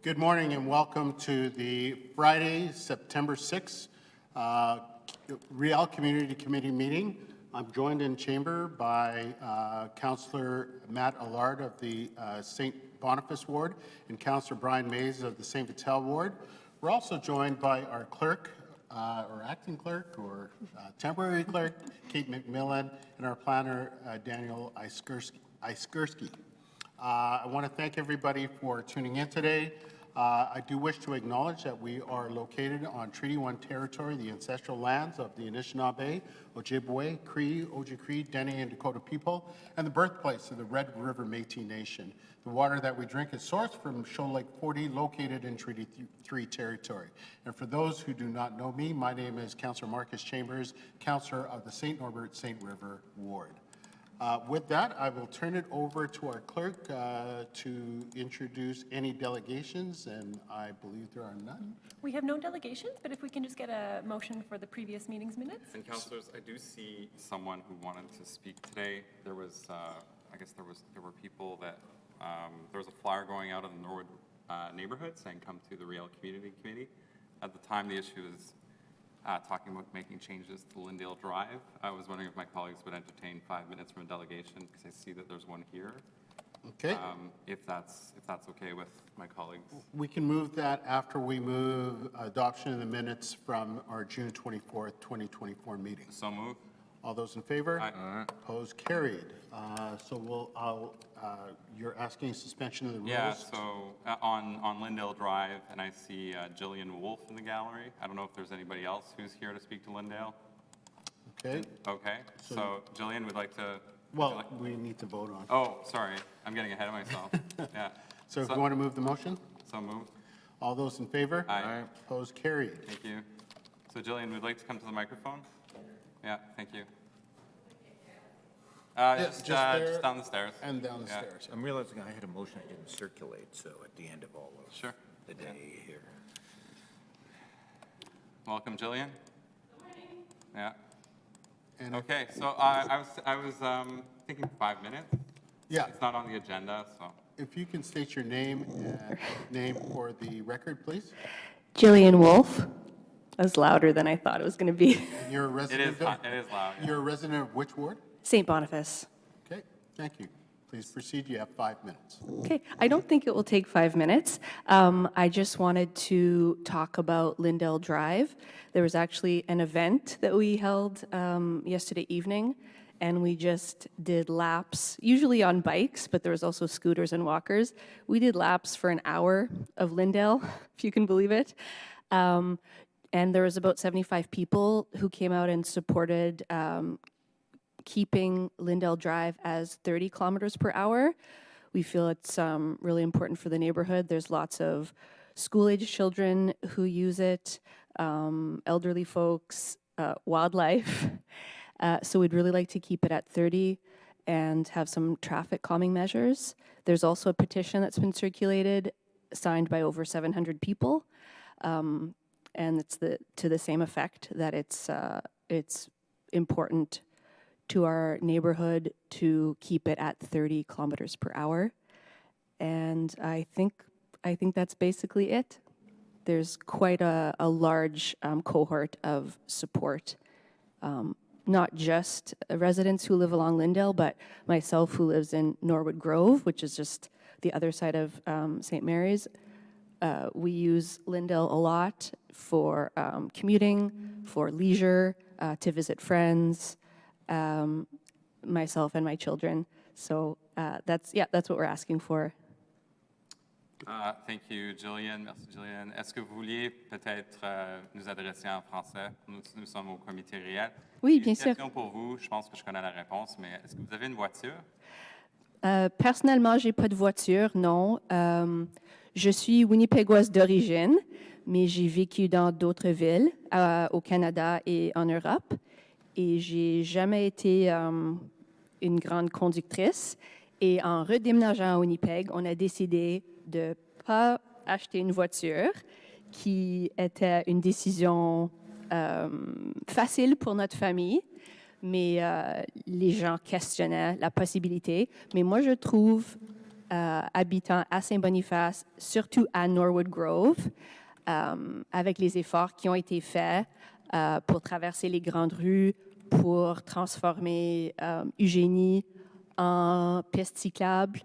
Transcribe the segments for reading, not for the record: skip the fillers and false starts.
Good morning and welcome to the Friday, September 6th Riel Community Committee meeting. I'm joined in chamber by Councillor Matt Allard of the St. Boniface Ward and Councillor Brian Mays of the St. Vital Ward. We're also joined by our clerk, or acting clerk, or temporary clerk, Kate McMillan, and our planner, Daniel Iskursky. I want to thank everybody for tuning in today. I do wish to acknowledge that we are located on Treaty 1 territory, the ancestral lands of the Anishinaabe, Ojibwe, Cree, Oji-Cree, Dene, and Dakota people, and the birthplace of the Red River Métis Nation. The water that we drink is sourced from Shoal Lake 40, located in Treaty 3 territory. And for those who do not know me, my name is Councillor Marcus Chambers, Councillor of the St. Norbert St. River Ward. With that, I will turn it over to our clerk to introduce any delegations, and I believe there are none. We have no delegations, but if we can just get a motion for the previous meeting's minutes. And councillors, I do see someone who wanted to speak today. There was, I guess there were people that, there was a flyer going out in the Norwood neighborhood saying come to the Riel Community Committee. At the time, the issue is talking about making changes to Lyndale Drive. I was wondering if my colleagues would entertain 5 minutes from a delegation, because I see that there's one here. Okay. If that's okay with my colleagues. We can move that after we move adoption of the minutes from our June 24th, 2024 meeting. So move. All those in favor? Aye. Opposed? Carried. So you're asking suspension of the rules? Yeah, so on Lyndale Drive, and I see Jillian Wolf in the gallery. I don't know if there's anybody else who's here to speak to Lyndale. Okay. Okay, so Jillian would like to... Well, we need to vote on. Oh, sorry, I'm getting ahead of myself. Yeah. So if you want to move the motion? So moved. All those in favor? Aye. Opposed? Carried. Thank you. So Jillian, would like to come to the microphone? Yeah, thank you. Just down the stairs. And down the stairs. I'm realizing I had a motion that didn't circulate, so at the end of all of Sure. the day here. Welcome, Jillian. Good morning. Yeah. And Okay, so I was thinking 5 minutes. Yeah. It's not on the agenda, so. If you can state your name and name for the record, please. Jillian Wolf. That was louder than I thought it was going to be. And you're a It resident is of, loud. you're a resident of which ward? St. Boniface. Okay, thank you. Please proceed. You have 5 minutes. Okay, I don't think it will take 5 minutes. I just wanted to talk about Lyndale Drive. There was actually an event that we held yesterday evening, and we just did laps, usually on bikes, but there was also scooters and walkers. We did laps for an hour of Lyndale, if you can believe it. And there was about 75 people who came out and supported keeping Lyndale Drive as 30 kilometers per hour. We feel it's really important for the neighborhood. There's lots of school-age children who use it, elderly folks, wildlife. So we'd really like to keep it at 30 and have some traffic calming measures. There's also a petition that's been circulated, signed by over 700 people. And it's to the same effect that it's important to our neighborhood to keep it at 30 kilometers per hour. And I think that's basically it. There's quite a large cohort of support, not just residents who live along Lyndale, but myself who lives in Norwood Grove, which is just the other side of St. Mary's. We use Lyndale a lot for commuting, for leisure, to visit friends, myself and my children. So that's what we're asking for. Thank you, Jillian. Merci, Jillian. Est-ce que vous vouliez peut-être nous adresser en français? Nous sommes au comité réel. Oui, bien sûr. Une question pour vous. Je pense que je connais la réponse, mais est-ce que vous avez une voiture? Personnellement, j'ai pas de voiture, non. Je suis Winnipégoise d'origine, mais j'ai vécu dans d'autres villes au Canada et en Europe. Et j'ai jamais été une grande conductrice. Et en redéménageant à Winnipeg, on a décidé de ne pas acheter une voiture, qui était une décision facile pour notre famille, mais les gens questionnaient la possibilité. Mais moi, je trouve habitants à Saint-Boniface, surtout à Norwood Grove, avec les efforts qui ont été faits pour traverser les grandes rues, pour transformer Eugénie en piste cyclable.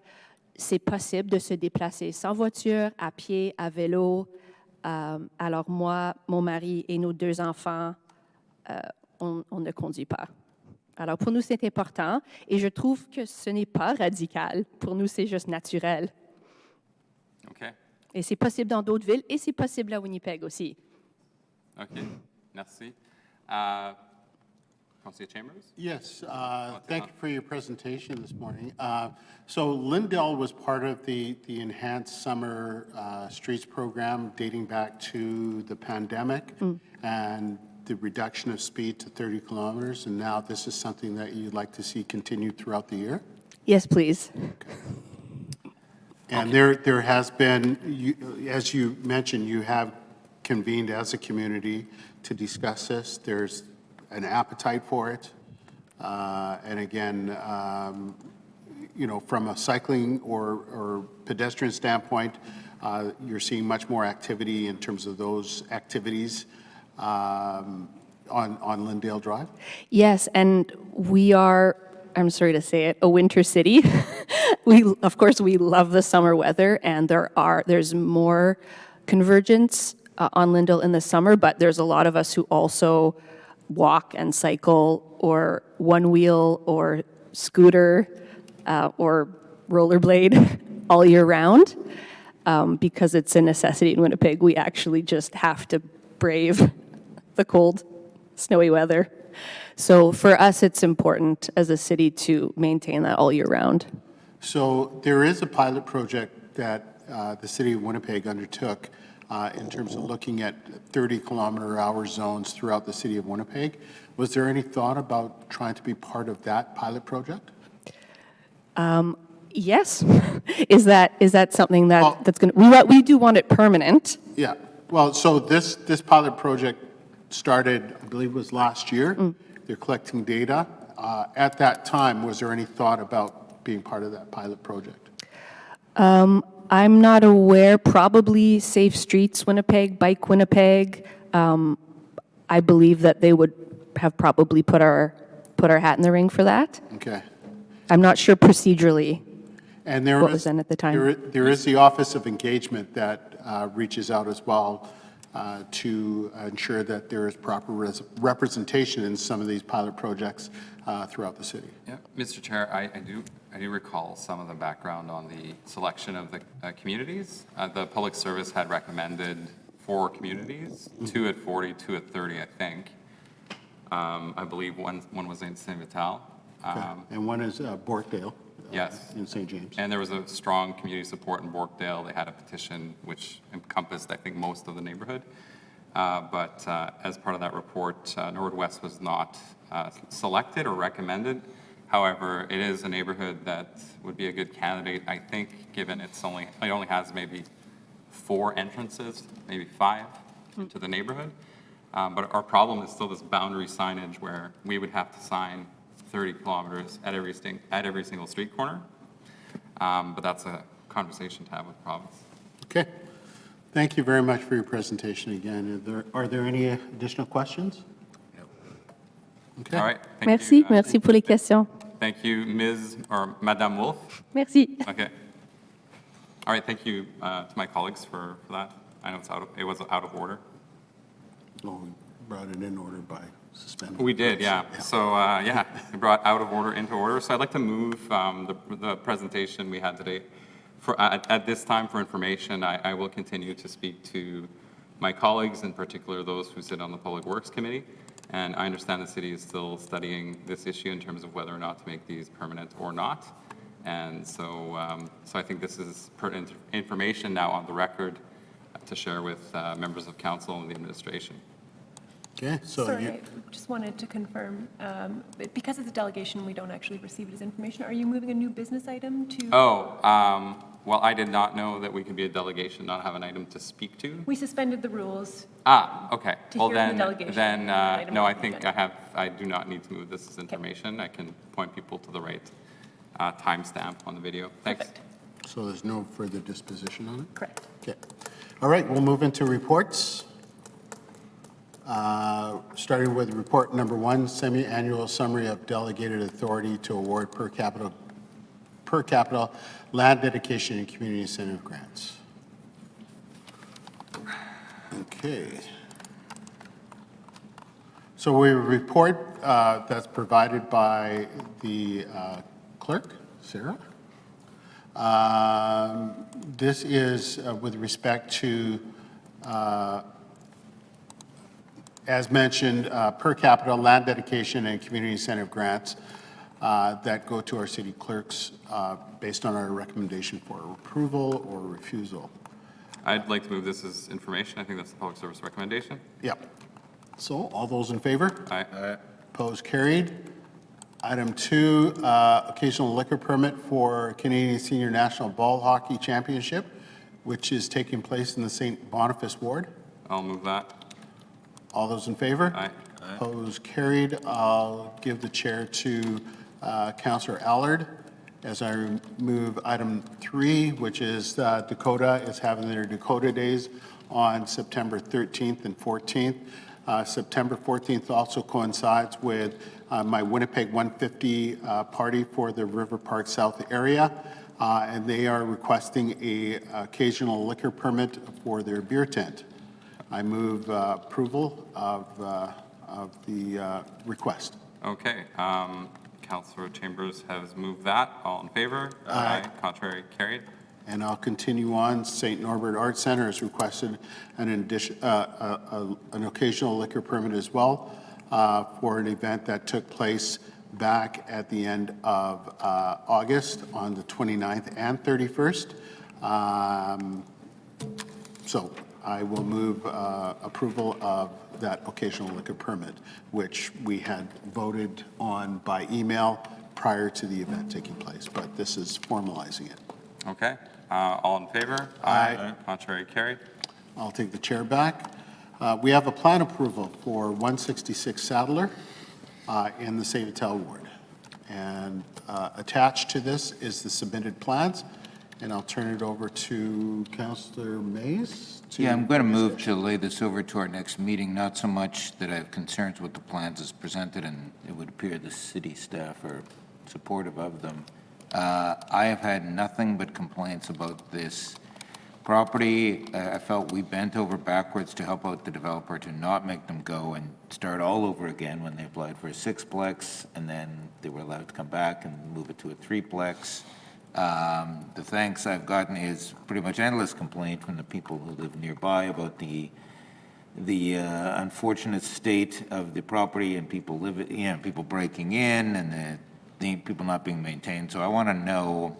C'est possible de se déplacer sans voiture, à pied, à vélo. Alors moi, mon mari et nos 2 enfants, on ne conduit pas. Alors pour nous, c'est important et je trouve que ce n'est pas radical. Pour nous, c'est juste naturel. OK. Et c'est possible dans d'autres villes et c'est possible à Winnipeg aussi. OK. Merci. Councillor Chambers? Yes, thank you for your presentation this morning. So Lindell was part of the Enhanced Summer Streets Program dating back to the pandemic and the reduction of speed to 30 kilometers, and now this is something that you'd like to see continued throughout the year? Yes, please. And there has been, as you mentioned, you have convened as a community to discuss this. There's an appetite for it. And again, from a cycling or pedestrian standpoint, you're seeing much more activity in terms of those activities on Lindale Drive? Yes, and we are, I'm sorry to say it, a winter city. Of course, we love the summer weather, and there's more convergence on Lindale in the summer, but there's a lot of us who also walk and cycle or one wheel or scooter or rollerblade all year round because it's a necessity in Winnipeg. We actually just have to brave the cold, snowy weather. So for us, it's important as a city to maintain that all year round. So there is a pilot project that the city of Winnipeg undertook in terms of looking at 30-kilometer-hour zones throughout the city of Winnipeg. Was there any thought about trying to be part of that pilot project? Yes. Is that something that's going to, we do want it permanent. Yeah. Well, so this pilot project started, I believe it was last year. They're collecting data. At that time, was there any thought about being part of that pilot project? I'm not aware. Probably Safe Streets Winnipeg, Bike Winnipeg. I believe that they would have probably put our hat in the ring for that. Okay. I'm not sure procedurally. And there What is- was done at the time? There is the Office of Engagement that reaches out as well to ensure that there is proper representation in some of these pilot projects throughout the city. Yeah, Mr. Chair, I do recall some of the background on the selection of the communities. The Public Service had recommended 4 communities, 2 at 40, 2 at 30, I think. I believe one was in Saint Vital. And one is Borkdale. Yes. In St. James. And there was a strong community support in Borkdale. They had a petition which encompassed, I think, most of the neighborhood. But as part of that report, Norwood West was not selected or recommended. However, it is a neighborhood that would be a good candidate, I think, given it only has maybe 4 entrances, maybe 5 into the neighborhood. But our problem is still this boundary signage where we would have to sign 30 kilometers at every single street corner. But that's a conversation to have with the province. Okay. Thank you very much for your presentation again. Are there any additional questions? No. Okay. All right. Thank Merci. you. Merci pour les questions. Thank you, Ms. or Madame Wolf. Merci. Okay. All right. Thank you to my colleagues for that. I know it was out of order. Oh, we brought it in order by suspending. We did, yeah. So, we brought out of order into order. So I'd like to move the presentation we had today. At this time, for information, I will continue to speak to my colleagues, in particular those who sit on the Public Works Committee. And I understand the city is still studying this issue in terms of whether or not to make these permanent or not. And so I think this is pertinent information now on the record to share with members of council and the administration. Okay, so Sorry, you, I just wanted to confirm, because it's a delegation, we don't actually receive it as information. Are you moving a new business item to? Oh, well, I did not know that we could be a delegation, not have an item to speak to. We suspended the rules. Okay. To Well, hear from the then, delegation, an item no, I will be think moved. I do not need to move this as information. I can point people to the right timestamp on the video. Thanks. Perfect. So there's no further disposition on it? Correct. Okay. All right, we'll move into reports. Starting with report number 1, semi-annual summary of delegated authority to award per capita land dedication and community incentive grants. Okay. So we report that's provided by the clerk, Sarah. This is with respect to, as mentioned, per capita land dedication and community incentive grants that go to our city clerks based on our recommendation for approval or refusal. I'd like to move this as information. I think that's the public service recommendation. Yep. So all those in favor? Aye. Opposed, carried. Item 2, occasional liquor permit for Canadian Senior National Ball Hockey Championship, which is taking place in the St. Boniface Ward. I'll move that. All those in favor? Aye. Opposed, carried. I'll give the chair to Councillor Allard as I move item 3, which is Dakota is having their Dakota Days on September 13th and 14th. September 14th also coincides with my Winnipeg 150 party for the River Park South area, and they are requesting a occasional liquor permit for their beer tent. I move approval of the request. Okay. Councillor Chambers has moved that. All in favor? Aye. Contrary, carried. And I'll continue on. St. Norbert Arts Center has requested an occasional liquor permit as well for an event that took place back at the end of August on the 29th and 31st. So I will move approval of that occasional liquor permit, which we had voted on by email prior to the event taking place, but this is formalizing it. Okay. All in favor? Aye. Contrary, carried. I'll take the chair back. We have a plan approval for 166 Sadler in the St. Vital ward. And attached to this is the submitted plans. And I'll turn it over to Councillor Mays. Yeah, I'm going to move to lay this over to our next meeting, not so much that I have concerns with the plans as presented, and it would appear the city staff are supportive of them. I have had nothing but complaints about this property. I felt we bent over backwards to help out the developer to not make them go and start all over again when they applied for a sixplex, and then they were allowed to come back and move it to a threeplex. The thanks I've gotten is pretty much endless complaint from the people who live nearby about the unfortunate state of the property and people people breaking in and the people not being maintained. So I want to know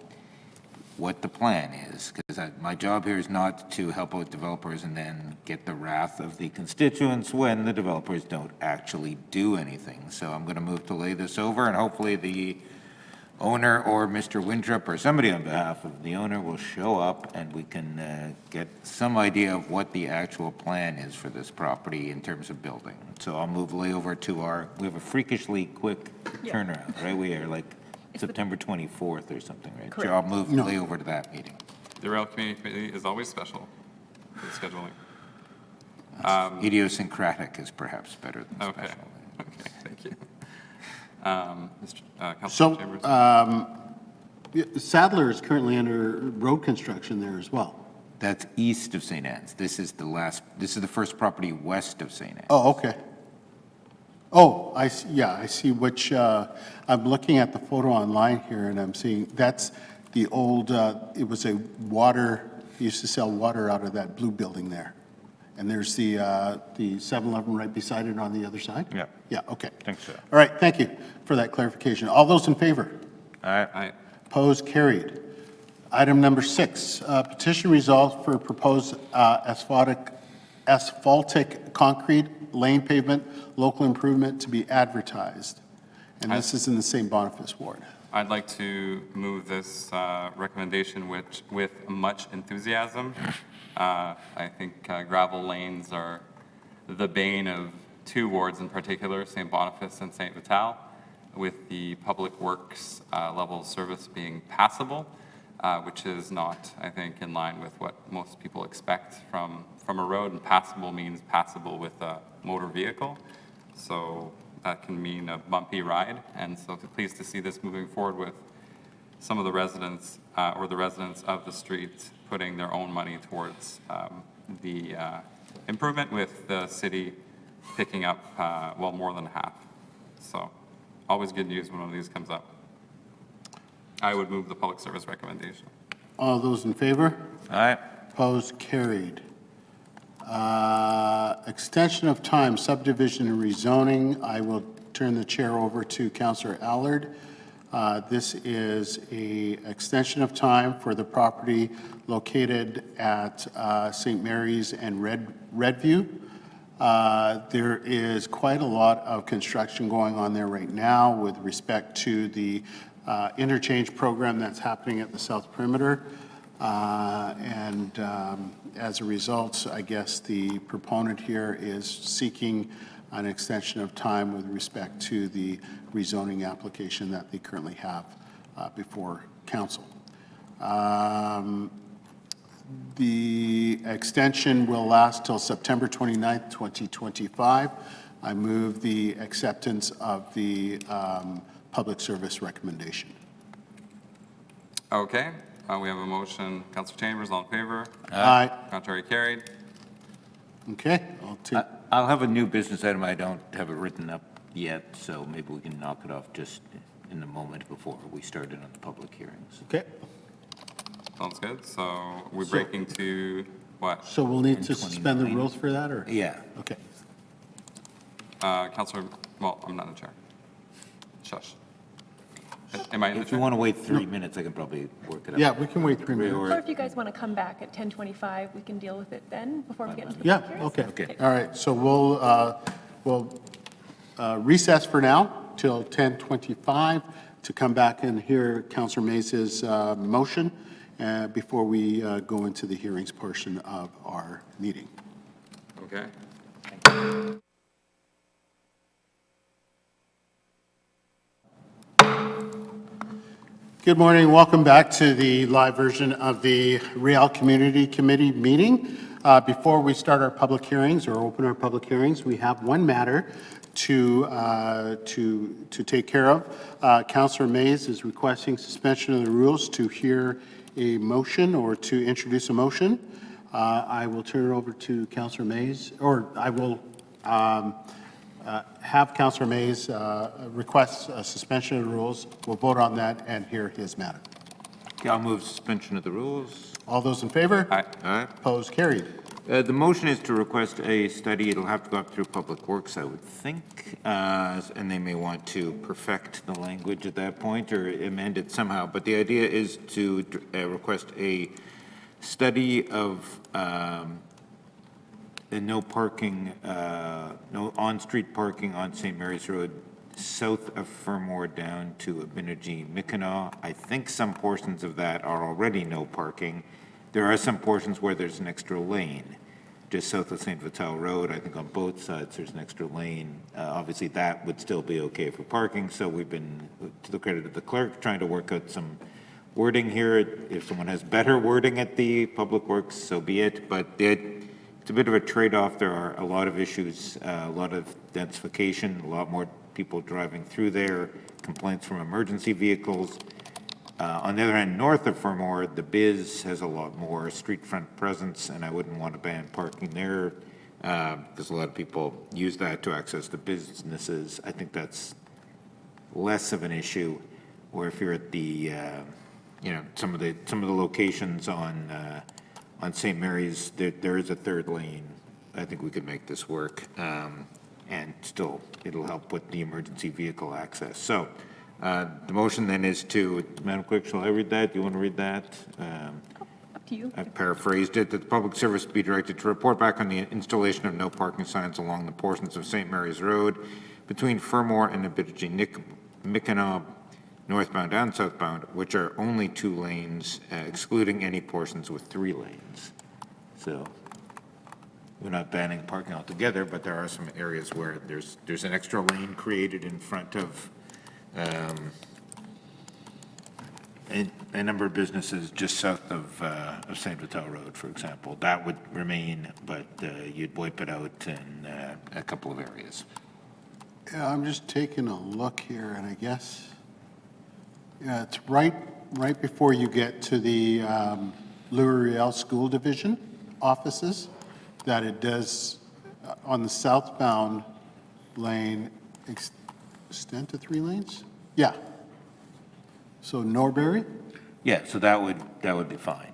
what the plan is, because my job here is not to help out developers and then get the wrath of the constituents when the developers don't actually do anything. So I'm going to move to lay this over, and hopefully the owner or Mr. Winthrop or somebody on behalf of the owner will show up and we can get some idea of what the actual plan is for this property in terms of building. So I'll move lay over to we have a freakishly quick turnaround, right? We are like September 24th or something, right? Correct. So I'll move lay over to that meeting. The Rail Community Committee is always special for the scheduling. Idiosyncratic is perhaps better than Okay. special. Okay, thank you. Councilor So Chambers. Sadler is currently under road construction there as well. That's east of St. Anne's. This is the first property west of St. Anne's. Oh, okay. Oh, I see which, I'm looking at the photo online here and I'm seeing, that's the old, it was a water, used to sell water out of that blue building there. And there's the 7-Eleven right beside it on the other side? Yeah. Yeah, okay. I think so. All right, thank you for that clarification. All those in favor? Aye. Opposed, carried. Item number 6, petition resolved for proposed asphaltic concrete lane pavement, local improvement to be advertised. And this is in the St. Boniface ward. I'd like to move this recommendation with much enthusiasm. I think gravel lanes are the bane of 2 wards in particular, St. Boniface and St. Vital, with the public works level of service being passable. which is not, I think, in line with what most people expect from a road, and passable means passable with a motor vehicle. So that can mean a bumpy ride, and so pleased to see this moving forward with some of the residents, or the residents of the street putting their own money towards the improvement, with the city picking up, well, more than half. So always good news when one of these comes up. I would move the public service recommendation. All those in favor? All right. Opposed, carried. Extension of time, subdivision and rezoning. I will turn the chair over to Councillor Allard. This is a extension of time for the property located at St. Mary's and Redview. There is quite a lot of construction going on there right now with respect to the interchange program that's happening at the South Perimeter. As a result, I guess the proponent here is seeking an extension of time with respect to the rezoning application that they currently have before council. The extension will last till September 29th, 2025. I move the acceptance of the public service recommendation. Okay, we have a motion. Councillor Chambers, all in favor? Aye. Contrary carried. Okay, I'll take, I'll have a new business item. I don't have it written up yet, so maybe we can knock it off just in the moment before we start it on the public hearings. okay. Sounds good. So we're breaking to what? So we'll need to 10, suspend the 29. rules for that, or? Yeah. Okay. Councillor, well, I'm not the chair. Shush. Am I in the If you chair? want to wait 3 minutes, I can probably work it out. Yeah, we can wait 3 minutes. Or if you guys want to come back at 10:25, we can deal with it then, before we get into the Yeah, public hearings. okay. Okay. All right, so we'll recess for now till 10:25 to come back and hear Councillor Mays's motion before we go into the hearings portion of our meeting. Okay. Good morning, welcome back to the live version of the Real Community Committee meeting. Before we start our public hearings or open our public hearings, we have one matter to take care of. Councillor Mays is requesting suspension of the rules to hear a motion or to introduce a motion. I will turn it over to Councillor Mays, or I will have Councillor Mays request a suspension of the rules. We'll vote on that and hear his matter. Okay, I'll move suspension of the rules. All those in favor? Aye. All right. Opposed, carried. The motion is to request a study. It'll have to go up through Public Works, I would think, and they may want to perfect the language at that point or amend it somehow. But the idea is to request a study of the no parking, no on-street parking on St. Mary's Road south of Fermor down to Abinigie-Mickinaw. I think some portions of that are already no parking. There are some portions where there's an extra lane, just south of St. Vital Road. I think on both sides there's an extra lane. Obviously, that would still be okay for parking, so we've been, to the credit of the clerk, trying to work out some wording here. If someone has better wording at the Public Works, so be it, but it's a bit of a trade-off. There are a lot of issues, a lot of densification, a lot more people driving through there, complaints from emergency vehicles. On the other hand, north of Fermor, the Biz has a lot more street front presence, and I wouldn't want to ban parking there because a lot of people use that to access the businesses. I think that's less of an issue. Or if you're at the, some of the locations on St. Mary's, there is a third lane. I think we could make this work, and still it'll help with the emergency vehicle access. So. The motion then is to, Madam Clerk, shall I read that? Do you want to read that? Up to you. I've paraphrased it, that the public service be directed to report back on the installation of no parking signs along the portions of St. Mary's Road between Fermor and Abinigie-Mickinaw, northbound and southbound, which are only 2 lanes, excluding any portions with 3 lanes. So we're not banning parking altogether, but there are some areas where there's an extra lane created in front of and a number of businesses just south of St. Vital Road, for example. That would remain, but you'd wipe it out in a couple of areas. Yeah, I'm just taking a look here, and I guess, yeah, it's right before you get to the Louis Riel School Division offices, that it does, on the southbound lane, extend to 3 lanes? Yeah. So Norbury? Yeah, so that would be fine.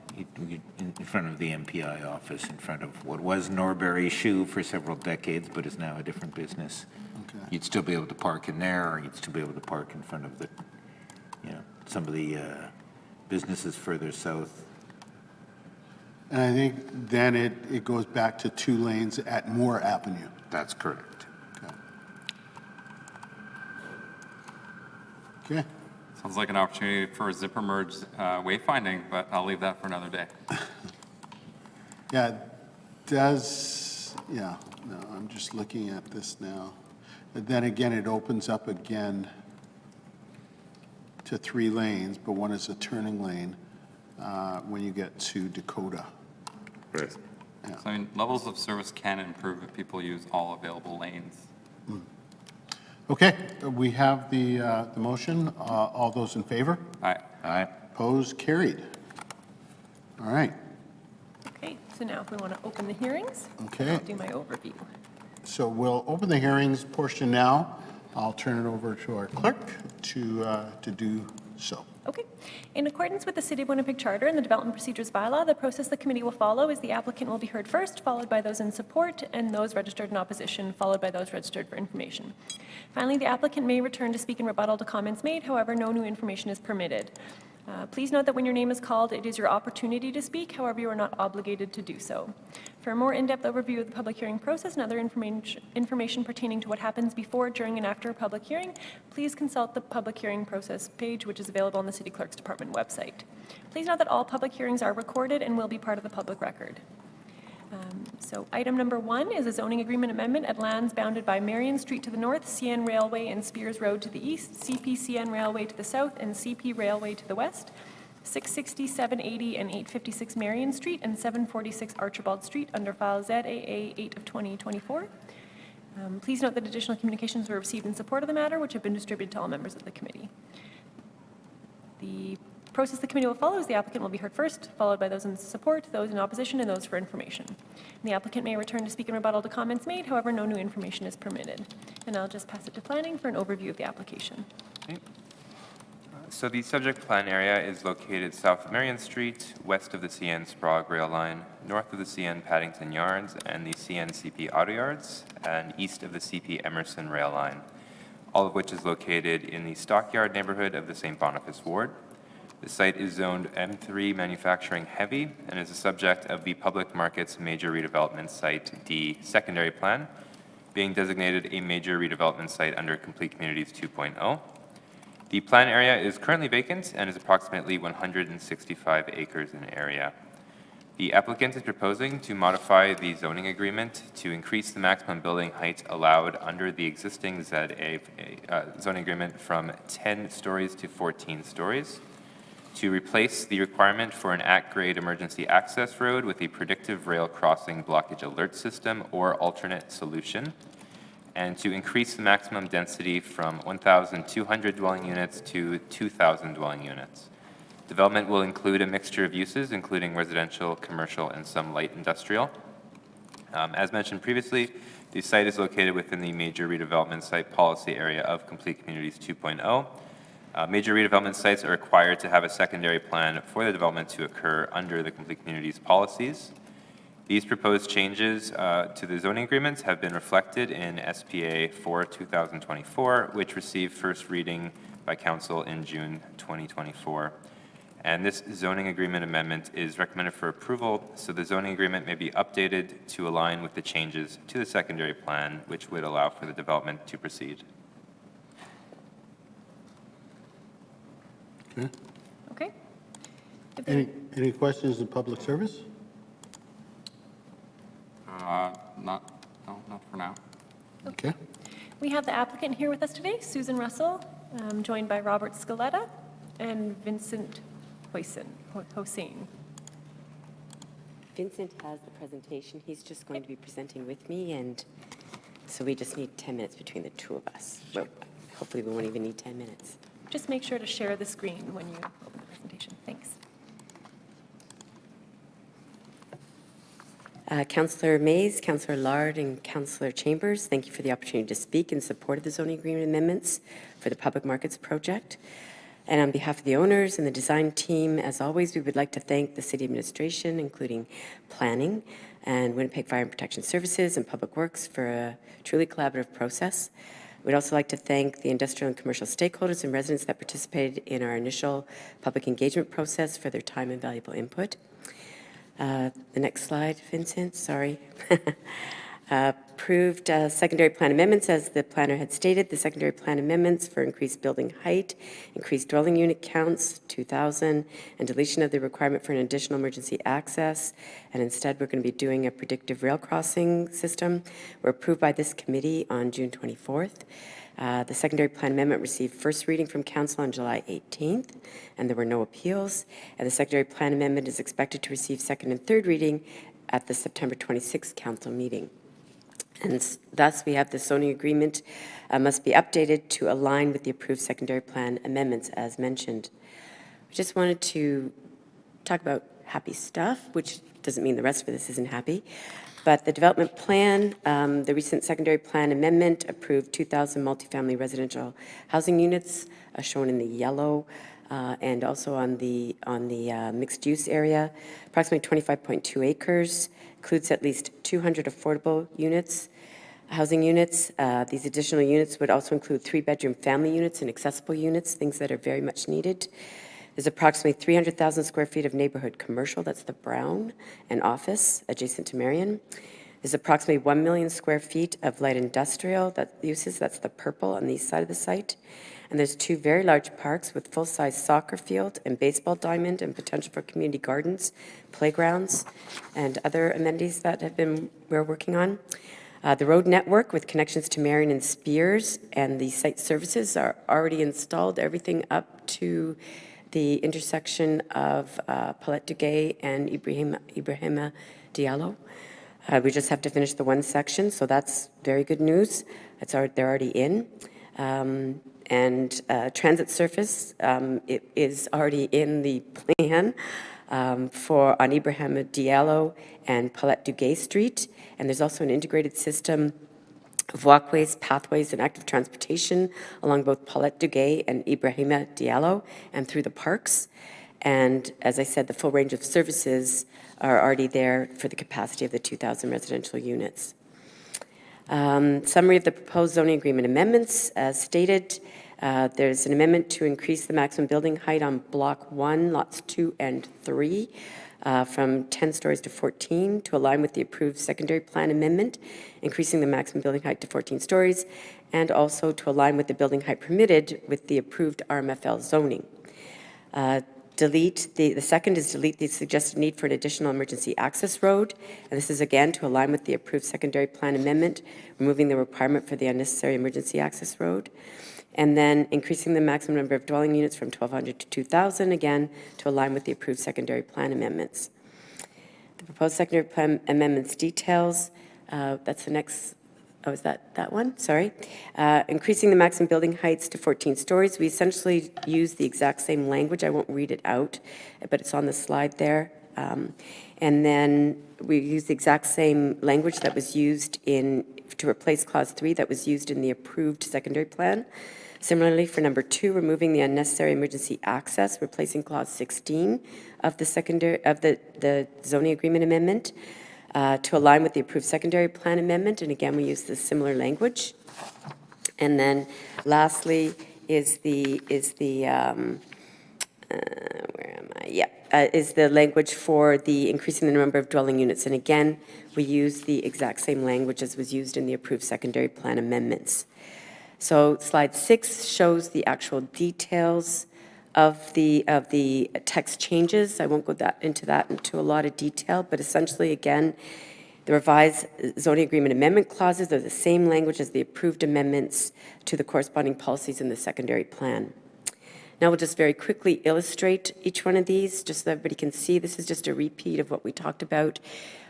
In front of the MPI office, in front of what was Norbury Shoe for several decades, but is now a different business. Okay. You'd still be able to park in there, or you'd still be able to park in front of the, some of the businesses further south. And I think then it goes back to 2 lanes at Moore Avenue. That's correct. Okay. Sounds like an opportunity for a zipper merge wayfinding, but I'll leave that for another day. Yeah, it does, yeah, no, I'm just looking at this now. But then again, it opens up again to 3 lanes, but one is a turning lane when you get to Dakota. Right. So, I mean, levels of service can improve if people use all available lanes. Okay, we have the motion. All those in favor? Aye. Aye. Opposed? Carried. All right, Okay, so now if we want to open the hearings, Okay. I'll do my overview. so we'll open the hearings portion now. I'll turn it over to our clerk to do so. Okay. In accordance with the City of Winnipeg Charter and the Development Procedures Bylaw, the process the committee will follow is the applicant will be heard first, followed by those in support, and those registered in opposition, followed by those registered for information. Finally, the applicant may return to speak in rebuttal to comments made, however, no new information is permitted. Please note that when your name is called, it is your opportunity to speak, however, you are not obligated to do so. For a more in-depth overview of the public hearing process and other information pertaining to what happens before, during, and after a public hearing, please consult the public hearing process page, which is available on the City Clerk's Department website. Please note that all public hearings are recorded and will be part of the public record. So item number 1 is a zoning agreement amendment at lands bounded by Marion Street to the north, CN Railway and Spears Road to the east, CPCN Railway to the south, and CP Railway to the west, 660, 780, and 856 Marion Street, and 746 Archibald Street under file ZAA 8 of 2024. Please note that additional communications were received in support of the matter, which have been distributed to all members of the committee. The process the committee will follow is the applicant will be heard first, followed by those in support, those in opposition, and those for information. The applicant may return to speak in rebuttal to comments made, however, no new information is permitted. And I'll just pass it to planning for an overview of the application. So the subject plan area is located south of Marion Street, west of the CN Sprague Rail Line, north of the CN Paddington Yards and the CN CP Auto Yards, and east of the CP Emerson Rail Line, all of which is located in the Stockyard neighborhood of the St. Boniface Ward. The site is zoned M3 Manufacturing Heavy and is the subject of the Public Markets Major Redevelopment Site D Secondary Plan, being designated a major redevelopment site under Complete Communities 2.0. The plan area is currently vacant and is approximately 165 acres in area. The applicant is proposing to modify the zoning agreement to increase the maximum building height allowed under the existing ZA zoning agreement from 10 stories to 14 stories, to replace the requirement for an at-grade emergency access road with a predictive rail crossing blockage alert system or alternate solution, and to increase the maximum density from 1,200 dwelling units to 2,000 dwelling units. Development will include a mixture of uses, including residential, commercial, and some light industrial. As mentioned previously, the site is located within the major redevelopment site policy area of Complete Communities 2.0. Major redevelopment sites are required to have a secondary plan for the development to occur under the Complete Communities policies. These proposed changes to the zoning agreements have been reflected in SPA 4/2024, which received first reading by Council in June 2024. And this zoning agreement amendment is recommended for approval, so the zoning agreement may be updated to align with the changes to the secondary plan, which would allow for the development to proceed. Okay. Okay? If there- Any questions in public service? Not for now. Okay. We have the applicant here with us today, Susan Russell, joined by Robert Scaletta and Vincent Hossein. Vincent has the presentation. He's just going to be presenting with me, and so we just need 10 minutes between the two of us. Well, hopefully we won't even need 10 minutes. Just make sure to share the screen when you open the presentation. Thanks. Councillor Mays, Councillor Lard, and Councillor Chambers, thank you for the opportunity to speak in support of the zoning agreement amendments for the Public Markets Project. And on behalf of the owners and the design team, as always, we would like to thank the City Administration, including Planning and Winnipeg Fire and Protection Services and Public Works for a truly collaborative process. We'd also like to thank the industrial and commercial stakeholders and residents that participated in our initial public engagement process for their time and valuable input. The next slide, Vincent, sorry. Approved secondary plan amendments, as the planner had stated. The secondary plan amendments for increased building height, increased dwelling unit counts, 2,000, and deletion of the requirement for an additional emergency access. And instead, we're going to be doing a predictive rail crossing system. Were approved by this committee on June 24th. The secondary plan amendment received first reading from council on July 18th, and there were no appeals. And the secondary plan amendment is expected to receive second and third reading at the September 26th council meeting. And thus, we have the zoning agreement must be updated to align with the approved secondary plan amendments as mentioned. We just wanted to talk about happy stuff, which doesn't mean the rest of this isn't happy. But the development plan, the recent secondary plan amendment approved 2,000 multifamily residential housing units, shown in the yellow, and also on the mixed use area. Approximately 25.2 acres, includes at least 200 affordable units, housing units. These additional units would also include 3-bedroom family units and accessible units, things that are very much needed. There's approximately 300,000 square feet of neighborhood commercial, that's the brown, and office adjacent to Marion. There's approximately 1 million square feet of light industrial uses, that's the purple on the east side of the site. And there's 2 very large parks with full-size soccer field and baseball diamond and potential for community gardens, playgrounds, and other amenities that we're working on. The road network with connections to Marion and Spears and the site services are already installed, everything up to the intersection of Paulette Duguay and Ibrahima Diallo. We just have to finish the one section, so that's very good news. They're already in. And transit surface, it is already in the plan on Ibrahima Diallo and Paulette Duguay Street. And there's also an integrated system of walkways, pathways, and active transportation along both Paulette Duguay and Ibrahima Diallo and through the parks. And as I said, the full range of services are already there for the capacity of the 2,000 residential units. Summary of the proposed zoning agreement amendments. As stated, there's an amendment to increase the maximum building height on Block 1, Lots 2 and 3, from 10 stories to 14 to align with the approved secondary plan amendment, increasing the maximum building height to 14 stories, and also to align with the building height permitted with the approved RMFL zoning. The second is delete the suggested need for an additional emergency access road. And this is again to align with the approved secondary plan amendment, removing the requirement for the unnecessary emergency access road. And then increasing the maximum number of dwelling units from 1,200 to 2,000, again, to align with the approved secondary plan amendments. The proposed secondary plan amendments details, that's the next. Oh, is that one? Sorry. Increasing the maximum building heights to 14 stories. We essentially use the exact same language. I won't read it out, but it's on the slide there. And then we use the exact same language that was used to replace Clause 3 that was used in the approved secondary plan. Similarly, for number 2, removing the unnecessary emergency access, replacing Clause 16 of the zoning agreement amendment. To align with the approved secondary plan amendment, and again, we use the similar language. And then lastly is the language for the increasing the number of dwelling units. And again, we use the exact same language as was used in the approved secondary plan amendments. So slide 6 shows the actual details of the text changes. I won't go into a lot of detail, but essentially, again, the revised zoning agreement amendment clauses are the same language as the approved amendments to the corresponding policies in the secondary plan. Now we'll just very quickly illustrate each one of these, just so everybody can see. This is just a repeat of what we talked about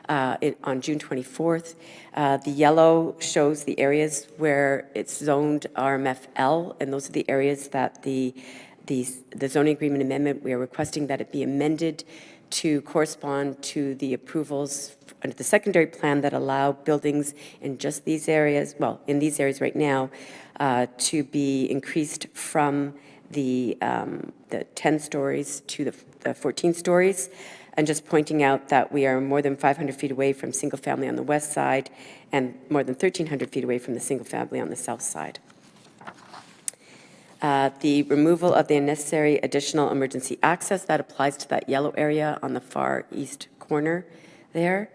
on June 24th. The yellow shows the areas where it's zoned RMFL, and those are the areas that the zoning agreement amendment, we are requesting that it be amended to correspond to the approvals under the secondary plan that allow buildings in just these areas, well, in these areas right now, to be increased from the 10 stories to the 14 stories. And just pointing out that we are more than 500 feet away from single family on the west side and more than 1,300 feet away from the single family on the south side. The removal of the unnecessary additional emergency access, that applies to that yellow area on the far east corner there.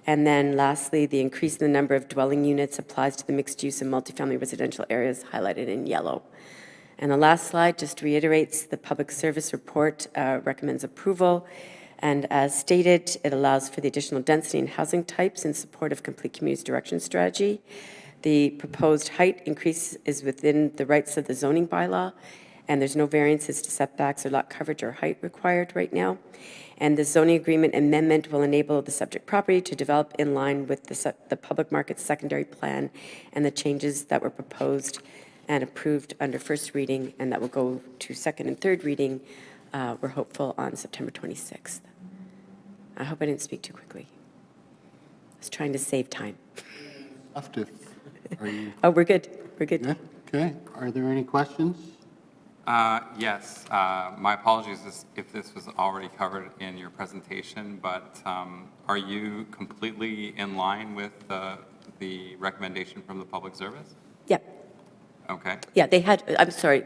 And then lastly, the increase in the number of dwelling units applies to the mixed-use and multifamily residential areas highlighted in yellow. And the last slide just reiterates the public service report recommends approval. And as stated, it allows for the additional density and housing types in support of complete communities direction strategy. The proposed height increase is within the rights of the zoning bylaw, and there's no variances to setbacks or lot coverage or height required right now. And the zoning agreement amendment will enable the subject property to develop in line with the public market secondary plan and the changes that were proposed and approved under first reading, and that will go to second and third reading, we're hopeful, on September 26th. I hope I didn't speak too quickly. I was trying to save time. Left if, are you Oh, we're good. We're good. good? Okay, are there any questions? Yes, my apologies if this was already covered in your presentation, but are you completely in line with the recommendation from the public service? Yeah. Okay. Yeah, they had, I'm sorry,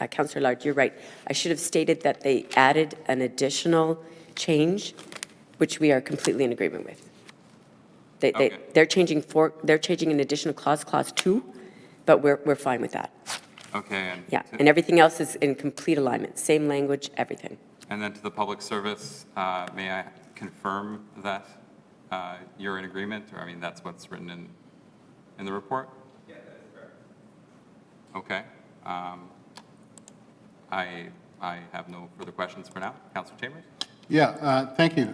Councillor Lard, you're right. I should have stated that they added an additional change, which we are completely in agreement with. Okay. They're changing an additional clause 2, but we're fine with that. Okay. Yeah, and everything else is in complete alignment, same language, everything. And then to the public service, may I confirm that you're in agreement, or I mean, that's what's written in the report? Yeah, that is correct. Okay. I have no further questions for now. Councillor Chambers? Yeah, thank you.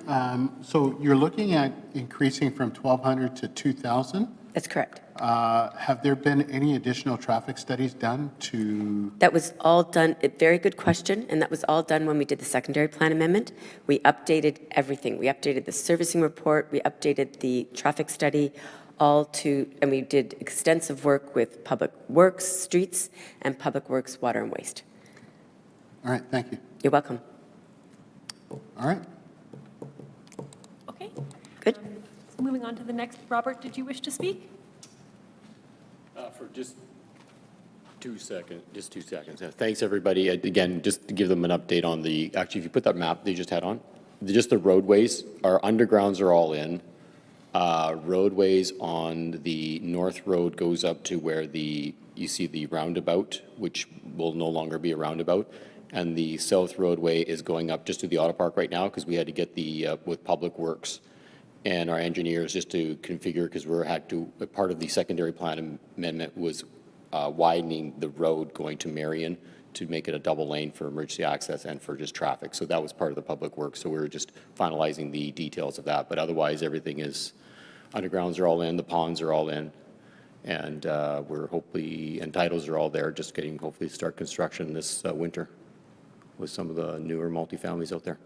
So you're looking at increasing from 1,200 to 2,000. That's correct. Have there been any additional traffic studies done to, That was all done, a very good question, and that was all done when we did the secondary plan amendment. We updated everything. We updated the servicing report, we updated the traffic study, and we did extensive work with Public Works, Streets, and Public Works, Water and Waste. all right, thank you. You're welcome. All right. Okay. Good. So moving on to the next. Robert, did you wish to speak? For just 2 seconds. Thanks, everybody. Again, just to give them an update on actually, if you put that map they just had on, just the roadways, our undergrounds are all in. Roadways on the North Road goes up to where you see the roundabout, which will no longer be a roundabout. And the South roadway is going up just to the auto park right now because we had to get with Public Works and our engineers just to configure, because part of the secondary plan amendment was widening the road going to Marion to make it a double lane for emergency access and for just traffic. So that was part of the Public Works. So we were just finalizing the details of that. But otherwise, everything is, undergrounds are all in, the ponds are all in. And and titles are all there, just getting, hopefully, to start construction this winter with some of the newer multifamilies out there.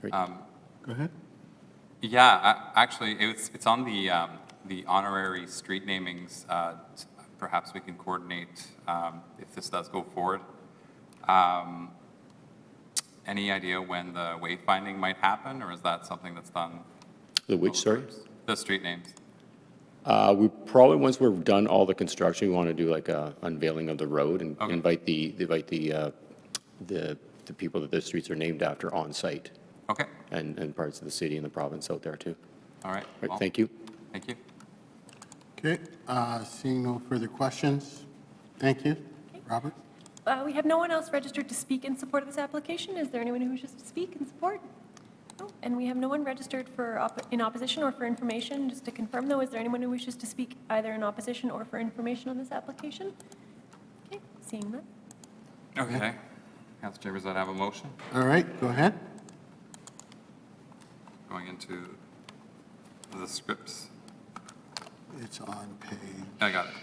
Great. Go ahead. Yeah, actually, it's on the honorary street namings. Perhaps we can coordinate if this does go forward. Any idea when the wayfinding might happen, or is that something that's done? The which, sorry? The street names. We probably, once we're done all the construction, we want to do like a unveiling of the road and Okay. invite the people that the streets are named after on site, Okay, and parts of the city and the province out there too. all right. Right, Well, thank you. Thank you. Okay, seeing no further questions, thank you. Robert? We have no one else registered to speak in support of this application. Is there anyone who wishes to speak in support? No. And we have no one registered in opposition or for information. Just to confirm, though, is there anyone who wishes to speak either in opposition or for information on this application? Okay, seeing that. Okay. Councilor Chambers, I have a motion All right, go ahead. going into the scripts. It's on page, I got it.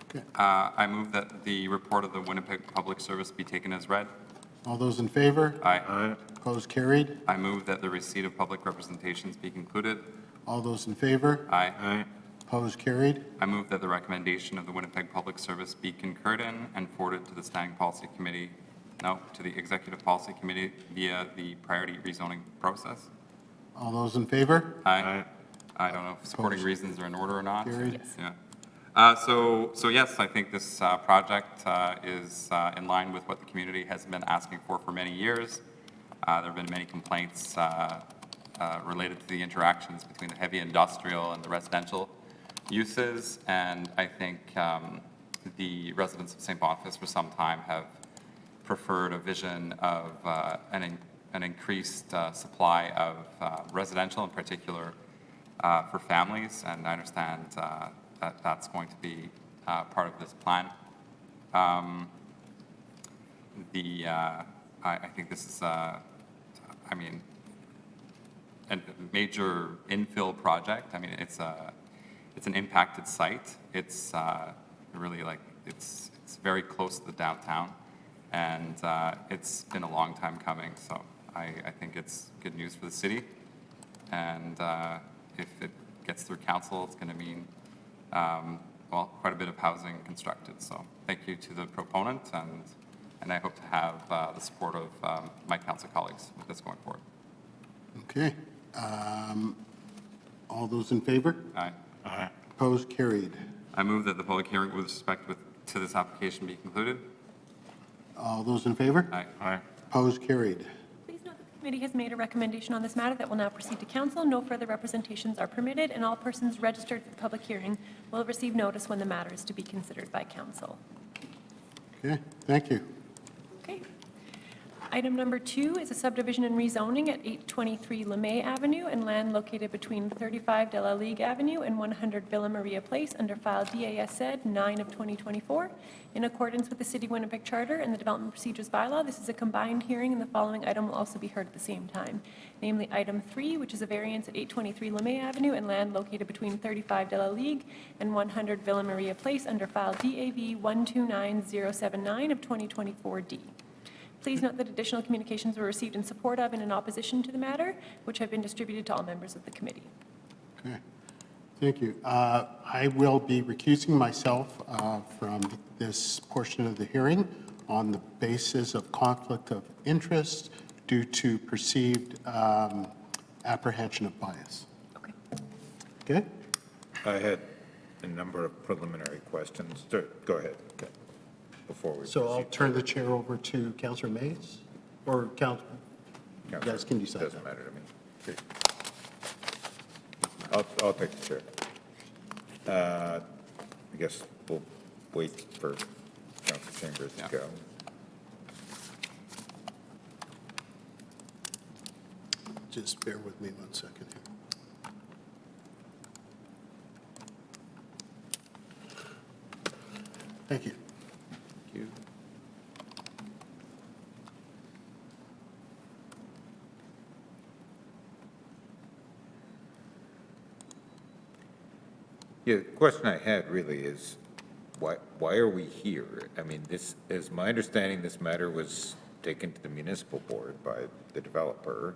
okay. I move that the report of the Winnipeg Public Service be taken as read. All those in favor? Aye. Opposed, carried. I move that the receipt of public representations be concluded. All those in favor? Aye. Opposed, carried. I move that the recommendation of the Winnipeg Public Service be concurred in and forwarded to the Standing Policy Committee, no, to the Executive Policy Committee via the priority rezoning process. All those in favor? Aye. I don't know if supporting Opposed. reasons are in order or not. Carried. Yes. Yeah. So yes, I think this project is in line with what the community has been asking for many years. There have been many complaints related to the interactions between the heavy industrial and the residential uses, and I think the residents of St. Boniface for some time have preferred a vision of an increased supply of residential, in particular for families, and I understand that that's going to be part of this plan. I think this is, I mean, a major infill project. I mean, it's an impacted site. It's really like, it's very close to the downtown, and it's been a long time coming, so I think it's good news for the city. And if it gets through council, it's going to mean, well, quite a bit of housing constructed. So thank you to the proponent, and I hope to have the support of my council colleagues with this going forward. Okay. All those in favor? Aye. Opposed, carried. I move that the public hearing with respect to this application be concluded. All those in favor? Aye. Opposed, carried. Please note that the committee has made a recommendation on this matter that will now proceed to council. No further representations are permitted, and all persons registered for the public hearing will receive notice when the matter is to be considered by council. Okay, thank you. Okay. Item number 2 is a subdivision and rezoning at 823 LeMay Avenue and land located between 35 De La Ligue Avenue and 100 Villa Maria Place under file DASZ 9 of 2024. In accordance with the City of Winnipeg Charter and the Development Procedures Bylaw, this is a combined hearing, and the following item will also be heard at the same time. Namely, item 3, which is a variance at 823 LeMay Avenue and land located between 35 De La Ligue and 100 Villa Maria Place under file DAV 129079 of 2024D. Please note that additional communications were received in support of and in opposition to the matter, which have been distributed to all members of the committee. Okay, thank you. I will be recusing myself from this portion of the hearing on the basis of conflict of interest due to perceived apprehension of bias. Okay. Okay? I had a number of preliminary questions. Go ahead, before we So I'll proceed. turn the chair over to Councillor Mays, or Council, you guys can decide. Doesn't matter to me. I'll take the chair. I guess we'll wait for Council Chambers to go. Just bear with me 1 second here. Thank you. Thank you. Yeah, the question I had really is, why are we here? I mean, this, as my understanding, this matter was taken to the municipal board by the developer,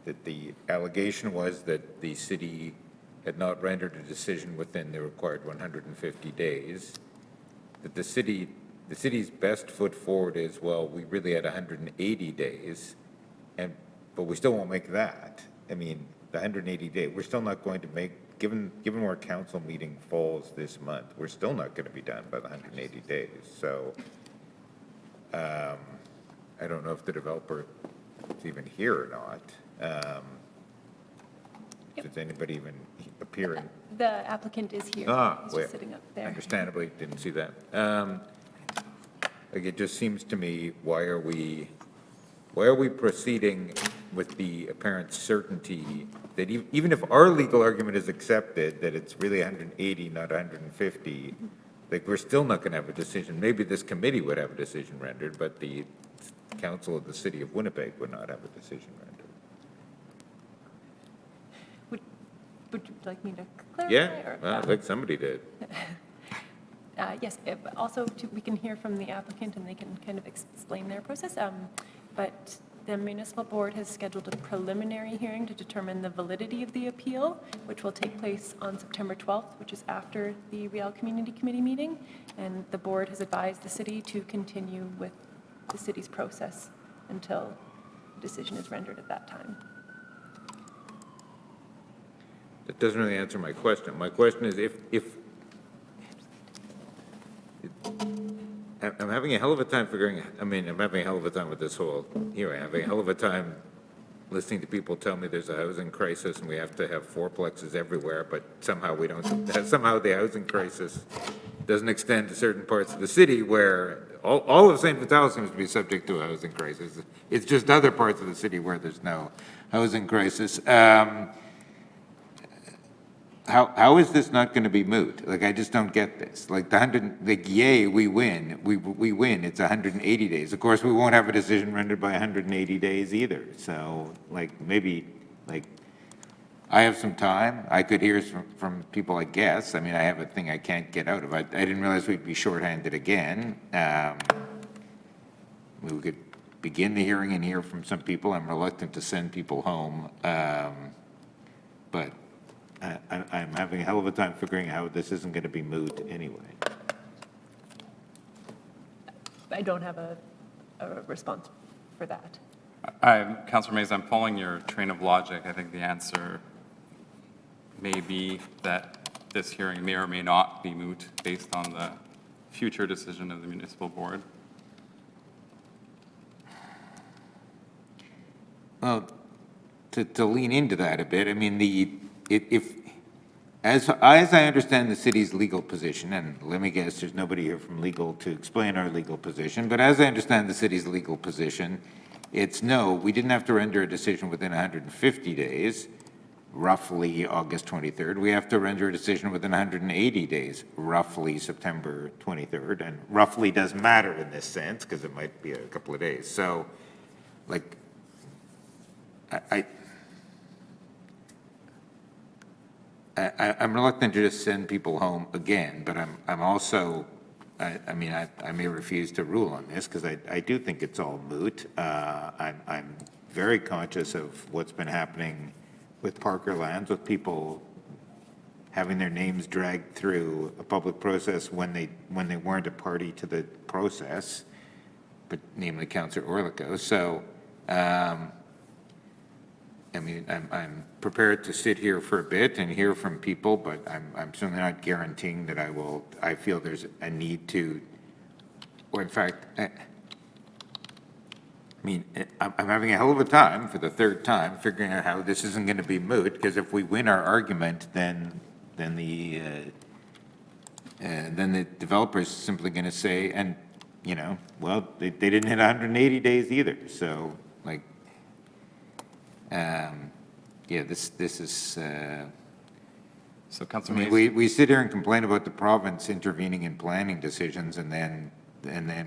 that the allegation was that the city had not rendered a decision within the required 150 days, that the city's best foot forward is, well, we really had 180 days, but we still won't make that. I mean, the 180 day, we're still not going to make, given where council meeting falls this month, we're still not going to be done by the 180 days. So I don't know if the developer is even here or not. Does anybody even appear in? The applicant is here. He's Well, just sitting up there. understandably, didn't see that. Like, it just seems to me, why are we proceeding with the apparent certainty that even if our legal argument is accepted, that it's really 180, not 150, like, we're still not going to have a decision. Maybe this committee would have a decision rendered, but the council of the city of Winnipeg would not have a decision rendered. Would you like me to clarify? Yeah, or- well, I'd like somebody to, Yes, but also we can hear from the applicant and they can kind of explain their process. But the municipal board has scheduled a preliminary hearing to determine the validity of the appeal, which will take place on September 12th, which is after the Riel Community Committee meeting. And the board has advised the city to continue with the city's process until a decision is rendered at that time. that doesn't really answer my question. My question is I'm having a hell of a time I'm having a hell of a time with this whole hearing. I'm having a hell of a time listening to people tell me there's a housing crisis and we have to have fourplexes everywhere, but somehow we don't, somehow the housing crisis doesn't extend to certain parts of the city where all of St. Vital seems to be subject to a housing crisis. It's just other parts of the city where there's no housing crisis. How is this not going to be moot? Like, I just don't get this. Like, yay, we win. We win. It's 180 days. Of course, we won't have a decision rendered by 180 days either. So, like, maybe, like, I have some time. I could hear from people, I guess. I mean, I have a thing I can't get out of. I didn't realize we'd be shorthanded again. We could begin the hearing and hear from some people. I'm reluctant to send people home. But I'm having a hell of a time figuring out how this isn't going to be moot anyway. I don't have a response for that. Councillor Mays, I'm following your train of logic. I think the answer may be that this hearing may or may not be moot based on the future decision of the municipal board. Well, to lean into that a bit, I mean, as I understand the city's legal position, and let me guess, there's nobody here from legal to explain our legal position, but as I understand the city's legal position, it's no, we didn't have to render a decision within 150 days, roughly August 23rd. We have to render a decision within 180 days, roughly September 23rd, and roughly doesn't matter in this sense, because it might be a couple of days. So, like, I'm reluctant to just send people home again, but I'm also, I mean, I may refuse to rule on this because I do think it's all moot. I'm very conscious of what's been happening with Parker Lands, with people having their names dragged through a public process when they weren't a party to the process, but namely Councillor Orlico. So, I mean, I'm prepared to sit here for a bit and hear from people, but I'm certainly not guaranteeing that I feel there's a need to, or in fact, I mean, I'm having a hell of a time for the third time figuring out how this isn't going to be moot, because if we win our argument, then the developer's simply going to say, and, you know, well, they didn't hit 180 days either, so, like, yeah, this is, So I Councillor mean, Mays, we sit here and complain about the province intervening in planning decisions and then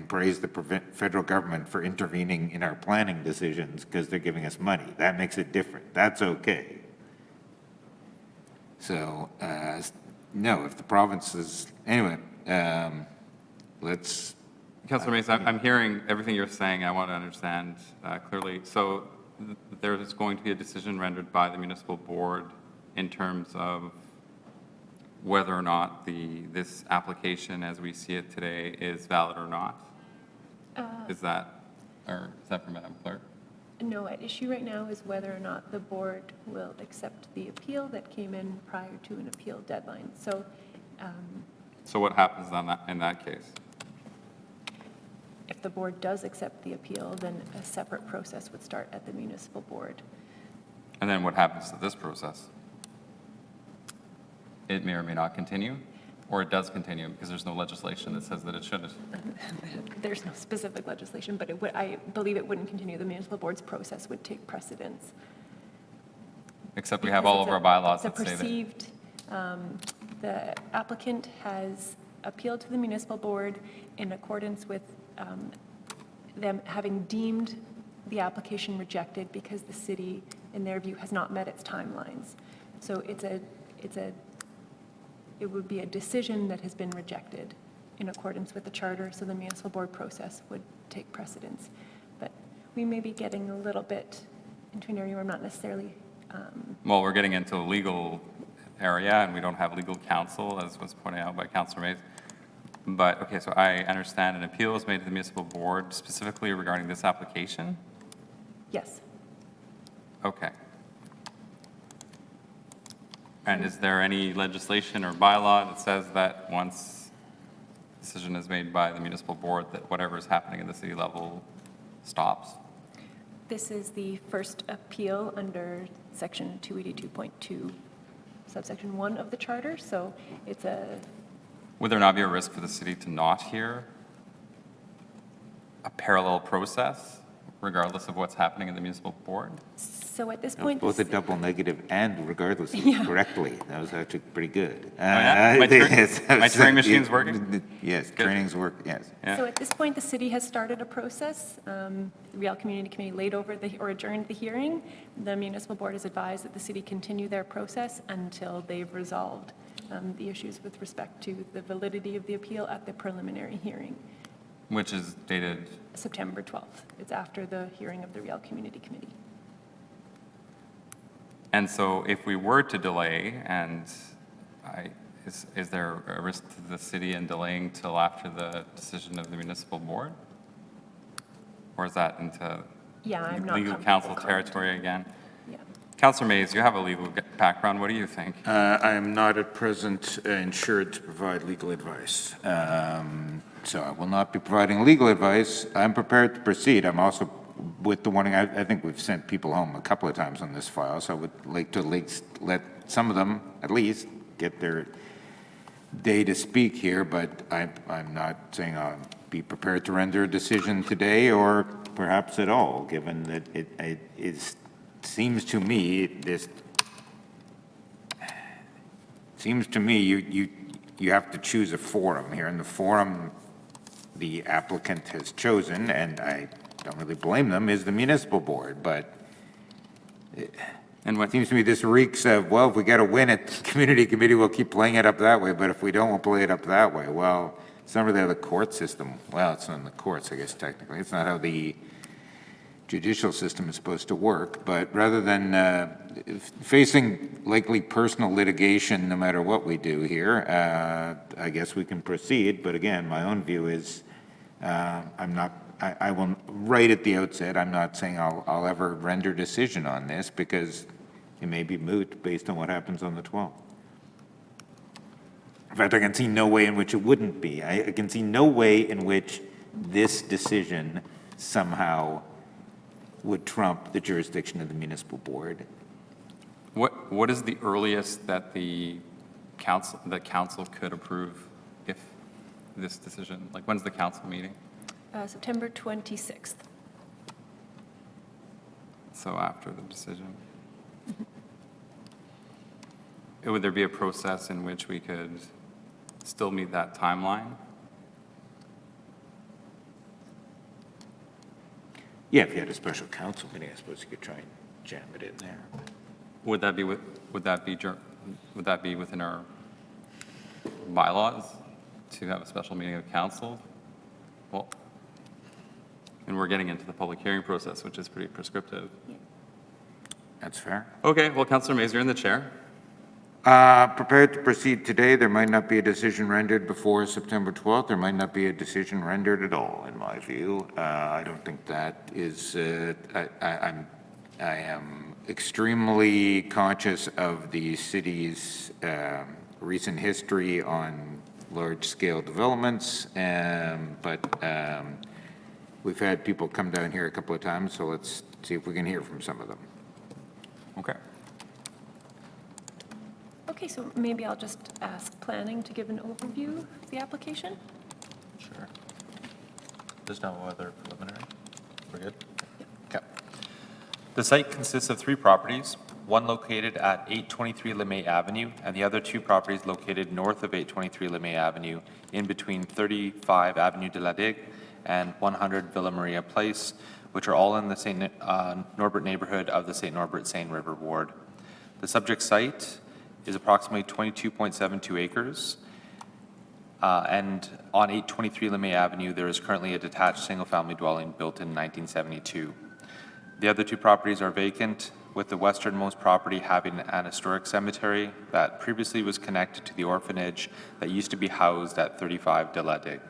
praise the federal government for intervening in our planning decisions because they're giving us money. That makes it different. That's okay. So, no, if the province is, anyway, let's, Councillor Mays, I'm hearing everything you're saying. I want to understand clearly. So there is going to be a decision rendered by the municipal board in terms of whether or not this application as we see it today is valid or not? Is that for Madam Clerk? No, at issue right now is whether or not the board will accept the appeal that came in prior to an appeal deadline. So So what happens in that case? if the board does accept the appeal, then a separate process would start at the municipal board. And then what happens to this process? It may or may not continue, or it does continue because there's no legislation that says that it shouldn't. There's no specific legislation, but I believe it wouldn't continue. The municipal board's process would take precedence. Except we have all of our bylaws It's a that say that. perceived, the applicant has appealed to the municipal board in accordance with them having deemed the application rejected because the city, in their view, has not met its timelines. So it would be a decision that has been rejected in accordance with the charter, so the municipal board process would take precedence. But we may be getting a little bit into an area where I'm not necessarily, Well, we're getting into a legal area, and we don't have legal counsel, as was pointed out by Councilor Mays. But, okay, so I understand an appeal was made to the municipal board specifically regarding this application? yes. Okay. And is there any legislation or bylaw that says that once a decision is made by the municipal board, that whatever is happening at the city level stops? This is the first appeal under section 282.2, subsection 1 of the charter, so it's a, Would there not be a risk for the city to not hear a parallel process regardless of what's happening in the municipal board? so at this point. Both a this- double negative and regardless of correctly. That was actually pretty good. yeah? My Yes, my Turing machine's working? Yes, Good. training's work, yes. Yeah. So at this point, the city has started a process. The Real Community Committee laid over or adjourned the hearing. The municipal board has advised that the city continue their process until they've resolved the issues with respect to the validity of the appeal at the preliminary hearing, Which is dated, September 12th. It's after the hearing of the Real Community Committee. and so if we were to delay, and is there a risk to the city in delaying till after the decision of the municipal board? Or is that into Yeah, I'm not legal comfortable counsel commenting. territory again? Yeah. Councilor Mays, you have a legal background. What do you think? I am not at present insured to provide legal advice. So I will not be providing legal advice. I'm prepared to proceed. I'm also with the warning, I think we've sent people home a couple of times on this file, so I would like to at least let some of them, at least, get their day to speak here, but I'm not saying I'll be prepared to render a decision today or perhaps at all, given that it seems to me, you have to choose a forum here, and the forum the applicant has chosen, and I don't really blame them, is the municipal board, but And what, it seems to me this reeks of, well, if we got to win it, the community committee will keep playing it up that way, but if we don't, we'll play it up that way. Well, it's not really how the court system, well, it's not in the courts, I guess, technically. It's not how the judicial system is supposed to work, but rather than facing likely personal litigation, no matter what we do here, I guess we can proceed, but again, my own view is, I will, right at the outset, I'm not saying I'll ever render decision on this, because it may be moot based on what happens on the 12th. In fact, I can see no way in which it wouldn't be. I can see no way in which this decision somehow would trump the jurisdiction of the municipal board. what is the earliest that the council could approve if this decision, like, when's the council meeting? September 26th. So after the decision? Would there be a process in which we could still meet that timeline? Yeah, if you had a special council meeting, I suppose you could try and jam it in there. Would that be within our bylaws to have a special meeting of council? Well, and we're getting into the public hearing process, which is pretty prescriptive. That's fair. Okay, well, Councilor Mays, you're in the chair. Prepared to proceed today. There might not be a decision rendered before September 12th. There might not be a decision rendered at all, in my view. I don't think that is, I am extremely conscious of the city's recent history on large-scale developments, but we've had people come down here a couple of times, so let's see if we can hear from some of them. Okay. Okay, so maybe I'll just ask planning to give an overview of the application. Sure. There's no other preliminary? We're good? Okay. The site consists of 3 properties, one located at 823 LeMay Avenue, and the other two properties located north of 823 LeMay Avenue, in between 35 Avenue de la Digue and 100 Villa Maria Place, which are all in the St. Norbert neighborhood of the St. Norbert Seine River Ward. The subject site is approximately 22.72 acres, and on 823 LeMay Avenue, there is currently a detached single-family dwelling built in 1972. The other two properties are vacant, with the westernmost property having an historic cemetery that previously was connected to the orphanage that used to be housed at 35 de la Digue.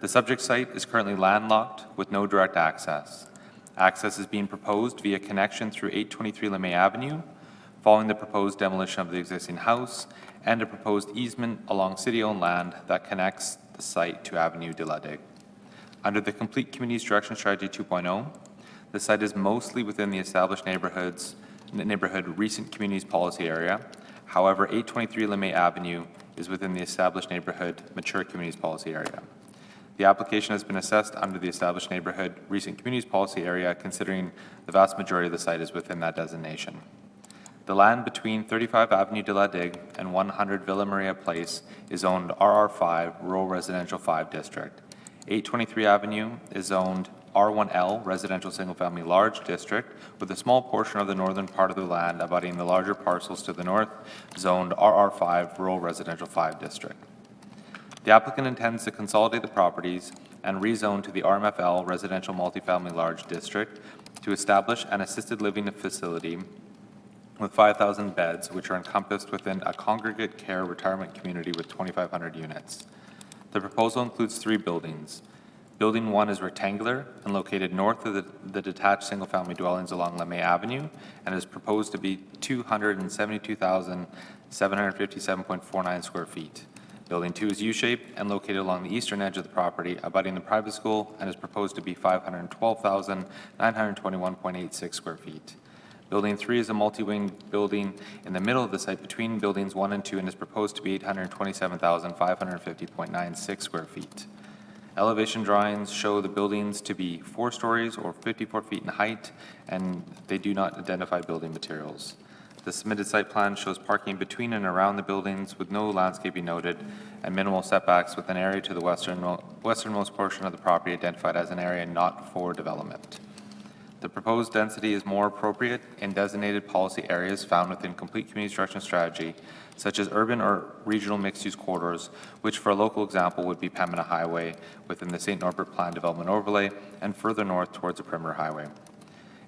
The subject site is currently landlocked with no direct access. Access is being proposed via connection through 823 LeMay Avenue, following the proposed demolition of the existing house, and a proposed easement along city-owned land that connects the site to Avenue de la Digue. Under the Complete Communities Direction Strategy 2.0, the site is mostly within the established neighborhood recent communities policy area. However, 823 LeMay Avenue is within the established neighborhood mature communities policy area. The application has been assessed under the established neighborhood recent communities policy area, considering the vast majority of the site is within that designation. The land between 35 Avenue de la Digue and 100 Villa Maria Place is zoned RR5, Rural Residential 5 District. 823 Avenue is zoned R1L, Residential Single Family Large District, with a small portion of the northern part of the land abutting the larger parcels to the north, zoned RR5, Rural Residential 5 District. The applicant intends to consolidate the properties and rezone to the RMFL, Residential Multifamily Large District, to establish an assisted living facility with 5,000 beds, which are encompassed within a congregate care retirement community with 2,500 units. The proposal includes 3 buildings. Building 1 is rectangular and located north of the detached single-family dwellings along LeMay Avenue, and is proposed to be 272,757.49 square feet. Building 2 is U-shaped and located along the eastern edge of the property, abutting the private school, and is proposed to be 512,921.86 square feet. Building 3 is a multi-wing building in the middle of the site between buildings 1 and 2, and is proposed to be 827,550.96 square feet. Elevation drawings show the buildings to be 4 stories or 54 feet in height, and they do not identify building materials. The submitted site plan shows parking between and around the buildings with no landscaping noted, and minimal setbacks, with an area to the westernmost portion of the property identified as an area not for development. The proposed density is more appropriate in designated policy areas found within Complete Communities Direction Strategy, such as urban or regional mixed-use corridors, which for a local example would be Pembina Highway within the St. Norbert Plan Development Overlay, and further north towards the Perimeter Highway.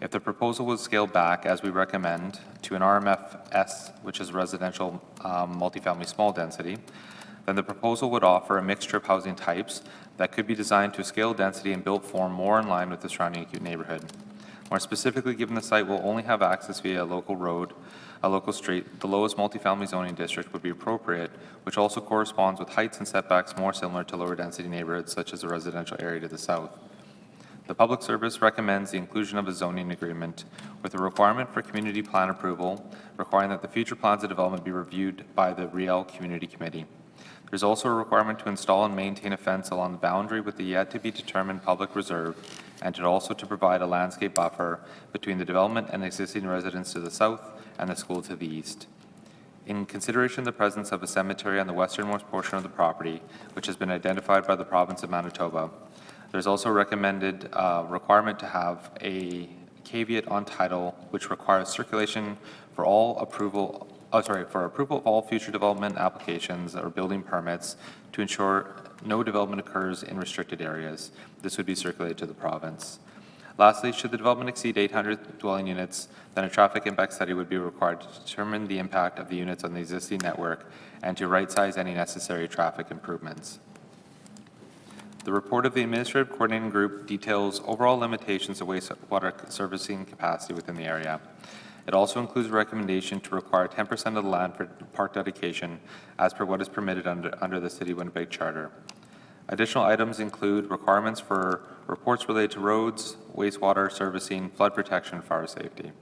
If the proposal was scaled back, as we recommend, to an RMFS, which is residential multifamily small density, then the proposal would offer a mixture of housing types that could be designed to scale density and built form more in line with the surrounding acute neighborhood. More specifically, given the site will only have access via a local road, a local street, the lowest multifamily zoning district would be appropriate, which also corresponds with heights and setbacks more similar to lower density neighborhoods such as the residential area to the south. The Public Service recommends the inclusion of a zoning agreement with a requirement for community plan approval, requiring that the future plans of development be reviewed by the Riel Community Committee. There's also a requirement to install and maintain a fence along the boundary with the yet-to-be-determined public reserve, and also to provide a landscape buffer between the development and existing residents to the south and the school to the east. In consideration of the presence of a cemetery on the westernmost portion of the property, which has been identified by the province of Manitoba, there's also a recommended requirement to have a caveat on title, which requires circulation for approval of all future development applications or building permits to ensure no development occurs in restricted areas. This would be circulated to the province. Lastly, should the development exceed 800 dwelling units, then a traffic impact study would be required to determine the impact of the units on the existing network and to right-size any necessary traffic improvements. The report of the Administrative Coordinating Group details overall limitations of wastewater servicing capacity within the area. It also includes a recommendation to require 10% of the land for park dedication as per what is permitted under the City of Winnipeg Charter. Additional items include requirements for reports related to roads, wastewater servicing, flood protection, and fire safety.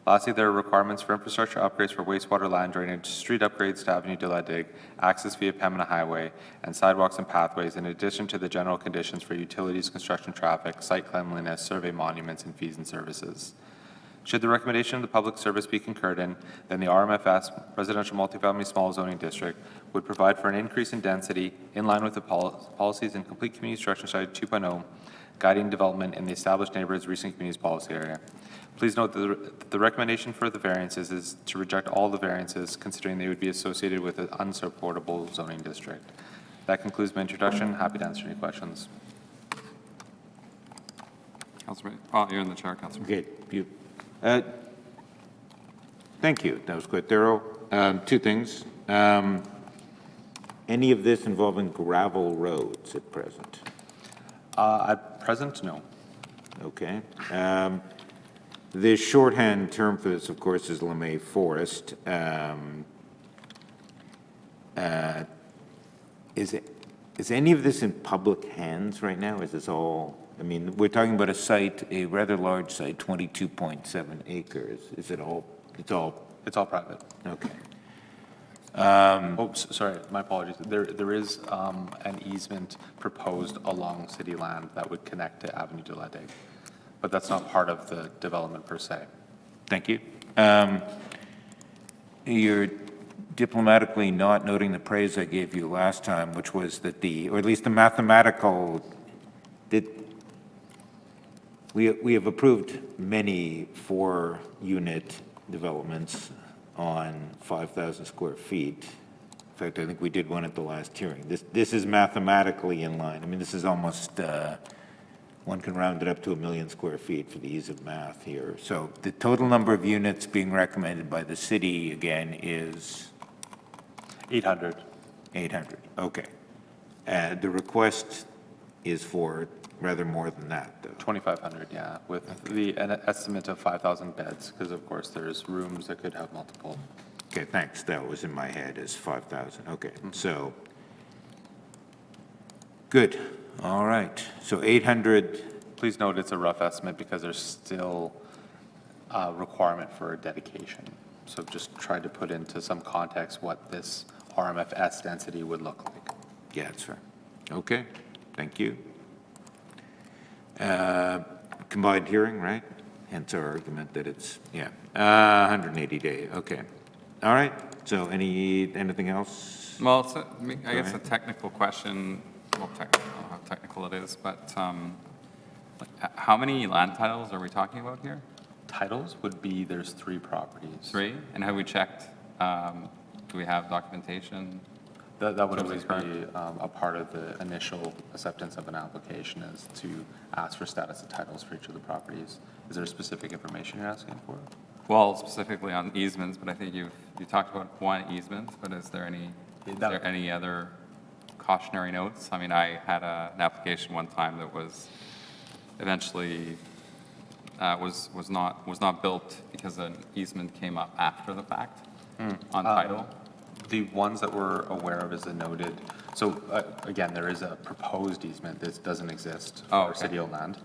Lastly, there are requirements for infrastructure upgrades for wastewater line drainage, street upgrades to Avenue de la Digue, access via Pembina Highway, and sidewalks and pathways, in addition to the general conditions for utilities, construction traffic, site cleanliness, survey monuments, and fees and services. Should the recommendation of the public service be concurred in, then the RMFS, Residential Multifamily Small Zoning District, would provide for an increase in density in line with the policies in Complete Community Structure Strategy 2.0, guiding development in the established neighborhoods recent communities policy area. Please note that the recommendation for the variances is to reject all the variances, considering they would be associated with an unsupportable zoning district. That concludes my introduction. Happy to answer any questions. Councilor, oh, you're in the chair, Councilor. Okay, thank you. That was quite thorough. Two things. Any of this involving gravel roads at present? At present, no. Okay. The shorthand term for this, of course, is LeMay Forest. Is any of this in public hands right now? Is this all, I mean, we're talking about a site, a rather large site, 22.7 acres. Is it all, It's all private. okay. Sorry, my apologies. There is an easement proposed along city land that would connect to Avenue de la Digue, but that's not part of the development per se. Thank you. You're diplomatically not noting the praise I gave you last time, which was that or at least the mathematical, we have approved many 4-unit developments on 5,000 square feet. In fact, I think we did one at the last hearing. This is mathematically in line. I mean, this is almost, one can round it up to 1 million square feet for the ease of math here. So the total number of units being recommended by the city, again, is 800. 800, okay. The request is for rather more than that, though. 2,500, yeah, with an estimate of 5,000 beds, because of course there's rooms that could have multiple. Okay, thanks. That was in my head as 5,000. Okay, so, good. All right. So 800, Please note it's a rough estimate because there's still a requirement for a dedication. So just try to put into some context what this RMFS density would look like. yeah, that's fair. Okay, thank you. Combined hearing, right? Hence our argument that it's, 180 day, okay. All right, so anything else? Well, it's I guess a ahead. technical question, well, I don't know how technical it is, but how many land titles are we talking about here? Titles would be, there's 3 properties. 3? And have we checked, do we have documentation? That would Totally always correct. be a part of the initial acceptance of an application, is to ask for status of titles for each of the properties. Is there specific information you're asking for? Well, specifically on easements, but I think you talked about one easement, but is there any other cautionary notes? I mean, I had an application one time that was eventually was not built because an easement came up after the fact on title. The ones that we're aware of is the noted, so again, there is a proposed easement that doesn't exist Oh, for okay. city-owned land.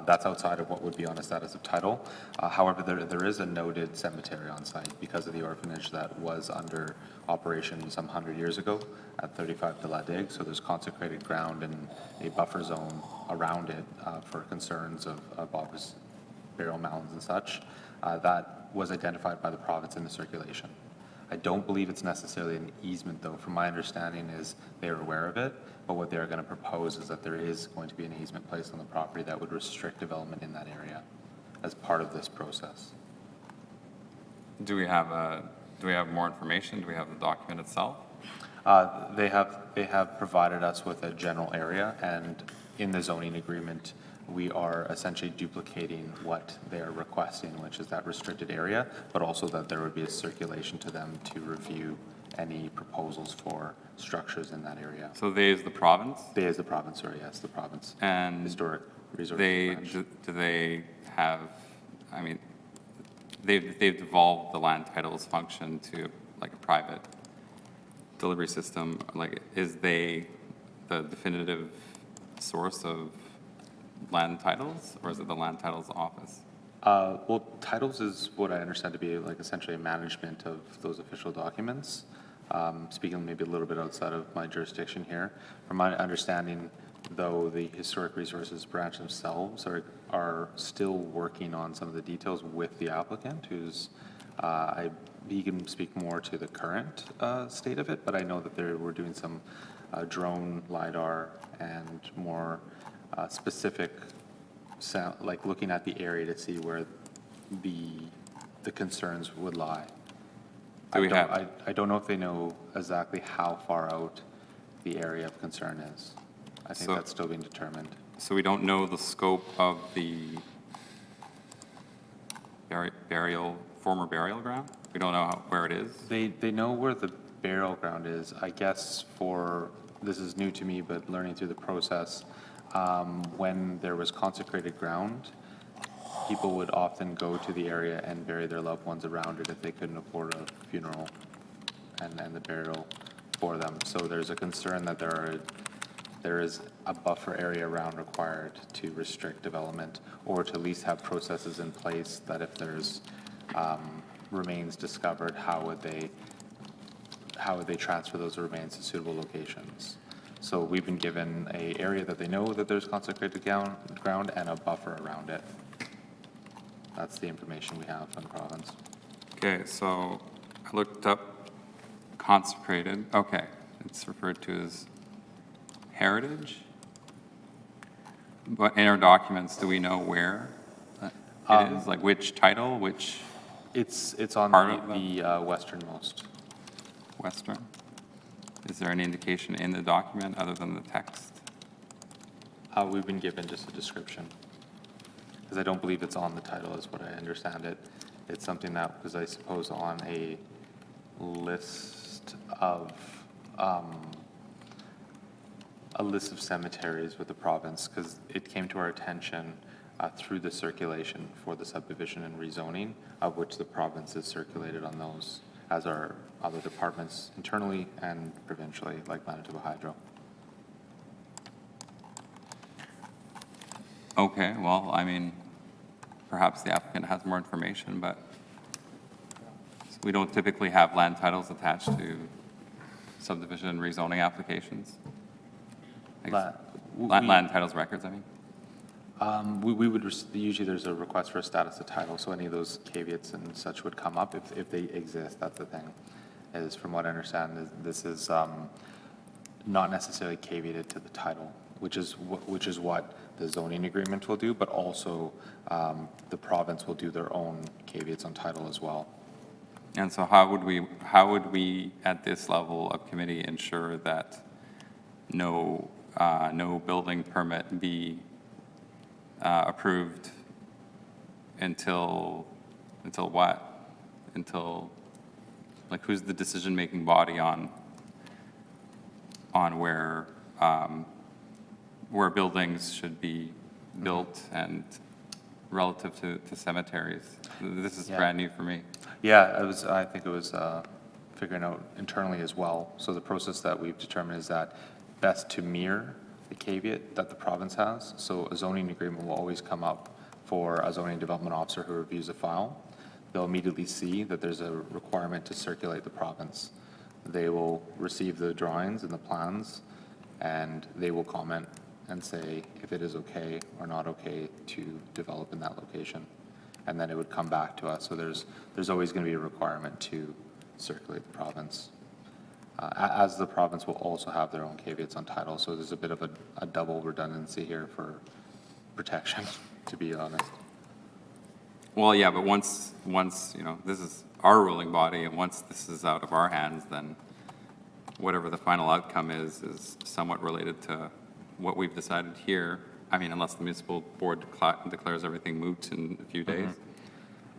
That's outside of what would be on a status of title. However, there is a noted cemetery on site because of the orphanage that was under operation some 100 years ago at 35 de la Digue. So there's consecrated ground and a buffer zone around it for concerns of obvious burial mounds and such. That was identified by the province in the circulation. I don't believe it's necessarily an easement, though. From my understanding is they're aware of it, but what they're going to propose is that there is going to be an easement placed on the property that would restrict development in that area as part of this process. Do we have more information? Do we have the document itself? They have provided us with a general area, and in the zoning agreement, we are essentially duplicating what they're requesting, which is that restricted area, but also that there would be a circulation to them to review any proposals for structures in that area. So they is the province? They is the province, or yes, the province. And Historic Resources Branch. do they have, I mean, they've devolved the land titles function to like a private delivery system. Like, is they the definitive source of land titles, or is it the land titles office? Well, titles is what I understand to be like essentially a management of those official documents. Speaking maybe a little bit outside of my jurisdiction here, from my understanding, though, the Historic Resources Branch themselves are are still working on some of the details with the applicant, who's, he can speak more to the current state of it, but I know that we're doing some drone LiDAR and more specific, like looking at the area to see where the concerns would lie. Do we have- I don't know if they know exactly how far out the area of concern is. I think So- that's still being determined. So we don't know the scope of the former burial ground? We don't know where it is? They know where the burial ground is. I guess this is new to me, but learning through the process, when there was consecrated ground, people would often go to the area and bury their loved ones around it if they couldn't afford a funeral and the burial for them. So there's a concern that there is a buffer area around required to restrict development, or to at least have processes in place that if there's remains discovered, how would they transfer those remains to suitable locations? So we've been given an area that they know that there's consecrated ground and a buffer around it. That's the information we have from the province. Okay, so I looked up consecrated, okay, it's referred to as heritage? But in our documents, do we know where it is? Like which title, which It's on Part of the westernmost. western? Is there any indication in the document other than the text? We've been given just a description, because I don't believe it's on the title, is what I understand it. It's something that was, I suppose, on a list of cemeteries with the province, because it came to our attention through the circulation for the subdivision and rezoning, of which the province is circulated on those, as are other departments internally and provincially, like Manitoba Hydro. Okay, well, I mean, perhaps the applicant has more information, but we don't typically have land titles attached to subdivision and rezoning applications. I guess- Land titles records, I mean. We would, usually there's a request for a status of title, so any of those caveats and such would come up if they exist. That's the thing, is from what I understand, this is not necessarily caveated to the title, which is what the zoning agreement will do, but also the province will do their own caveats on title as well. And so how would we at this level of committee ensure that no building permit be approved until what? Until, like, who's the decision-making body on where buildings should be built and relative to cemeteries? This is Yeah. brand new for me. Yeah, I think it was figuring out internally as well. So the process that we've determined is that best to mirror the caveat that the province has. So a zoning agreement will always come up for a zoning development officer who reviews a file. They'll immediately see that there's a requirement to circulate the province. They will receive the drawings and the plans, and they will comment and say if it is okay or not okay to develop in that location. And then it would come back to us. So there's always going to be a requirement to circulate the province. As the province will also have their own caveats on title, so there's a bit of a double redundancy here for protection, to be honest. Well, yeah, but once, this is our ruling body, and once this is out of our hands, then whatever the final outcome is somewhat related to what we've decided here. I mean, unless the municipal board declares everything moot in a few days.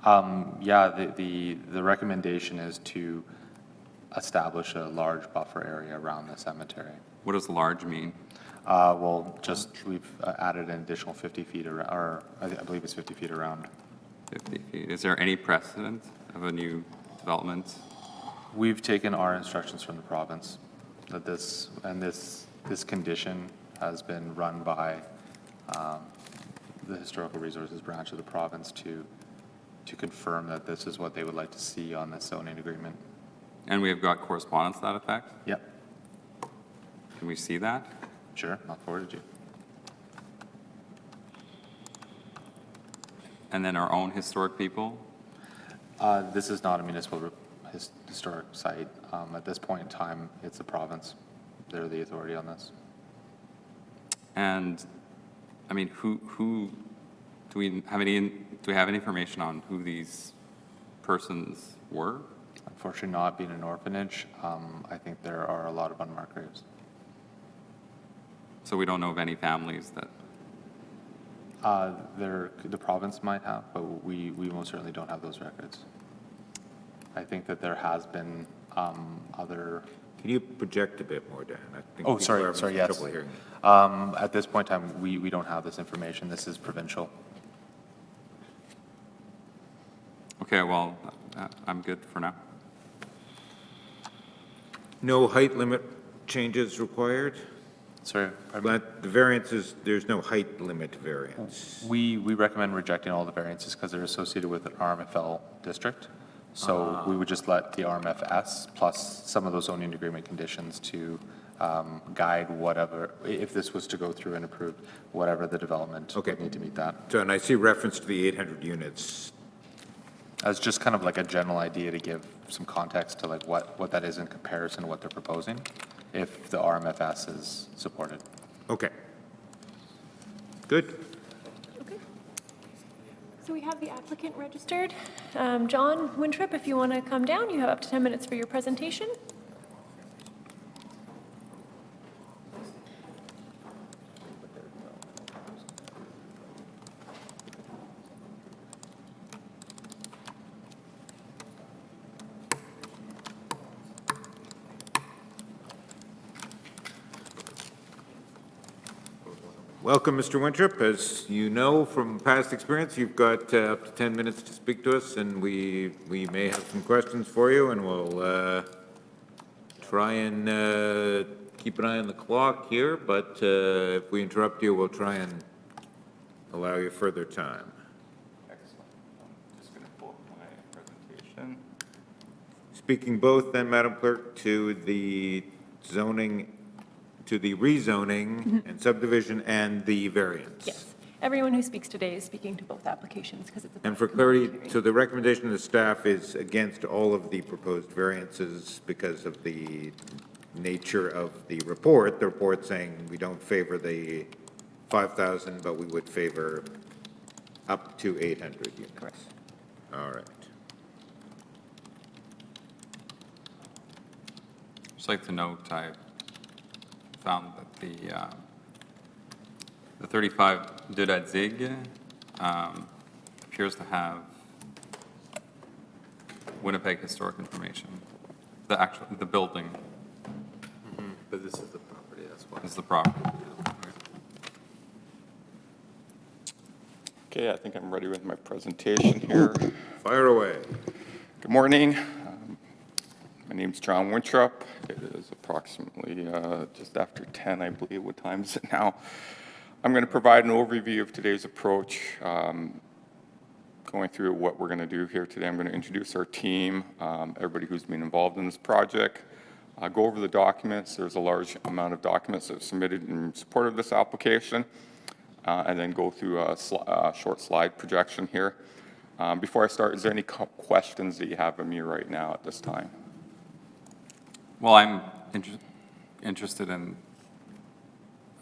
Yeah, the recommendation is to establish a large buffer area around the cemetery. What does large mean? Well, we've added an additional 50 feet around, or I believe it's 50 feet around. 50 feet. Is there any precedent of a new development? We've taken our instructions from the province that this condition has been run by the Historical Resources branch of the province to confirm that this is what they would like to see on this zoning agreement. And we have got correspondence to that effect? Yep, Can we see that? sure, I'll forward it to you. and then our own historic people? This is not a municipal historic site. At this point in time, it's the province. They're the authority on this. And, I mean, who, do we have any information on who these persons were? Unfortunately, not being an orphanage, I think there are a lot of unmarked graves. So we don't know of any families that, The province might have, but we most certainly don't have those records. I think that there has been other, Can you project a bit more, Dan? I think oh, people are having sorry, some yes. trouble hearing you. At this point in time, we don't have this information. This is provincial. okay, well, I'm good for now. No height limit changes required? Sorry, pardon me? But the variances, there's no height limit variance. We recommend rejecting all the variances because they're associated with an RMFL district. So we would just let the RMFS plus some of those zoning agreement conditions to guide whatever, if this was to go through and approved, whatever the development Okay. would need to meet that. So, and I see reference to the 800 units. As just kind of like a general idea to give some context to like what that is in comparison to what they're proposing, if the RMFS is supported. Okay. Good. Okay. So we have the applicant registered. John Wintrip, if you want to come down, you have up to 10 minutes for your presentation. Welcome, Mr. Winthrop. As you know from past experience, you've got up to 10 minutes to speak to us, and we may have some questions for you, and we'll try and keep an eye on the clock here, but if we interrupt you, we'll try and allow you further time. Excellent. I'm just going to pull up my presentation. Speaking both then, Madam Clerk, to the zoning, to the rezoning and subdivision and the variance. Yes. Everyone who speaks today is speaking to both applications because it's a. And for clarity, so the recommendation of the staff is against all of the proposed variances because of the nature of the report. The report saying we don't favor the 5,000, but we would favor up to 800 units. Correct. All right. Just like to note, I found that the 35 de la Zig appears to have Winnipeg historic information. The building But this is the property, that's why. is the property. Okay, I think I'm ready with my presentation here. Fire away. Good morning. My name's John Winthrop. It is approximately just after 10, I believe. What time is it now? I'm going to provide an overview of today's approach, going through what we're going to do here today. I'm going to introduce our team, everybody who's been involved in this project, go over the documents. There's a large amount of documents that are submitted in support of this application, and then go through a short slide projection here. Before I start, is there any questions that you have of me right now at this time? Well, I'm interested in,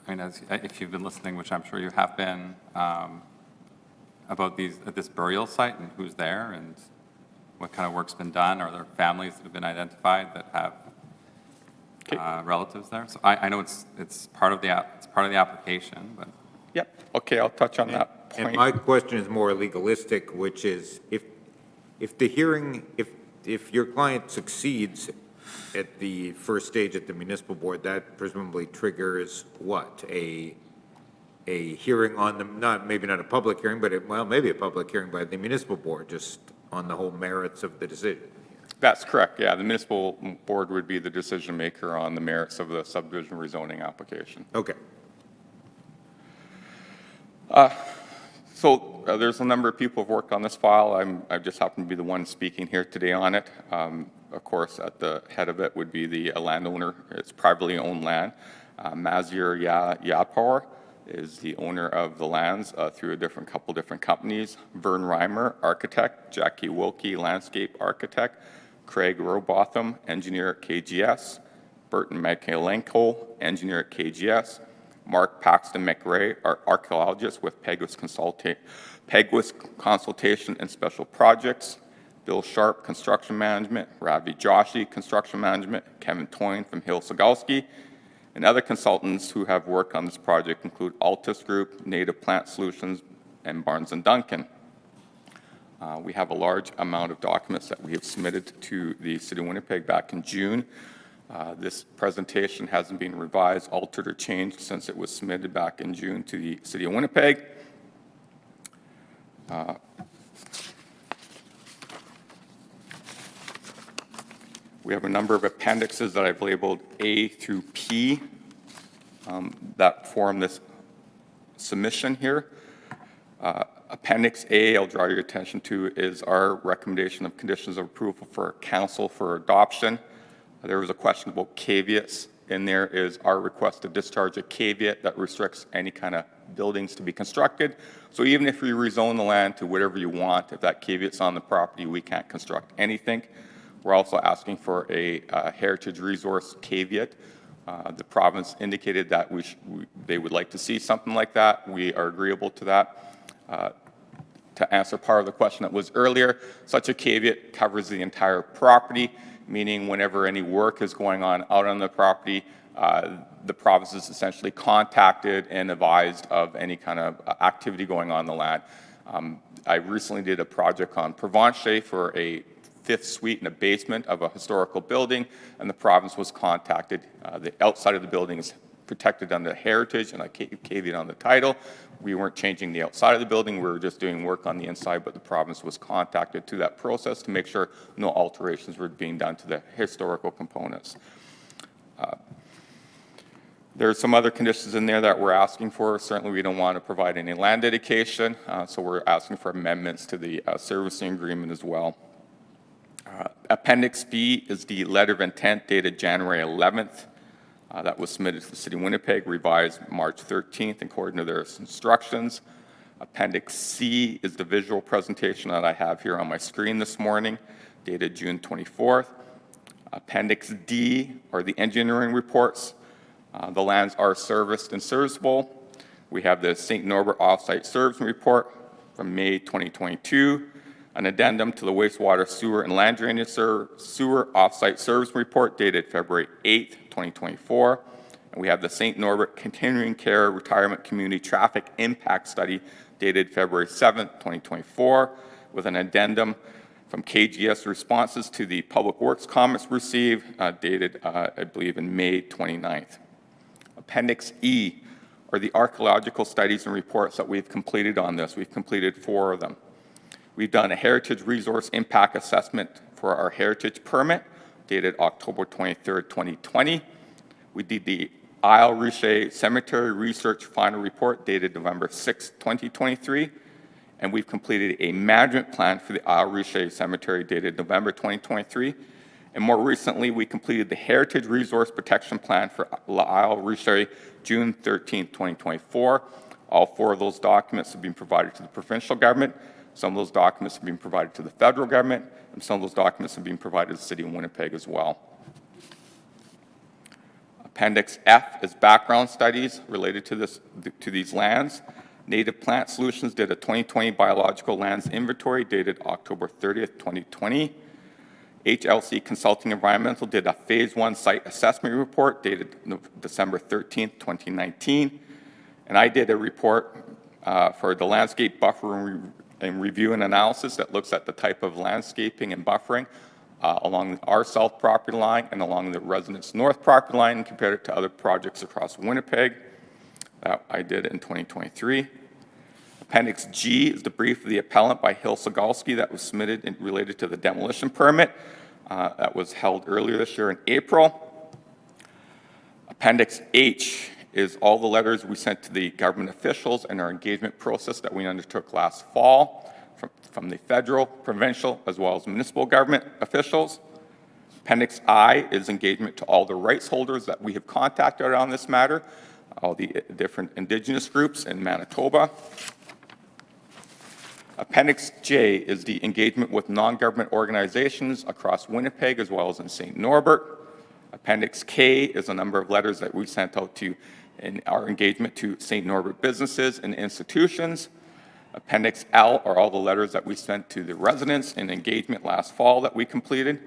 I mean, if you've been listening, which I'm sure you have been, about this burial site and who's there and what kind of work's been done. Are there families that have been identified that have relatives there? So I know it's part of the application, but. Yep. Okay, I'll touch on that And point. my question is more legalistic, which is if the hearing, if your client succeeds at the first stage at the municipal board, that presumably triggers what? A hearing on the, maybe not a public hearing, but maybe a public hearing by the municipal board, just on the whole merits of the decision. That's correct, yeah. The municipal board would be the decision maker on the merits of the subdivision rezoning application. Okay. So there's a number of people who've worked on this file. I just happen to be the one speaking here today on it. Of course, at the head of it would be the landowner. It's privately owned land, Mazir Yapor. is the owner of the lands through a couple different companies. Vern Reimer, architect, Jackie Wilkie, landscape architect, Craig Robotham, engineer at KGS, Burton Michaelenko, engineer at KGS, Mark Paxton McRae, our archaeologist with Peguis Consultation and Special Projects, Bill Sharp, construction management, Ravi Joshi, construction management, Kevin Toyne from Hill Sagalski, and other consultants who have worked on this project include Altus Group, Native Plant Solutions, and Barnes & Duncan. We have a large amount of documents that we have submitted to the City of Winnipeg back in June. This presentation hasn't been revised, altered, or changed since it was submitted back in June to the City of Winnipeg. We have a number of appendixes that I've labeled A through P that form this submission here. Appendix A, I'll draw your attention to, is our recommendation of conditions of approval for council for adoption. There was a question about caveats. In there is our request to discharge a caveat that restricts any kind of buildings to be constructed. So even if we rezone the land to whatever you want, if that caveat's on the property, we can't construct anything. We're also asking for a heritage resource caveat. The province indicated that they would like to see something like that. We are agreeable to that. To answer part of the question that was earlier, such a caveat covers the entire property, meaning whenever any work is going on out on the property, the province is essentially contacted and advised of any kind of activity going on the land. I recently did a project on Provencher for a 5th suite in a basement of a historical building, and the province was contacted. The outside of the building is protected under heritage and a caveat on the title. We weren't changing the outside of the building, we were just doing work on the inside, but the province was contacted to that process to make sure no alterations were being done to the historical components. There are some other conditions in there that we're asking for. Certainly we don't want to provide any land dedication, so we're asking for amendments to the servicing agreement as well. Appendix B is the letter of intent dated January 11th. That was submitted to the City of Winnipeg, revised March 13th according to their instructions. Appendix C is the visual presentation that I have here on my screen this morning, dated June 24th. Appendix D are the engineering reports. The lands are serviced and serviceable. We have the St. Norbert Offsite Servicing Report from May 2022, an addendum to the wastewater, sewer, and land drainage sewer offsite service report dated February 8th, 2024. And we have the St. Norbert Continuing Care Retirement Community Traffic Impact Study dated February 7th, 2024, with an addendum from KGS responses to the Public Works comments received dated, I believe, in May 29th. Appendix E are the archaeological studies and reports that we've completed on this. We've completed 4 of them. We've done a heritage resource impact assessment for our heritage permit dated October 23rd, 2020. We did the Isle Richer Cemetery Research Final Report dated November 6th, 2023. And we've completed a management plan for the Isle Richer Cemetery dated November 2023. And more recently, we completed the Heritage Resource Protection Plan for Isle Richer June 13th, 2024. All 4 of those documents have been provided to the provincial government. Some of those documents have been provided to the federal government, and some of those documents have been provided to the City of Winnipeg as well. Appendix F is background studies related to these lands. Native Plant Solutions did a 2020 biological lands inventory dated October 30th, 2020. HLC Consulting Environmental did a Phase 1 site assessment report dated December 13th, 2019. And I did a report for the landscape buffer and review and analysis that looks at the type of landscaping and buffering along our south property line and along the residents' north property line and compared it to other projects across Winnipeg. That I did in 2023. Appendix G is the brief of the appellant by Hill Sagalski that was submitted and related to the demolition permit that was held earlier this year in April. Appendix H is all the letters we sent to the government officials and our engagement process that we undertook last fall from the federal, provincial, as well as municipal government officials. Appendix I is engagement to all the rights holders that we have contacted on this matter. all the different indigenous groups in Manitoba. Appendix J is the engagement with non-government organizations across Winnipeg as well as in St. Norbert. Appendix K is a number of letters that we sent out to in our engagement to St. Norbert businesses and institutions. Appendix L are all the letters that we sent to the residents in engagement last fall that we completed.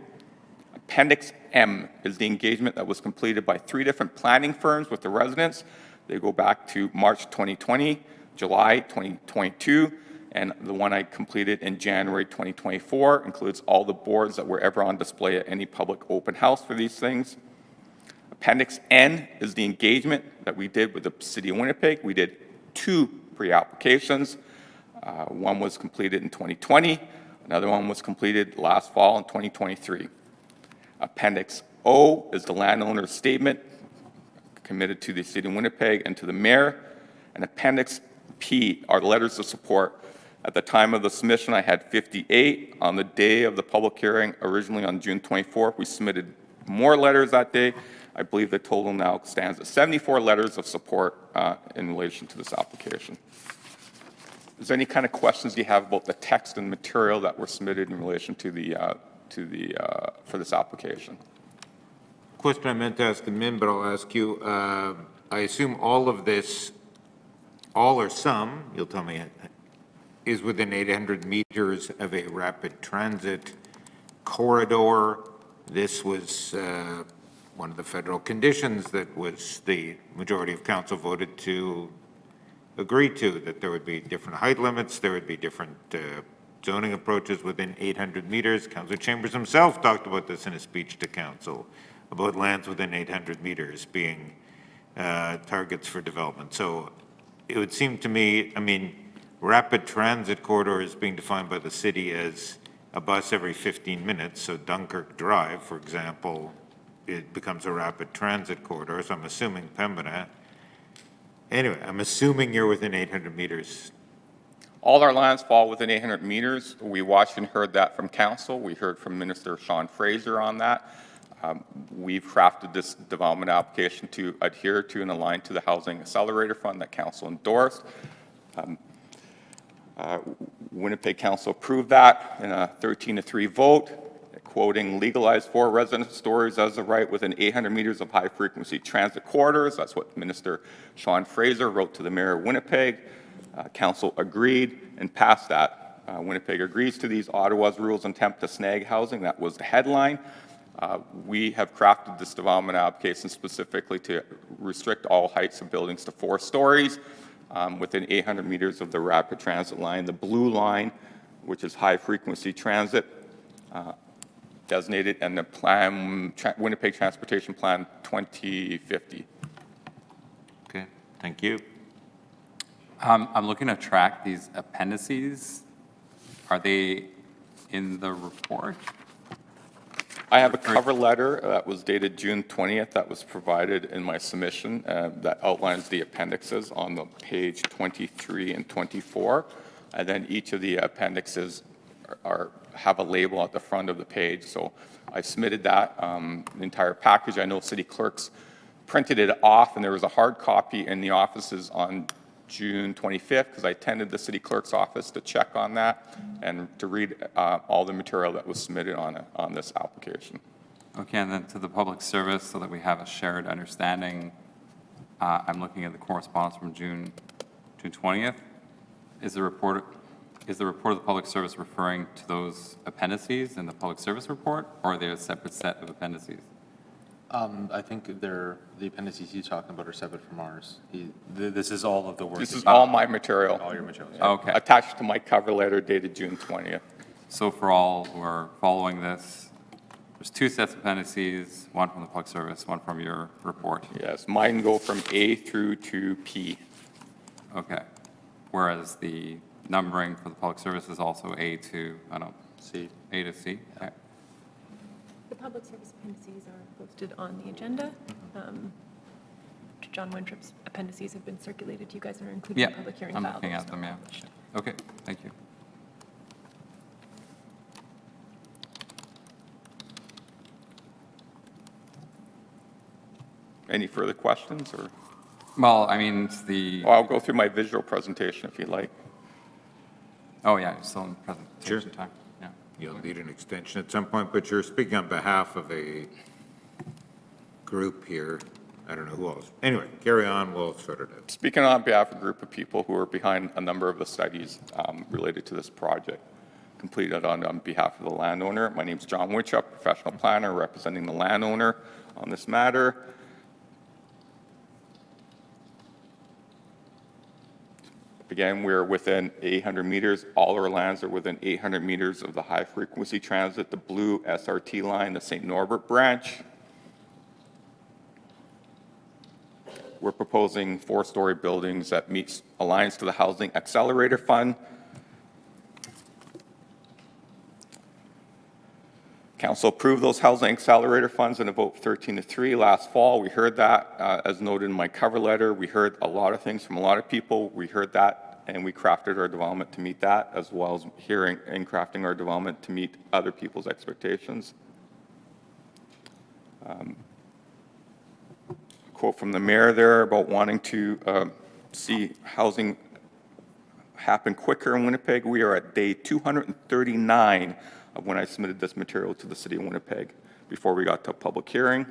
Appendix M is the engagement that was completed by 3 different planning firms with the residents. They go back to March 2020, July 2022, and the one I completed in January 2024 includes all the boards that were ever on display at any public open house for these things. Appendix N is the engagement that we did with the City of Winnipeg. We did 2 pre-applications. One was completed in 2020. Another one was completed last fall in 2023. Appendix O is the landowner's statement committed to the City of Winnipeg and to the Mayor. And Appendix P are letters of support. At the time of the submission, I had 58. On the day of the public hearing, originally on June 24th, we submitted more letters that day. I believe the total now stands at 74 letters of support in relation to this application. Is there any kind of questions you have about the text and material that were submitted in relation to for this application? Question I meant to ask admin, but I'll ask you. I assume all of this, all or some, you'll tell me, is within 800 meters of a rapid transit corridor. This was one of the federal conditions that was the majority of council voted to agree to, that there would be different height limits, there would be different zoning approaches within 800 meters. Councillor Chambers himself talked about this in a speech to council, about lands within 800 meters being targets for development. So it would seem to me, I mean, rapid transit corridor is being defined by the city as a bus every 15 minutes. So Dunkirk Drive, for example, it becomes a rapid transit corridor. So I'm assuming Pembina. Anyway, I'm assuming you're within 800 meters. All our lands fall within 800 meters. We watched and heard that from council. We heard from Minister Sean Fraser on that. We've crafted this development application to adhere to and align to the Housing Accelerator Fund that council endorsed. Winnipeg Council approved that in a 13-3 vote, quoting legalized 4 residential stories as a right within 800 meters of high-frequency transit corridors. That's what Minister Sean Fraser wrote to the Mayor of Winnipeg. Council agreed and passed that. Winnipeg agrees to these Ottawa's rules and attempt to snag housing. That was the headline. We have crafted this development application specifically to restrict all heights of buildings to 4 stories within 800 meters of the rapid transit line. The blue line, which is high-frequency transit, designated in the plan, Winnipeg Transportation Plan 2050. Okay, thank you. I'm looking to track these appendices. Are they in the report? I have a cover letter that was dated June 20th that was provided in my submission that outlines the appendixes on the page 23 and 24. And then each of the appendixes have a label at the front of the page. So I submitted that, the entire package. I know city clerks printed it off, and there was a hard copy in the offices on June 25th, because I attended the city clerk's office to check on that and to read all the material that was submitted on this application. Okay, and then to the public service, so that we have a shared understanding, I'm looking at the correspondence from June 20th. Is the report of the public service referring to those appendices in the public service report, or are they a separate set of appendices? I think the appendices he's talking about are separate from ours. This is all of the work. This is all my material. All your materials. Okay. Attached to my cover letter dated June 20th. So for all who are following this, there's 2 sets of appendices, one from the public service, one from your report. Yes, mine go from A through to P. Okay. Whereas the numbering for the public service is also A to, I don't know, C. A to C? Okay. The public service appendices are posted on the agenda. John Wintrip's appendices have been circulated. You guys are including Yeah, the public hearing I'm file. looking Those at them, not yeah. published. Okay, thank you. Any further questions or? Well, I mean, it's the, Well, I'll go through my visual presentation if you'd like. oh, yeah, you're still in presentation time. Yeah. You'll need an extension at some point, but you're speaking on behalf of a group here. I don't know who else. Anyway, carry on, we'll sort it out. Speaking on behalf of a group of people who are behind a number of the studies related to this project, completed on behalf of the landowner. My name is John Winchup, professional planner representing the landowner on this matter. Again, we're within 800 meters. All our lands are within 800 meters of the high-frequency transit, the blue SRT line, the St. Norbert branch. We're proposing 4-story buildings that aligns to the Housing Accelerator Fund. Council approved those Housing Accelerator funds in a vote 13-3 last fall. We heard that, as noted in my cover letter. We heard a lot of things from a lot of people. We heard that, and we crafted our development to meet that, as well as hearing and crafting our development to meet other people's expectations. Quote from the mayor there about wanting to see housing happen quicker in Winnipeg. We are at day 239 of when I submitted this material to the city of Winnipeg before we got to a public hearing.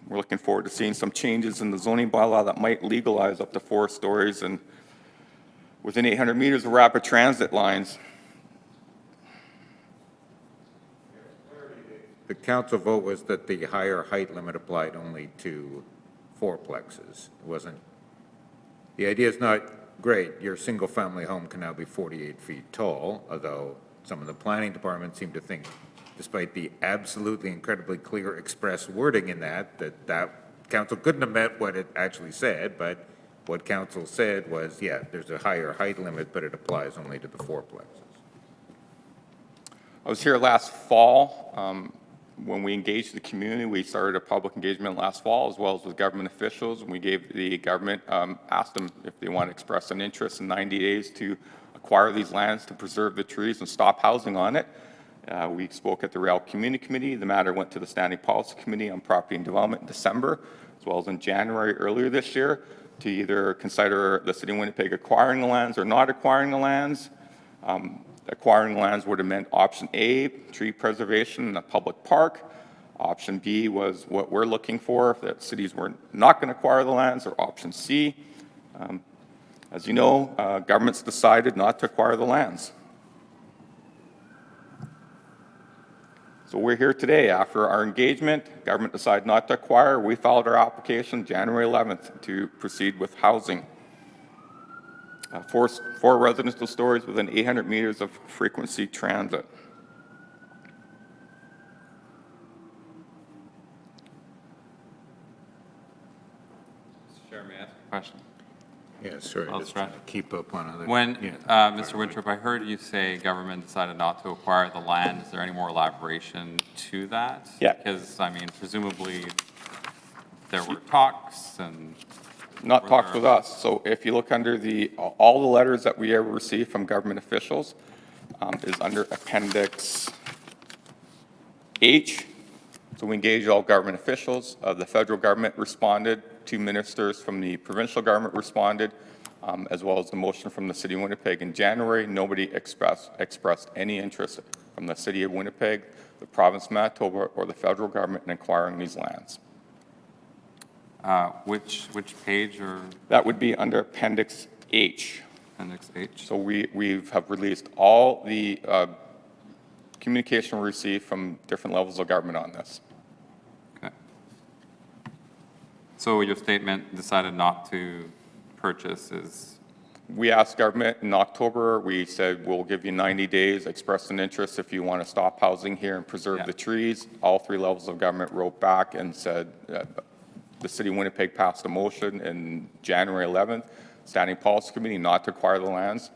We're looking forward to seeing some changes in the zoning bylaw that might legalize up to 4 stories and within 800 meters of rapid transit lines. The council vote was that the higher height limit applied only to fourplexes. It wasn't, the idea is not great. Your single-family home can now be 48 feet tall, although some of the planning departments seem to think, despite the absolutely incredibly clear express wording in that council couldn't have meant what it actually said, but what council said was, yeah, there's a higher height limit, but it applies only to the fourplexes. I was here last fall. When we engaged the community, we started a public engagement last fall, as well as with government officials, and we gave the government, asked them if they want to express an interest in 90 days to acquire these lands to preserve the trees and stop housing on it. We spoke at the Real Community Committee. The matter went to the Standing Policy Committee on Property and Development in December, as well as in January earlier this year, to either consider the city of Winnipeg acquiring the lands or not acquiring the lands. Acquiring lands would have meant option A, tree preservation in a public park. Option B was what we're looking for, if the cities were not going to acquire the lands, or option C. As you know, governments decided not to acquire the lands. So we're here today. After our engagement, government decided not to acquire. We filed our application January 11th to proceed with housing. Four residential stories within 800 meters of frequency transit. Mr. Chair, may I ask a question? Yeah, sorry, I'll just trying to keep up on other. When, yeah. Mr. Wintrop, I heard you say government decided not to acquire the land. Is there any more elaboration to that? Yeah. Because, I mean, presumably there were talks and. Not talked with us. So if you look under all the letters that we ever received from government officials is under Appendix H. So we engaged all government officials. The federal government responded. 2 ministers from the provincial government responded, as well as the motion from the city of Winnipeg in January. Nobody expressed any interest from the city of Winnipeg, the province of Manitoba, or the federal government in acquiring these lands. Which page or That would be under Appendix H. Appendix H? So we have released all the communication we received from different levels of government on this. Okay. So your statement decided not to purchase is, We asked government in October, we said, we'll give you 90 days, express an interest if you want to stop housing here and preserve Yeah. the trees. All 3 levels of government wrote back and said, the city of Winnipeg passed a motion in January 11th, Standing Policy Committee not to acquire the lands,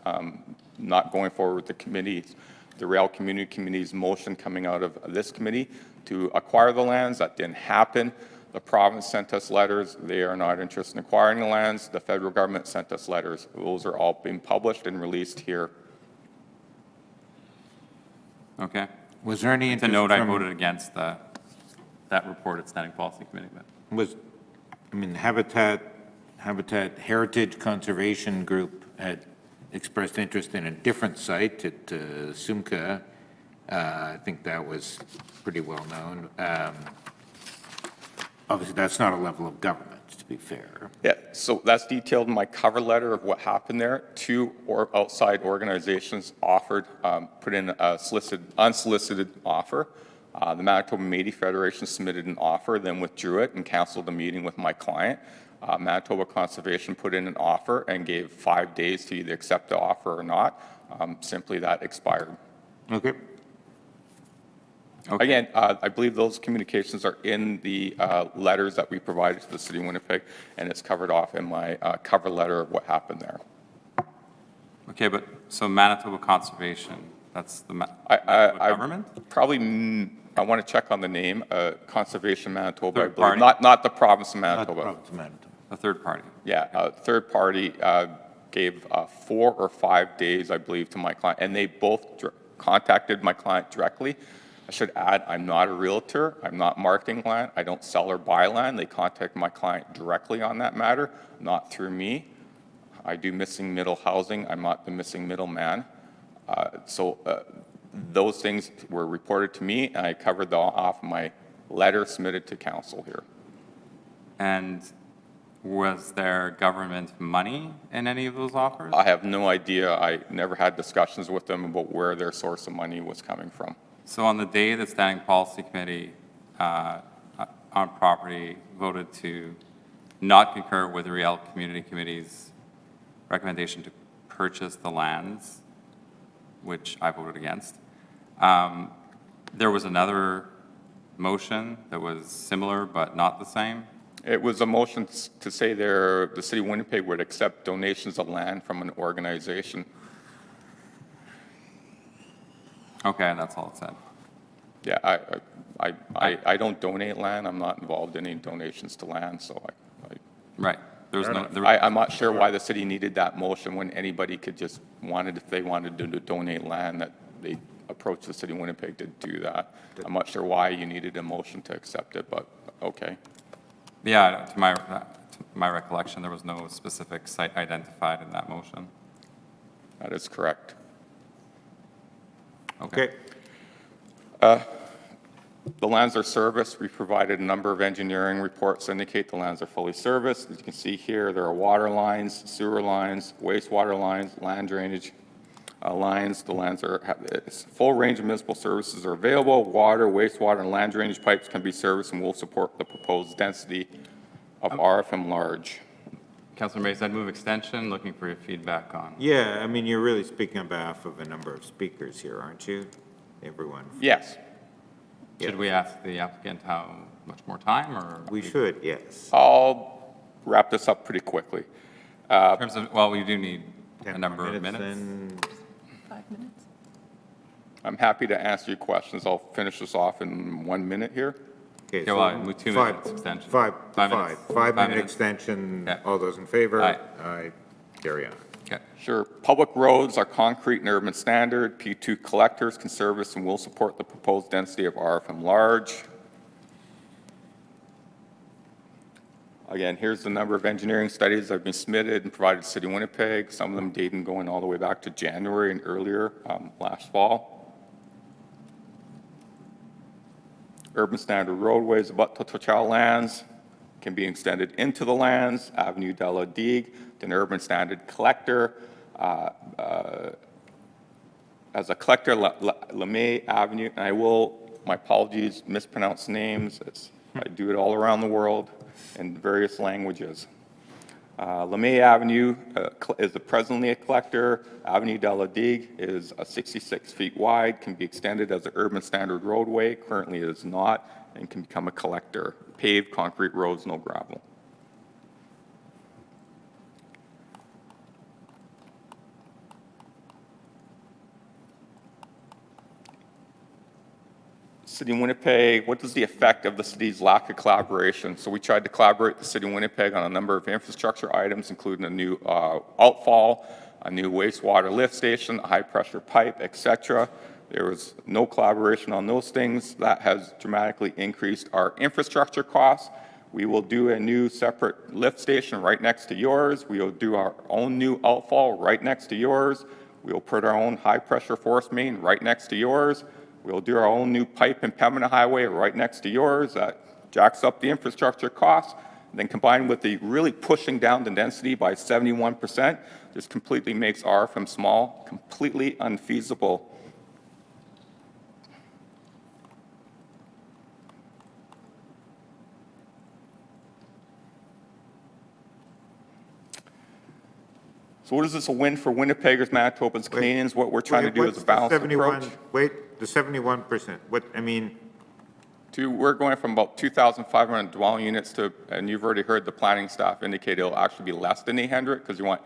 not going forward with the committees, the Real Community Committee's motion coming out of this committee to acquire the lands. That didn't happen. The province sent us letters. They are not interested in acquiring the lands. The federal government sent us letters. Those are all being published and released here. okay. Was there any To interest note, I from- voted against that. that report at Standing Policy Committee. But Habitat Heritage Conservation Group had expressed interest in a different site at Sumka. I think that was pretty well known. Obviously, that's not a level of government, to be fair. Yeah, so that's detailed in my cover letter of what happened there. Two outside organizations offered, put in a unsolicited offer. The Manitoba Métis Federation submitted an offer, then withdrew it and canceled a meeting with my client. Manitoba Conservation put in an offer and gave 5 days to either accept the offer or not. Simply that expired. Okay. Again, I believe those communications are in the letters that we provided to the City of Winnipeg, and it's covered off in my cover letter of what happened there. okay, but so Manitoba Conservation, that's the Manitoba government? Probably, I want to check on the name, Conservation Manitoba, I Third believe. party? Not the province of Not the Manitoba. province of Manitoba. A third party. Yeah, third party gave 4 or 5 days, I believe, to my client, and they both contacted my client directly. I should add, I'm not a realtor. I'm not marketing land. I don't sell or buy land. They contacted my client directly on that matter, not through me. I do missing middle housing. I'm not the missing middleman. So those things were reported to me, and I covered them off my letter submitted to council here. And was there government money in any of those offers? I have no idea. I never had discussions with them about where their source of money was coming from. So on the day the Standing Policy Committee on Property voted to not concur with the Riel Community Committee's recommendation to purchase the lands, which I voted against, there was another motion that was similar but not the same. It was a motion to say the City of Winnipeg would accept donations of land from an organization. Okay, that's all it said. Yeah, I don't donate land. I'm not involved in any donations to land, so Right. There was no. I'm not sure why the city needed that motion when anybody could just if they wanted to donate land, that they approach the City of Winnipeg to do that. I'm not sure why you needed a motion to accept it, but okay. Yeah, to my recollection, there was no specific site identified in that motion. That is correct. Okay. The lands are serviced. We provided a number of engineering reports to indicate the lands are fully serviced. As you can see here, there are water lines, sewer lines, wastewater lines, land drainage lines. The lands full range of municipal services are available. Water, wastewater, and land drainage pipes can be serviced and will support the proposed density of RFM large. Councilor Mays, I'd move extension, looking for your feedback on. Yeah, I mean, you're really speaking on behalf of a number of speakers here, aren't you? Everyone. Yes. Should we ask the applicant how much more time, or? We should, yes. I'll wrap this up pretty quickly. In terms of, well, we do need 10 a number more of minutes. then. 5 minutes. I'm happy to answer your questions. I'll finish this off in 1 minute here. Okay, Okay, well, I move 2 minutes extension. 5 minutes. 5 minute minutes. extension. Okay. All those in favor? Aye. Aye. Carry on. Okay. Sure. Public roads are concrete and urban standard. P2 collectors can service and will support the proposed density of RFM large. Again, here's the number of engineering studies that have been submitted and provided to City of Winnipeg, some of them dating going all the way back to January and earlier last fall. Urban standard roadways abut Total lands can be extended into the lands. Avenue de la Digue, an urban standard collector. As a collector, LeMay Avenue, and I will, my apologies, mispronounce names. I do it all around the world in various languages. LeMay Avenue is presently a collector. Avenue de la Digue is 66 feet wide, can be extended as an urban standard roadway. Currently it is not, and can become a collector. Paved concrete roads, no gravel. City of Winnipeg, what is the effect of the city's lack of collaboration? So we tried to collaborate with the City of Winnipeg on a number of infrastructure items, including a new outfall, a new wastewater lift station, a high-pressure pipe, etc. There was no collaboration on those things. That has dramatically increased our infrastructure costs. We will do a new separate lift station right next to yours. We will do our own new outfall right next to yours. We will put our own high-pressure force main right next to yours. We'll do our own new pipe in Pembina Highway right next to yours. That jacks up the infrastructure costs. And then combined with the really pushing down the density by 71%, this completely makes R from small completely unfeasible. So what is this a win for Winnipeggers, Manitobans, Canadians? What we're trying to do is a balanced approach. Wait, the 71%, what, I mean, We're going from about 2,500 dwelling units to, and you've already heard the planning staff indicate it'll actually be less than 800 because you want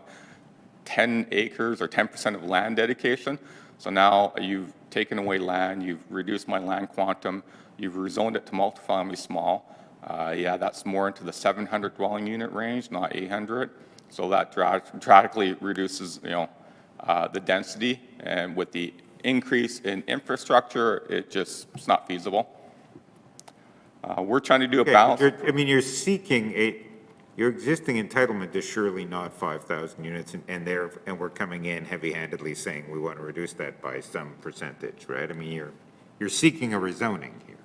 10 acres or 10% of land dedication. So now you've taken away land, you've reduced my land quantum, you've rezoned it to multifamily small. Yeah, that's more into the 700 dwelling unit range, not 800. So that drastically reduces, the density, and with the increase in infrastructure, it's not feasible. We're trying to do a balance. I mean, you're seeking your existing entitlement is surely not 5,000 units, and we're coming in heavy-handedly saying we want to reduce that by some percentage, right? I mean, you're seeking a rezoning here.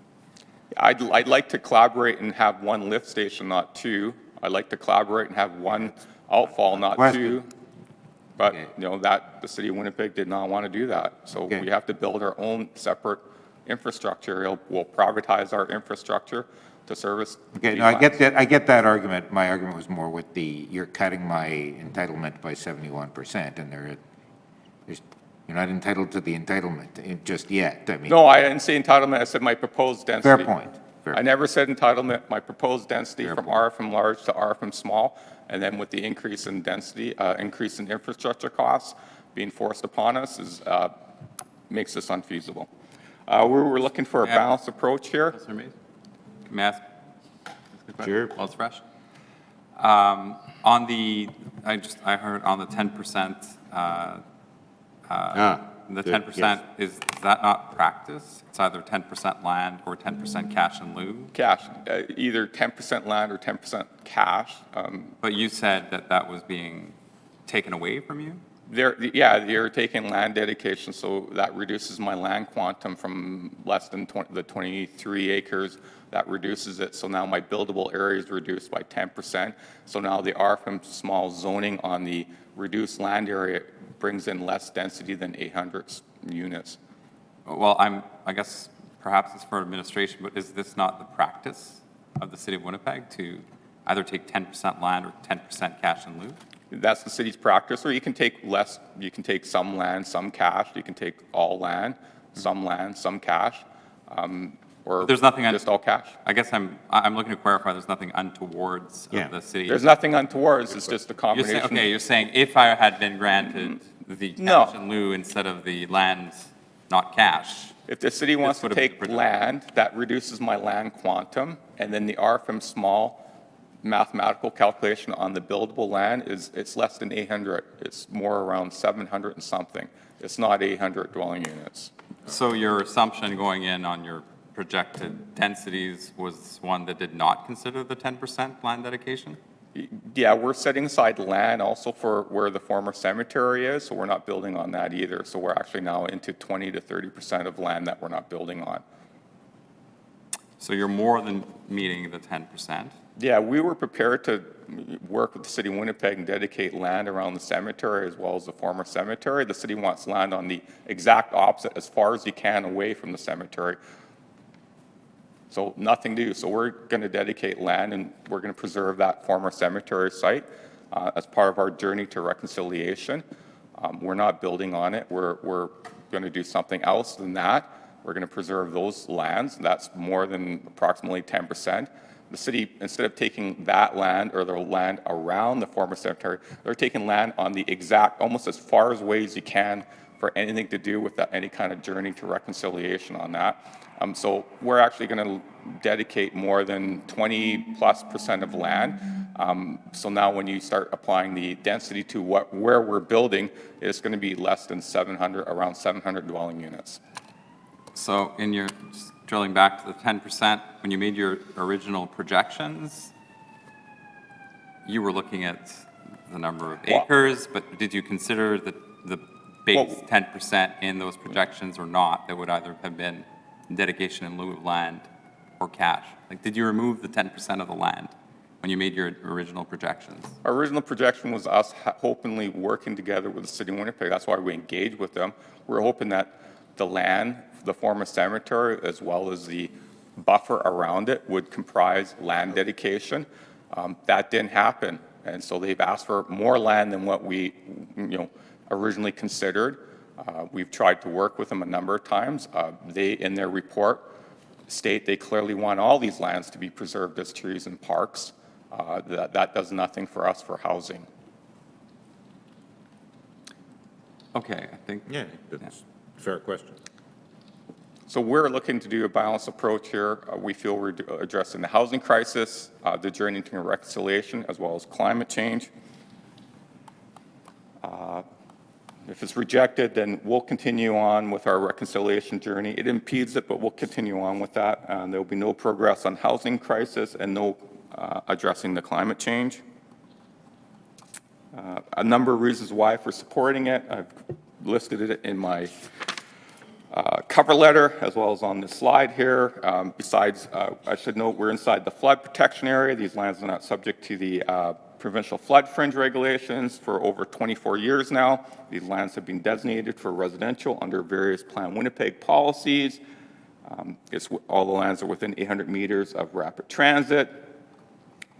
I'd like to collaborate and have one lift station, not two. I'd like to collaborate and have one outfall, not two. But, that the city of Winnipeg did not want to do that. So we have to build our own separate infrastructure. We'll privatize our infrastructure to service. Okay, no, I get that, I get that argument. My argument was more with you're cutting my entitlement by 71%, and you're not entitled to the entitlement just yet. I mean. No, I didn't say entitlement, I said my proposed density. Fair point. I never said entitlement, my proposed density from R from large to R from small, and then with the increase in density, increase in infrastructure costs being forced upon us makes this unfeasible. We were looking for a balanced approach here. Councillor Mays? May I ask a question? Sure. While it's fresh. I heard on the 10%, the 10%, is that not practice? It's either 10% land or 10% cash in lieu? Cash, either 10% land or 10% cash. But you said that was being taken away from you? They're taking land dedication, so that reduces my land quantum from less than the 23 acres. That reduces it, so now my buildable area is reduced by 10%. So now the R from small zoning on the reduced land area brings in less density than 800 units. Well, I guess perhaps it's for administration, but is this not the practice of the city of Winnipeg to either take 10% land or 10% cash in lieu? That's the city's practice, or you can take less, you can take some land, some cash, you can take all land, some cash, or there's nothing just all cash. I guess I'm looking to clarify, there's nothing untowards of the city. There's nothing untowards, it's just a combination. You're saying if I had been granted the cash in lieu instead of the land, not cash. If the city wants to take land, that reduces my land quantum, and then the R from small mathematical calculation on the buildable land it's less than 800. It's more around 700 and something. It's not 800 dwelling units. So your assumption going in on your projected densities was one that did not consider the 10% land dedication? Yeah, we're setting aside land also for where the former cemetery is, so we're not building on that either. So we're actually now into 20 to 30% of land that we're not building on. So you're more than meeting the 10%? Yeah, we were prepared to work with the city of Winnipeg and dedicate land around the cemetery as well as the former cemetery. The city wants land on the exact opposite, as far as you can away from the cemetery. So nothing to do. So we're going to dedicate land, and we're going to preserve that former cemetery site as part of our journey to reconciliation. We're not building on it. We're going to do something else than that. We're going to preserve those lands. That's more than approximately 10%. The city, instead of taking that land or the land around the former cemetery, they're taking land on the exact, almost as far away as you can for anything to do with that, any kind of journey to reconciliation on that. So we're actually going to dedicate more than 20+% of land. So now when you start applying the density to where we're building, it's going to be less than 700, around 700 dwelling units. So in your, just drilling back to the 10%, when you made your original projections, you were looking at the number of acres, but did you consider the base 10% in those projections or not? That would either have been dedication in lieu of land or cash? Like, did you remove the 10% of the land when you made your original projections? Our original projection was us hopefully working together with the city of Winnipeg. That's why we engaged with them. We're hoping that the land, the former cemetery, as well as the buffer around it would comprise land dedication. That didn't happen. And so they've asked for more land than what we, originally considered. We've tried to work with them a number of times. They, in their report, state they clearly want all these lands to be preserved as trees and parks. That does nothing for us for housing. Okay, I think. Yeah, that's a fair question. So we're looking to do a balanced approach here. We feel we're addressing the housing crisis, the journey to reconciliation, as well as climate change. If it's rejected, then we'll continue on with our reconciliation journey. It impedes it, but we'll continue on with that. There will be no progress on housing crisis and no addressing the climate change. A number of reasons why for supporting it. I've listed it in my cover letter as well as on this slide here. Besides, I should note we're inside the flood protection area. These lands are not subject to the provincial flood fringe regulations for over 24 years now. These lands have been designated for residential under various Plan Winnipeg policies. All the lands are within 800 meters of rapid transit.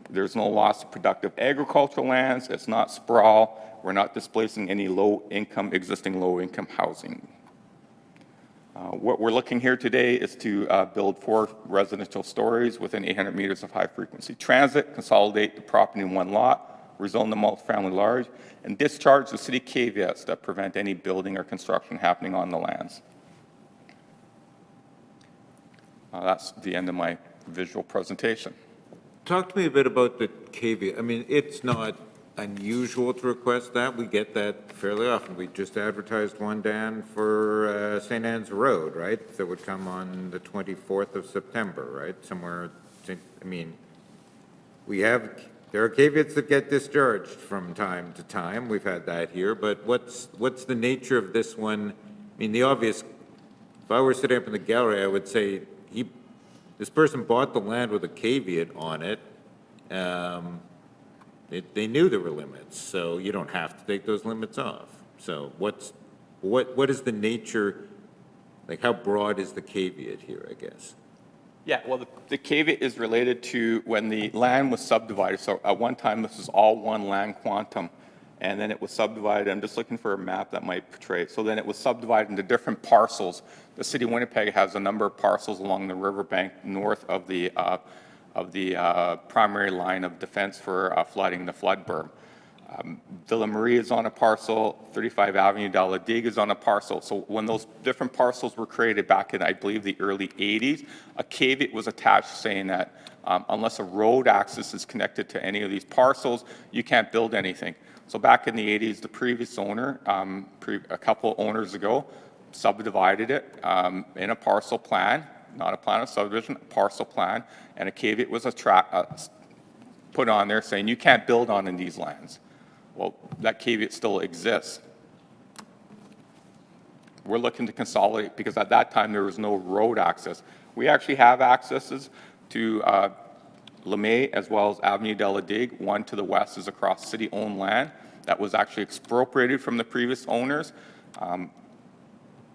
There's no loss of productive agricultural lands. It's not sprawl. We're not displacing any existing low-income housing. What we're looking here today is to build 4 residential stories within 800 meters of high-frequency transit, consolidate the property in one lot, rezone the multifamily large, and discharge the city caveats that prevent any building or construction happening on the lands. That's the end of my visual presentation. Talk to me a bit about the caveat. I mean, it's not unusual to request that. We get that fairly often. We just advertised one, Dan, for St. Anne's Road, right? That would come on the 24th of September, right? Somewhere, I mean, there are caveats that get discharged from time to time. We've had that here, but what's the nature of this one? I mean, the obvious, if I were sitting up in the gallery, I would say this person bought the land with a caveat on it. They knew there were limits, so you don't have to take those limits off. So what is the nature, like how broad is the caveat here, I guess? Yeah, well, the caveat is related to when the land was subdivided. So at one time, this was all one land quantum, and then it was subdivided. I'm just looking for a map that might portray it. So then it was subdivided into different parcels. The city of Winnipeg has a number of parcels along the riverbank north of the primary line of defense for flooding, the flood berm. Villa Marie is on a parcel, 35 Avenue de la Digue is on a parcel. So when those different parcels were created back in, I believe, the early 80s, a caveat was attached saying that unless a road access is connected to any of these parcels, you can't build anything. So back in the 80s, the previous owner, a couple owners ago, subdivided it in a parcel plan, not a plan of subdivision, a parcel plan, and a caveat was put on there saying you can't build on in these lands. Well, that caveat still exists. We're looking to consolidate because at that time there was no road access. We actually have accesses to LeMay as well as Avenue de la Digue. One to the west is across city-owned land that was actually expropriated from the previous owners.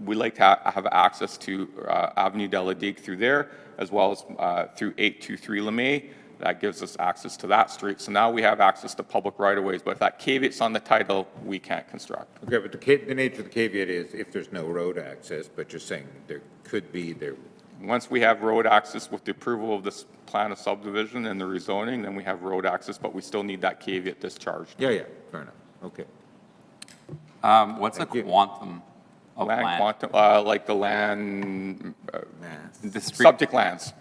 We like to have access to Avenue de la Digue through there, as well as through 823 LeMay. That gives us access to that street. So now we have access to public right-of-ways, but if that caveat's on the title, we can't construct. Okay, but the nature of the caveat is if there's no road access, but you're saying there could be there. Once we have road access with the approval of this plan of subdivision and the rezoning, then we have road access, but we still need that caveat discharged. Yeah, fair enough. Okay. What's a quantum of Land land? quantum, like the land, The street- subject lands.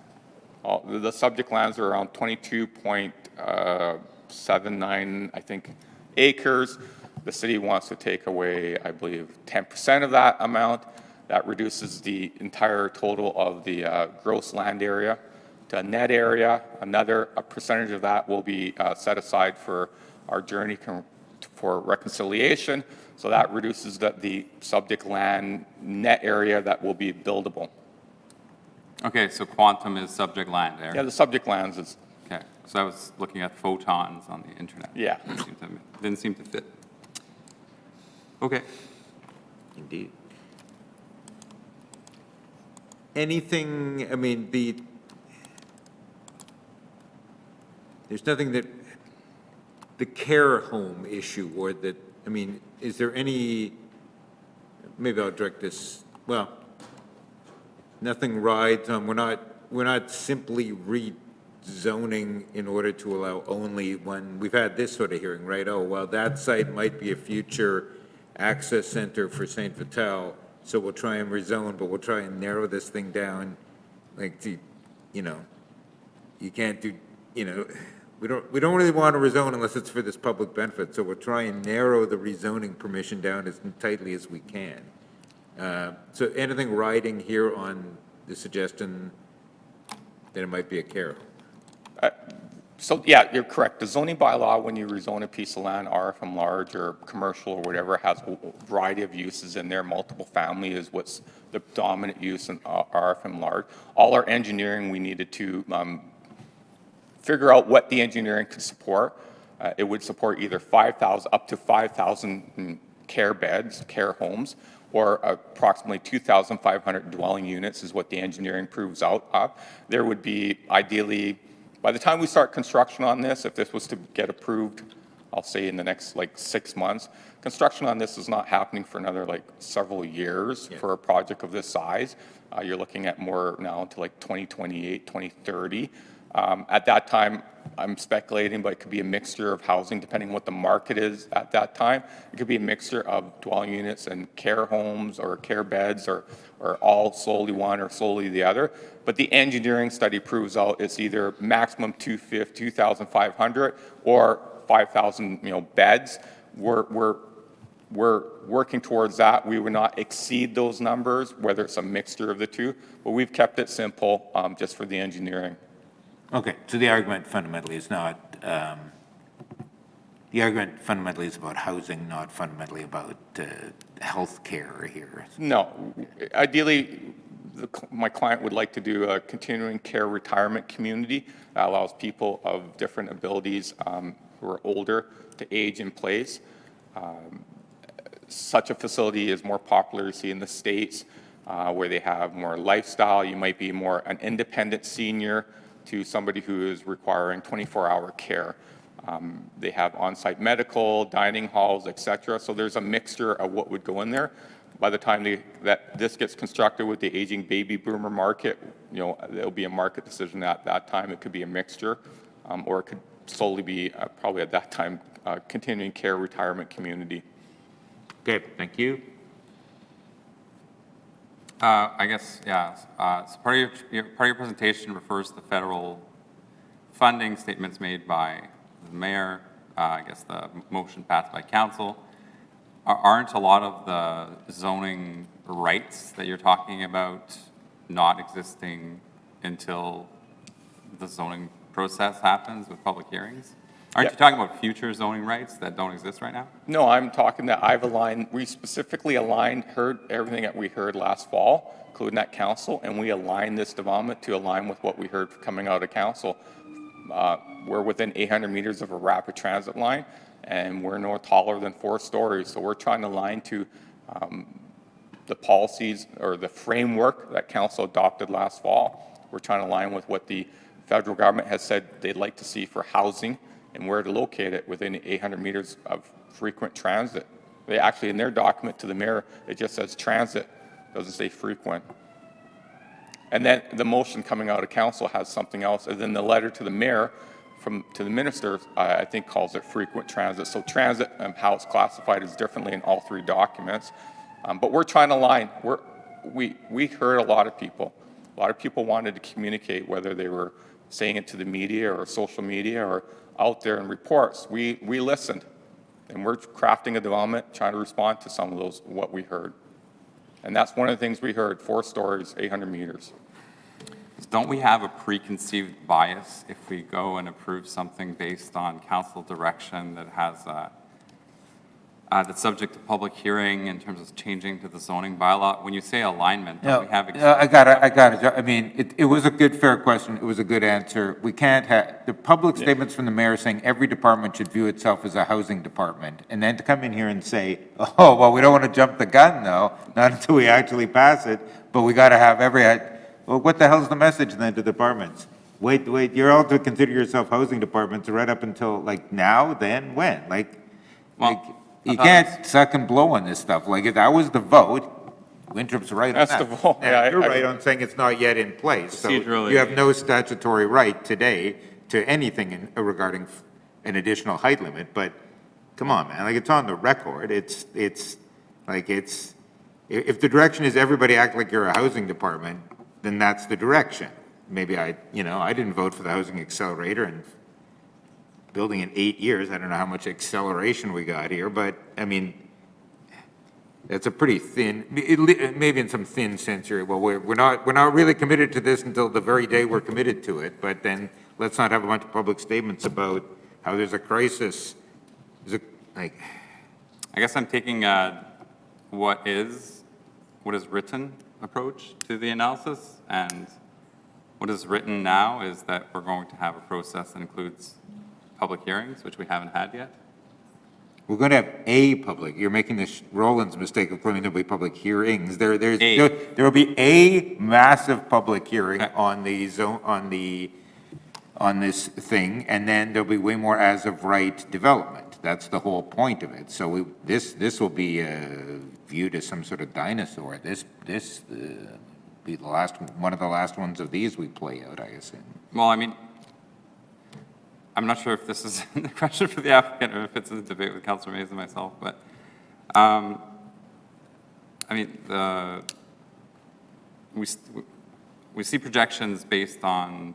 The subject lands are around 22.79, I think, acres. The city wants to take away, I believe, 10% of that amount. That reduces the entire total of the gross land area to a net area. A percentage of that will be set aside for our journey for reconciliation. So that reduces the subject land net area that will be buildable. Okay, so quantum is subject land there? Yeah, the subject lands is, Okay, so I was looking at photons on the internet. Yeah. Didn't seem to fit. Okay. Indeed. Anything, I mean, there's nothing that, the care home issue, or that, I mean, is there any, maybe I'll direct this, well, nothing rides on, we're not simply rezoning in order to allow only one, we've had this sort of hearing, right? Oh, well, that site might be a future access center for St. Vital, so we'll try and rezone, but we'll try and narrow this thing down, like, to, you know, you can't do, you know, we don't really want to rezone unless it's for this public benefit, so we'll try and narrow the rezoning permission down as tightly as we can. So anything riding here on the suggestion that it might be a care home? so yeah, you're correct. The zoning bylaw, when you rezone a piece of land, RFM large or commercial or whatever, has a variety of uses in there. Multiple family is what's the dominant use in RFM large. All our engineering, we needed to figure out what the engineering could support. It would support either 5,000, up to 5,000 care beds, care homes, or approximately 2,500 dwelling units is what the engineering proves out of. There would be ideally, by the time we start construction on this, if this was to get approved, I'll say in the next like 6 months, construction on this is not happening for another like several years for a project of this size. You're looking at more now into like 2028, 2030. At that time, I'm speculating, but it could be a mixture of housing, depending on what the market is at that time. It could be a mixture of dwelling units and care homes or care beds, or all solely one or solely the other. But the engineering study proves out it's either maximum 2,500 or 5,000, beds. We're working towards that. We would not exceed those numbers, whether it's a mixture of the two, but we've kept it simple just for the engineering. Okay, so the argument fundamentally is not, the argument fundamentally is about housing, not fundamentally about health care here. No, ideally, my client would like to do a continuing care retirement community that allows people of different abilities who are older to age in place. Such a facility is more popular, you see, in the States, where they have more lifestyle. You might be more an independent senior to somebody who is requiring 24-hour care. They have on-site medical, dining halls, et cetera. So there's a mixture of what would go in there. By the time that this gets constructed with the aging baby boomer market, there'll be a market decision at that time. It could be a mixture, or it could solely be probably at that time continuing care retirement community. Okay, thank you. I guess, yeah. So part of your presentation refers to the federal funding statements made by the mayor. I guess the motion passed by council. Aren't a lot of the zoning rights that you're talking about not existing until the zoning process happens with public hearings? Aren't you talking about future zoning rights that don't exist right now? No, I'm talking that we specifically heard everything that we heard last fall, including that council, and we aligned this development to align with what we heard coming out of council. We're within 800 meters of a rapid transit line, and we're no taller than 4 stories. So we're trying to align to the policies or the framework that council adopted last fall. We're trying to align with what the federal government has said they'd like to see for housing and where to locate it within 800 meters of frequent transit. They actually, in their document to the mayor, it just says transit, doesn't say frequent. And then the motion coming out of council has something else, and then the letter to the mayor to the minister, I think calls it frequent transit. So transit and how it's classified is differently in all 3 documents. But we're trying to align. We heard a lot of people. A lot of people wanted to communicate, whether they were saying it to the media or social media or out there in reports. We listened, and we're crafting a development, trying to respond to some of those, what we heard. And that's one of the things we heard, 4 stories, 800 meters. Don't we have a preconceived bias if we go and approve something based on council direction that has, that's subject to public hearing in terms of changing to the zoning bylaw? When you say alignment, don't we have? I got it. I mean, it was a good, fair question. It was a good answer. We can't have, the public statements from the mayor saying every department should view itself as a housing department, and then to come in here and say, oh, well, we don't want to jump the gun, though, not until we actually pass it, but we got to have well, what the hell's the message then to departments? Wait, you're all to consider yourself housing departments right up until, like, now, then, when? You can't suck and blow on this stuff. Like, if that was the vote, Wintrup's right on that. That's the vote. Yeah, Yeah, you're right on saying it's not yet in place. So Procedurally. you have no statutory right today to anything regarding an additional height limit, but come on, man, like, it's on the record. If the direction is everybody act like you're a housing department, then that's the direction. Maybe I didn't vote for the housing accelerator, and building in 8 years, I don't know how much acceleration we got here, but, I mean, that's a pretty thin, maybe in some thin sense here, well, we're not really committed to this until the very day we're committed to it, but then let's not have a bunch of public statements about how there's a crisis. I guess I'm taking what is written approach to the analysis, and what is written now is that we're going to have a process that includes public hearings, which we haven't had yet. We're going to have a public, you're making this Roland's mistake of claiming there'll be public hearings. There will be a massive public hearing Okay. on the zone, on this thing, and then there'll be way more as-of-right development. That's the whole point of it. So this will be viewed as some sort of dinosaur. This be one of the last ones of these we play out, I assume. Well, I mean, I'm not sure if this is a question for the applicant or if it's a debate with Councilor Mays and myself, but, I mean, we see projections based on,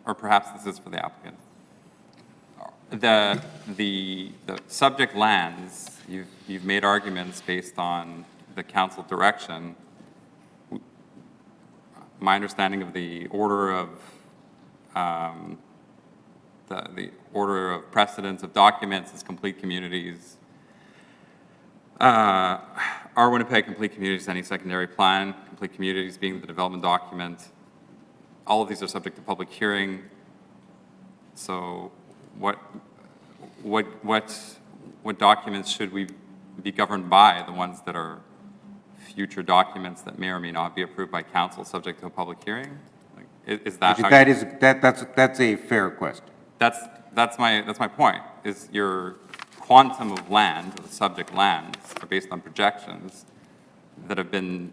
or perhaps this is for the applicant. The subject lands, you've made arguments based on the council direction. My understanding of the order of, the order of precedence of documents is complete communities. Our Winnipeg complete communities, any secondary plan, complete communities being the development document. All of these are subject to public hearing. So what documents should we be governed by? The ones that are future documents that may or may not be approved by council subject to a public hearing? Like, is that how you- That's a fair question. That's my point, is your quantum of land, or the subject lands, are based on projections that have been,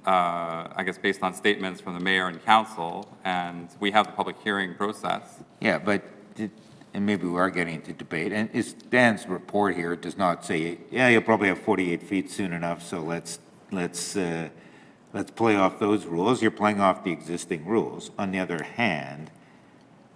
I guess, based on statements from the mayor and council, and we have the public hearing process. Yeah, but, and maybe we are getting into debate, and Dan's report here does not say, yeah, you'll probably have 48 feet soon enough, so let's play off those rules. You're playing off the existing rules. On the other hand,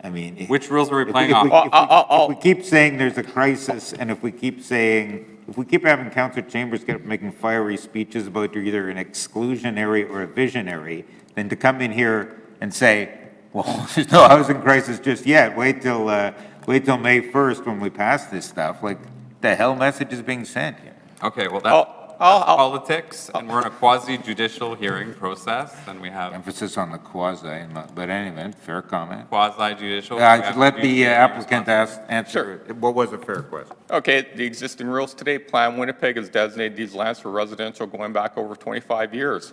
I mean. Which rules are we playing If off? we keep saying there's a crisis, and if we keep having Councillor Chambers get up making fiery speeches about you're either an exclusionary or a visionary, then to come in here and say, well, there's no housing crisis just yet, wait till May 1st when we pass this stuff, like, the hell message is being sent here? Okay, well, that's politics, and we're in a quasi-judicial hearing process, and we have Emphasis on the quasi, but anyway, fair comment. quasi-judicial. I should let the applicant answer. Sure. What was a fair question? Okay, the existing rules today, Plan Winnipeg has designated these lands for residential going back over 25 years,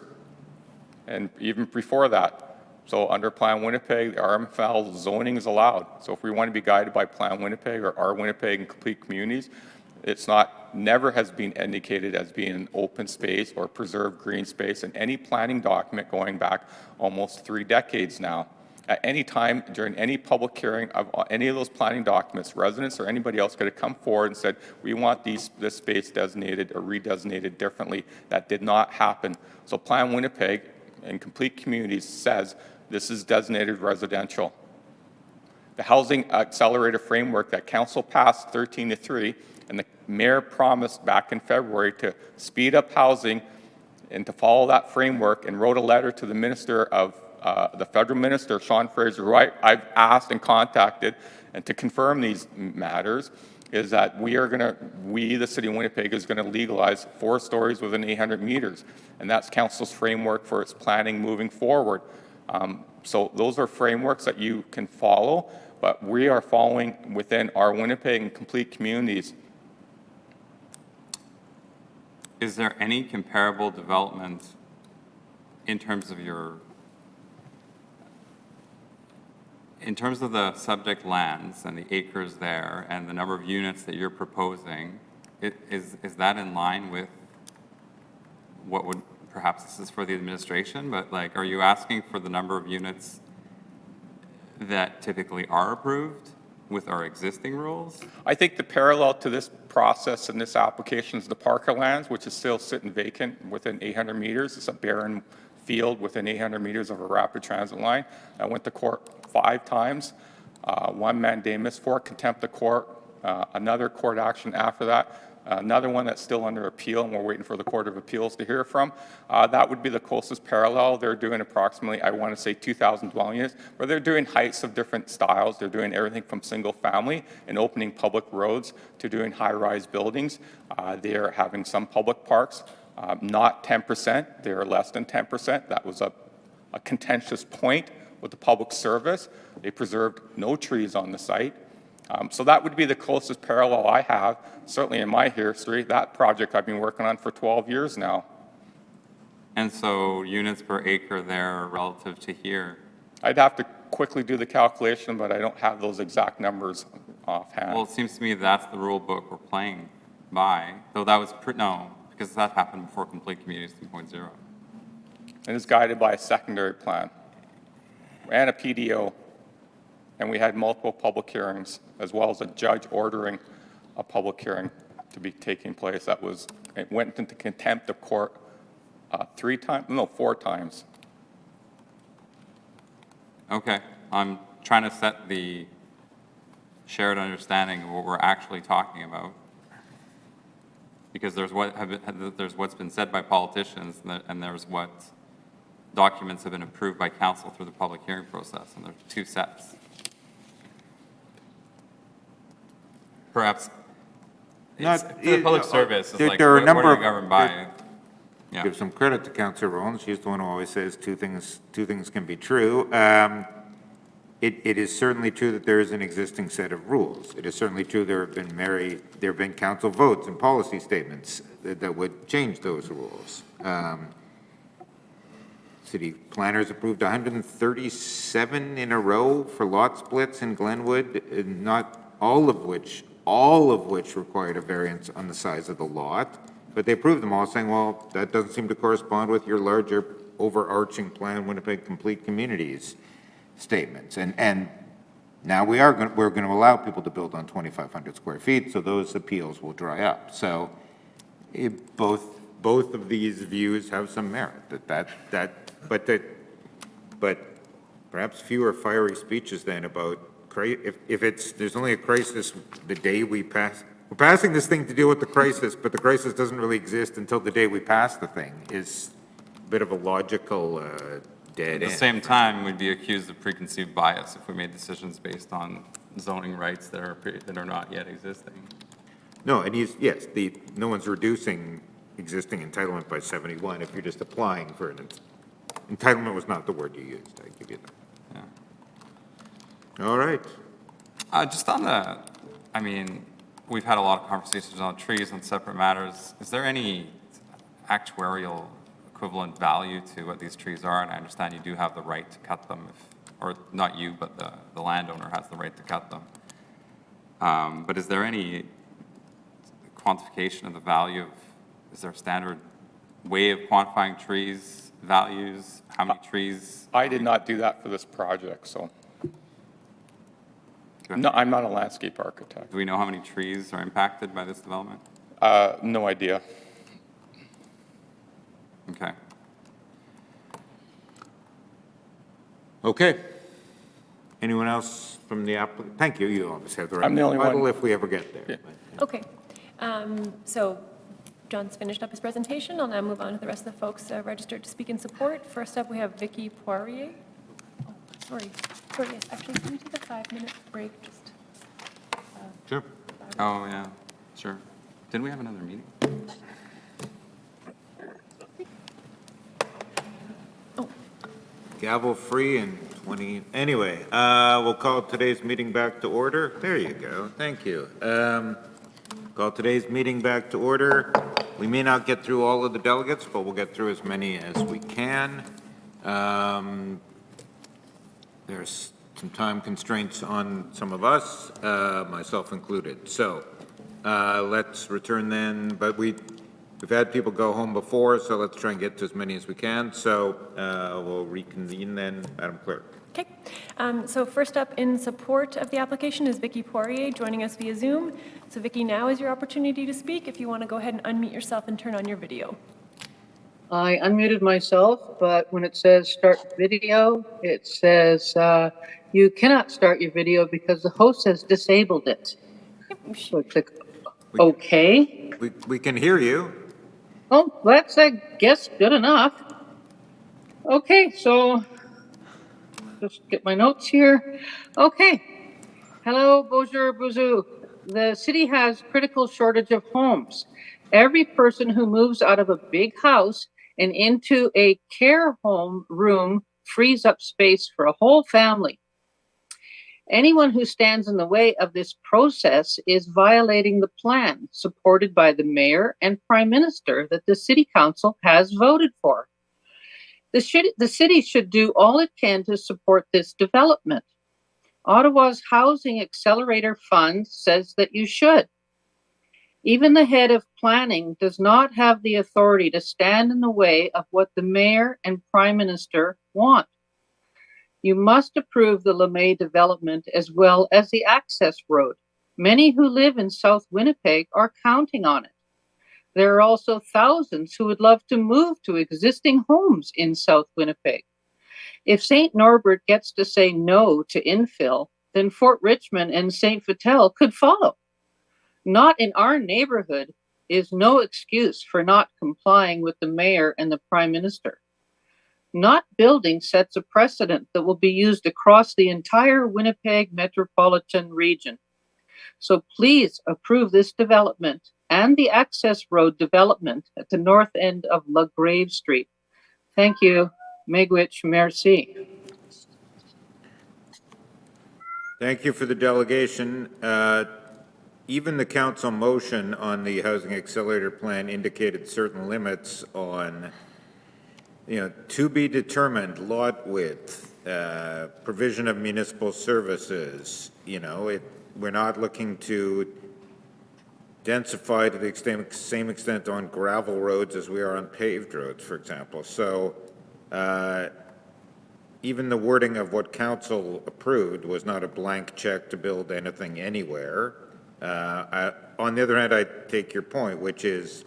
and even before that. So under Plan Winnipeg, the RMFL zoning is allowed. So if we want to be guided by Plan Winnipeg or our Winnipeg and complete communities, it's never has been indicated as being an open space or preserved green space in any planning document going back almost 3 decades now. At any time during any public hearing of any of those planning documents, residents or anybody else could have come forward and said, we want this space designated or redesignated differently. That did not happen. So Plan Winnipeg and complete communities says this is designated residential. The Housing Accelerator Framework that Council passed 13-3, and the Mayor promised back in February to speed up housing and to follow that framework, and wrote a letter to the Minister of, the Federal Minister, Sean Fraser, who I've asked and contacted, and to confirm these matters, is that we, the City of Winnipeg, is going to legalize 4 stories within 800 meters. And that's Council's framework for its planning moving forward. So those are frameworks that you can follow, but we are following within our Winnipeg and complete communities. Is there any comparable development in terms of the subject lands and the acres there and the number of units that you're proposing, is that in line with what would, perhaps this is for the administration, but like, are you asking for the number of units that typically are approved with our existing rules? I think the parallel to this process and this application is the Parker lands, which is still sitting vacant within 800 meters. It's a barren field within 800 meters of a rapid transit line. I went to court 5 times, 1 mandamus for it, contempt of court, another court action after that, another one that's still under appeal, and we're waiting for the Court of Appeals to hear from. That would be the closest parallel. They're doing approximately, I want to say 2,000 dwelling units, but they're doing heights of different styles. They're doing everything from single family and opening public roads to doing high-rise buildings. They're having some public parks, not 10%. They're less than 10%. That was a contentious point with the public service. They preserved no trees on the site. So that would be the closest parallel I have, certainly in my history. That project I've been working on for 12 years now. And so units per acre there relative to here? I'd have to quickly do the calculation, but I don't have those exact numbers offhand. Well, it seems to me that's the rule book we're playing by, though that was, no, because that happened before Complete Communities 2.0. And it's guided by a secondary plan and a PDO. And we had multiple public hearings, as well as a judge ordering a public hearing to be taking place. It went into contempt of court 4 times. Okay, I'm trying to set the shared understanding of what we're actually talking about. Because there's what's been said by politicians, and there's what documents have been approved by council through the public hearing process, and there's 2 sets. Perhaps, it's, for the public service, it's like, there are a what number are of- you governed by? Yeah. Give some credit to Councillor Rowland. She's the one who always says two things can be true. It is certainly true that there is an existing set of rules. It is certainly true there have been council votes and policy statements that would change those rules. City planners approved 137 in a row for lot splits in Glenwood, and not all of which required a variance on the size of the lot. But they approved them all, saying, well, that doesn't seem to correspond with your larger overarching plan, Winnipeg Complete Communities statements. And now we're going to allow people to build on 2,500 square feet, so those appeals will dry up. So both of these views have some merit. But perhaps fewer fiery speeches then about if there's only a crisis the day we pass. We're passing this thing to deal with the crisis, but the crisis doesn't really exist until the day we pass the thing, is a bit of a logical dead end. At the same time, we'd be accused of preconceived bias if we made decisions based on zoning rights that are not yet existing. No, and no one's reducing existing entitlement by 71 if you're just applying for an entitlement was not the word you used, I give you that. Yeah. All right. Just on we've had a lot of conversations on trees on separate matters. Is there any actuarial equivalent value to what these trees are? And I understand you do have the right to cut them, or not you, but the landowner has the right to cut them. But is there any quantification of the value of, is there a standard way of quantifying trees, values, how many trees? I did not do that for this project, so. No, I'm not a landscape architect. Do we know how many trees are impacted by this development? No idea. Okay. Okay. Anyone else from the applicant? Thank you. You always have the right. I'm the only one. If we ever get there. Yeah. But, Okay, so John's finished up his presentation. I'll now move on to the rest of the folks registered to speak in support. First up, we have Vicky Poirier. Oh, sorry, yes, actually, can we take a 5-minute break? Just. Sure. Oh, yeah, sure. Didn't we have another meeting? Gavel free and 20, anyway, we'll call today's meeting back to order. There you go, thank you. Call today's meeting back to order. We may not get through all of the delegates, but we'll get through as many as we can. There's some time constraints on some of us, myself included. So let's return then, but we've had people go home before, so let's try and get to as many as we can. So we'll reconvene then, Madam Clerk. Okay. So first up in support of the application is Vicky Poirier joining us via Zoom. So Vicky, now is your opportunity to speak. If you want to go ahead and unmute yourself and turn on your video. I unmuted myself, but when it says start video, it says you cannot start your video because the host has disabled it. So I click OK. We can hear you. Oh, that's, I guess, good enough. Okay, so just get my notes here. Okay. Hello, bonjour, bonjour. The city has critical shortage of homes. Every person who moves out of a big house and into a care home room frees up space for a whole family. Anyone who stands in the way of this process is violating the plan supported by the mayor and prime minister that the city council has voted for. The city should do all it can to support this development. Ottawa's Housing Accelerator Fund says that you should. Even the head of planning does not have the authority to stand in the way of what the mayor and prime minister want. You must approve the LeMay development as well as the access road. Many who live in South Winnipeg are counting on it. There are also thousands who would love to move to existing homes in South Winnipeg. If St. Norbert gets to say no to infill, then Fort Richmond and St. Vital could follow. Not in our neighborhood is no excuse for not complying with the mayor and the prime minister. Not building sets a precedent that will be used across the entire Winnipeg metropolitan region. So please approve this development and the access road development at the north end of LaGrave Street. Thank you. Miigwech, merci. Thank you for the delegation. Even the council motion on the Housing Accelerator Plan indicated certain limits on to be determined lot width, provision of municipal services. We're not looking to densify to the same extent on gravel roads as we are on paved roads, for example. So even the wording of what council approved was not a blank check to build anything anywhere. On the other hand, I take your point, which is,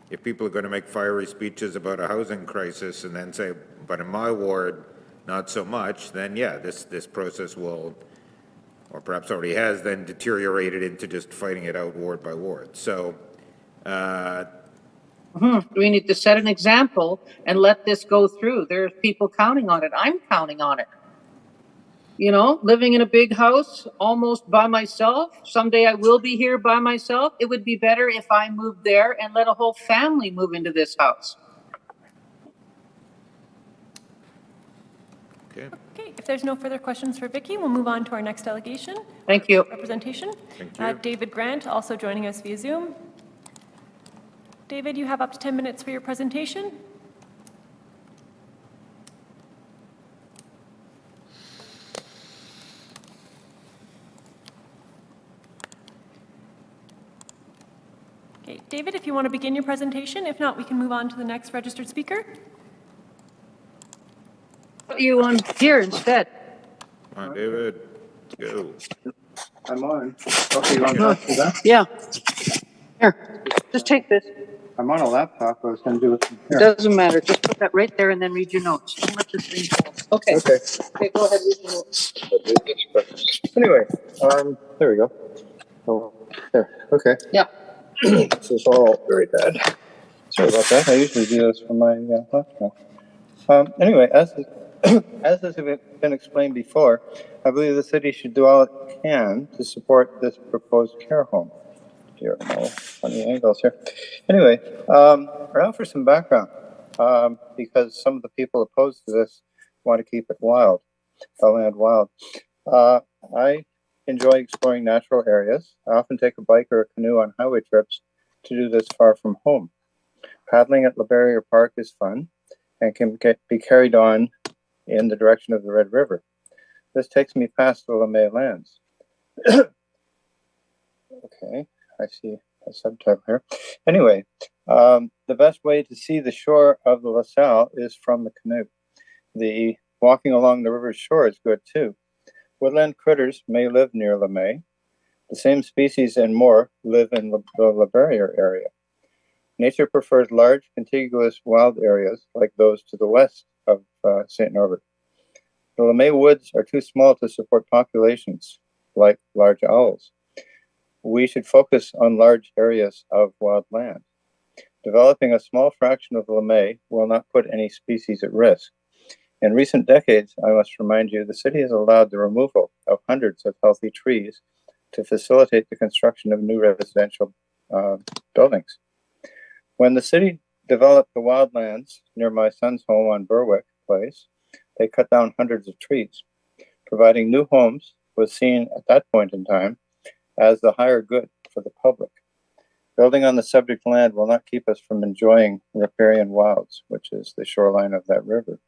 if people are going to make fiery speeches about a housing crisis and then say, but in my ward, not so much, then yeah, this process will, or perhaps already has, then deteriorated into just fighting it out ward by ward. So we need to set an example and let this go through. There's people counting on it. I'm counting on it. Living in a big house almost by myself. Someday I will be here by myself. It would be better if I moved there and let a whole family move into this house. Okay. Okay, if there's no further questions for Vicky, we'll move on to our next delegation. Thank you. Representation. Thank you. David Grant, also joining us via Zoom. David, you have up to 10 minutes for your presentation. Okay, David, if you want to begin your presentation. If not, we can move on to the next registered speaker. Put you on here instead. Come on, David, go. I'm on. Okay, you want me to do that? Yeah. Here, just take this. I'm on a laptop. I was going to do it from It here. doesn't matter. Just put that right there and then read your notes. Don't let this thing fall. Okay. Okay. Okay, go ahead. Read your notes. Anyway, there we go. Oh, there. Okay. Yeah. This is all very bad. Sorry about that. I usually do this from my laptop. Anyway, as has been explained before, I believe the city should do all it can to support this proposed care home. Dear, no funny angles here. Anyway, now for some background, because some of the people opposed to this want to keep it wild, the land wild. I enjoy exploring natural areas. I often take a bike or a canoe on highway trips to do this far from home. Paddling at LeBarrier Park is fun and can be carried on in the direction of the Red River. This takes me past the LeMay lands. Okay, I see a subtitle here. Anyway, the best way to see the shore of the LaSalle is from the canoe. The walking along the river's shore is good too. Woodland critters may live near LeMay. The same species and more live in the LeBarrier area. Nature prefers large, contiguous wild areas like those to the west of St. Norbert. The LeMay woods are too small to support populations like large owls. We should focus on large areas of wild land. Developing a small fraction of the LeMay will not put any species at risk. In recent decades, I must remind you, the city has allowed the removal of hundreds of healthy trees to facilitate the construction of new residential buildings. When the city developed the wildlands near my son's home on Berwick Place, they cut down hundreds of trees. Providing new homes was seen at that point in time as the higher good for the public. Building on the subject land will not keep us from enjoying riparian wilds, which is the shoreline of that river.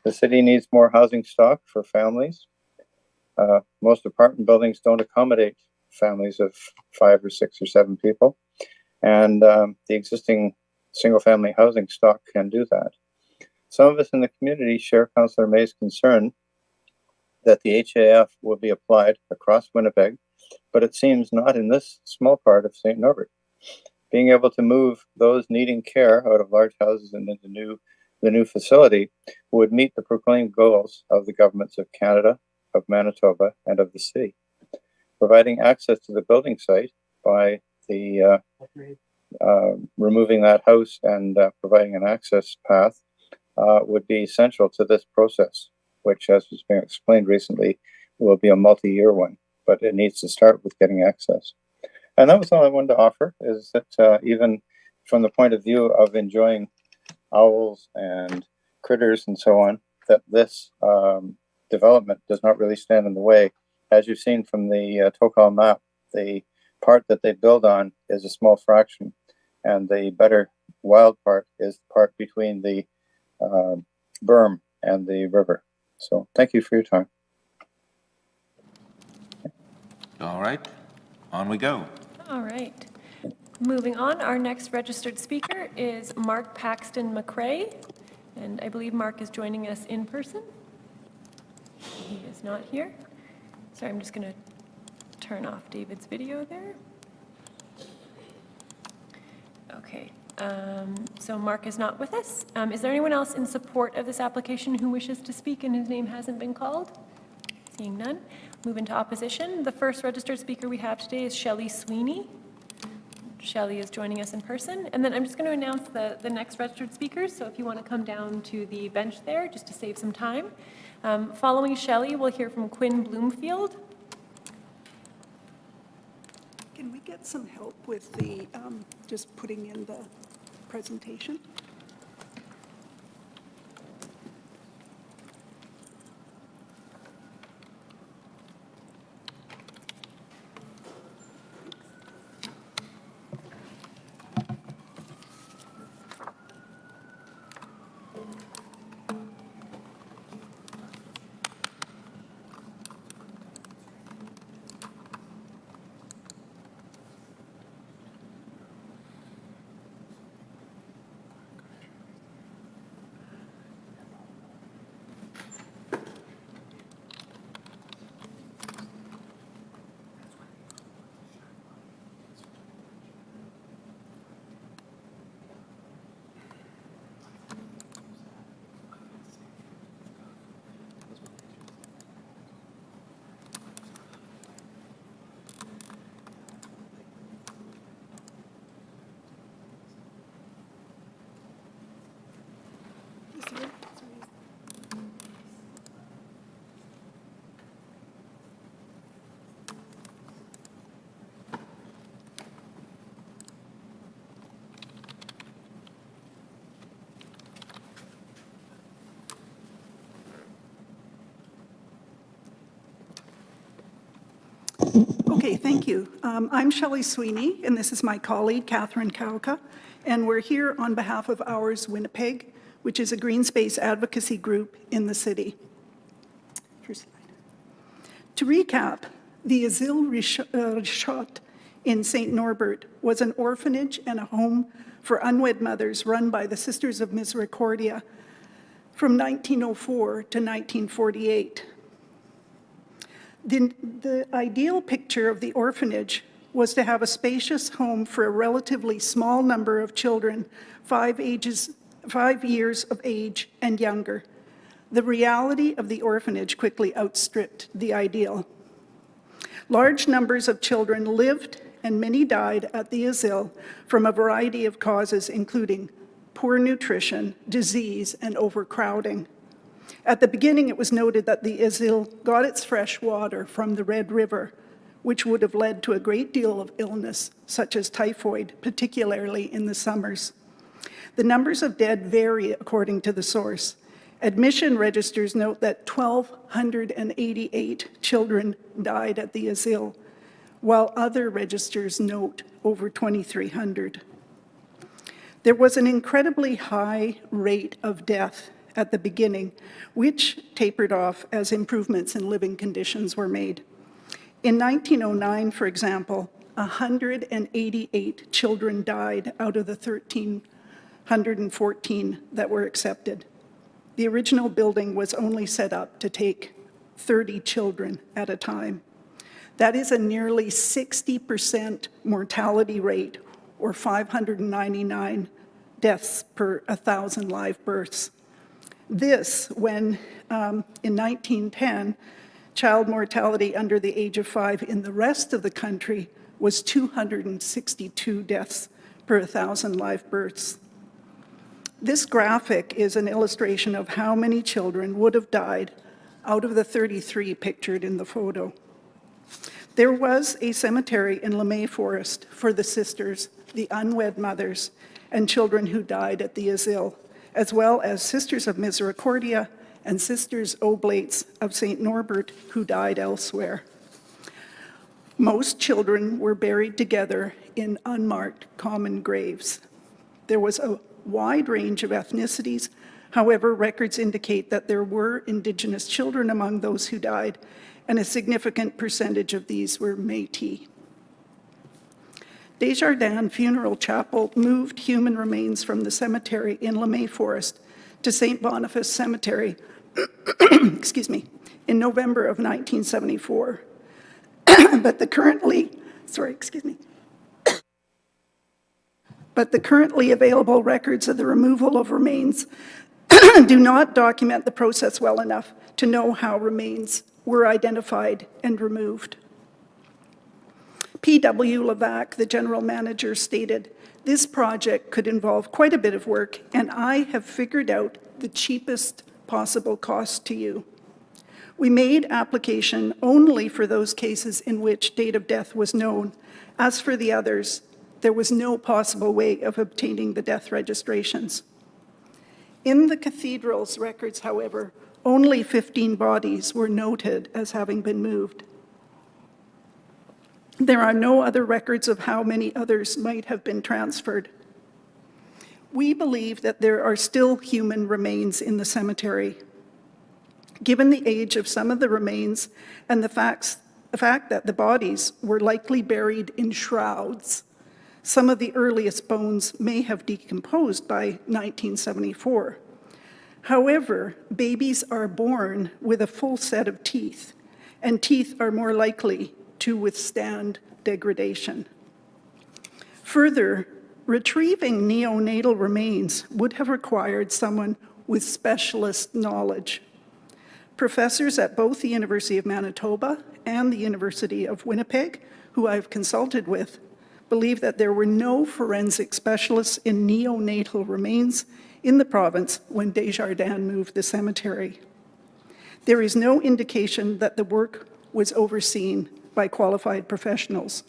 The city needs more housing stock for families. Most apartment buildings don't accommodate families of 5 or 6 or 7 people. And the existing single-family housing stock can do that. Some of us in the community share Councillor May's concern that the HAF will be applied across Winnipeg, but it seems not in this small part of St. Norbert. Being able to move those needing care out of large houses and into the new facility would meet the proclaimed goals of the governments of Canada, of Manitoba, and of the city. Providing access to the building site by the removing that house and providing an access path would be essential to this process, which, as was being explained recently, will be a multi-year one, but it needs to start with getting access. And that was all I wanted to offer, is that even from the point of view of enjoying owls and critters and so on, that this development does not really stand in the way. As you've seen from the Tokal map, the part that they build on is a small fraction, and the better wild part is the part between the berm and the river. So thank you for your time. All right, on we go. All right. Moving on, our next registered speaker is Mark Paxton McRae, and I believe Mark is joining us in person. He is not here. Sorry, I'm just going to turn off David's video there. Okay, so Mark is not with us. Is there anyone else in support of this application who wishes to speak and whose name hasn't been called? Seeing none, move into opposition. The first registered speaker we have today is Shelley Sweeney. Shelley is joining us in person. And then I'm just going to announce the next registered speakers. So if you want to come down to the bench there, just to save some time. Following Shelley, we'll hear from Quinn Bloomfield. Can we get some help with the, just putting in the presentation? Okay, thank you. I'm Shelley Sweeney, and this is my colleague, Catherine Kauka, and we're here on behalf of Ours Winnipeg, which is a green space advocacy group in the city. First slide. To recap, the Asile Richot in St. Norbert was an orphanage and a home for unwed mothers run by the Sisters of Misericordia from 1904 to 1948. The ideal picture of the orphanage was to have a spacious home for a relatively small number of children, 5 years of age and younger. The reality of the orphanage quickly outstripped the ideal. Large numbers of children lived and many died at the asile from a variety of causes, including poor nutrition, disease, and overcrowding. At the beginning, it was noted that the asile got its fresh water from the Red River, which would have led to a great deal of illness, such as typhoid, particularly in the summers. The numbers of dead vary according to the source. Admission registers note that 1,288 children died at the asile, while other registers note over 2,300. There was an incredibly high rate of death at the beginning, which tapered off as improvements in living conditions were made. In 1909, for example, 188 children died out of the 1,314 that were accepted. The original building was only set up to take 30 children at a time. That is a nearly 60% mortality rate, or 599 deaths per 1,000 live births. This, when in 1910, child mortality under the age of 5 in the rest of the country was 262 deaths per 1,000 live births. This graphic is an illustration of how many children would have died out of the 33 pictured in the photo. There was a cemetery in LeMay Forest for the sisters, the unwed mothers, and children who died at the asile, as well as Sisters of Misericordia and Sisters Oblates of St. Norbert who died elsewhere. Most children were buried together in unmarked common graves. There was a wide range of ethnicities. However, records indicate that there were Indigenous children among those who died, and a significant percentage of these were Métis. Desjardins Funeral Chapel moved human remains from the cemetery in LeMay Forest to St. Boniface Cemetery excuse me, in November of 1974. But the currently available records of the removal of remains do not document the process well enough to know how remains were identified and removed. P.W. Levac, the general manager, stated, "This project could involve quite a bit of work, and I have figured out the cheapest possible cost to you. We made application only for those cases in which date of death was known. As for the others, there was no possible way of obtaining the death registrations." In the cathedral's records, however, only 15 bodies were noted as having been moved. There are no other records of how many others might have been transferred. We believe that there are still human remains in the cemetery. Given the age of some of the remains and the fact that the bodies were likely buried in shrouds, some of the earliest bones may have decomposed by 1974. However, babies are born with a full set of teeth, and teeth are more likely to withstand degradation. Further, retrieving neonatal remains would have required someone with specialist knowledge. Professors at both the University of Manitoba and the University of Winnipeg, who I've consulted with, believe that there were no forensic specialists in neonatal remains in the province when Desjardins moved the cemetery. There is no indication that the work was overseen by qualified professionals.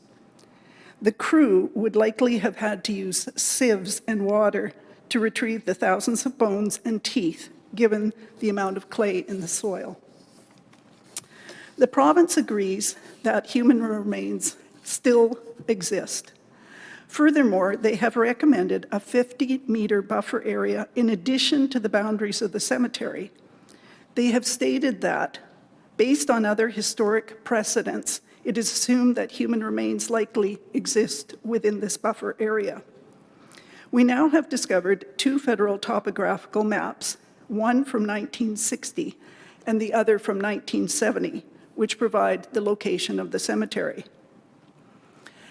The crew would likely have had to use sieves and water to retrieve the thousands of bones and teeth, given the amount of clay in the soil. The province agrees that human remains still exist. Furthermore, they have recommended a 50-meter buffer area in addition to the boundaries of the cemetery. They have stated that, based on other historic precedents, it is assumed that human remains likely exist within this buffer area. We now have discovered 2 federal topographical maps, one from 1960 and the other from 1970, which provide the location of the cemetery.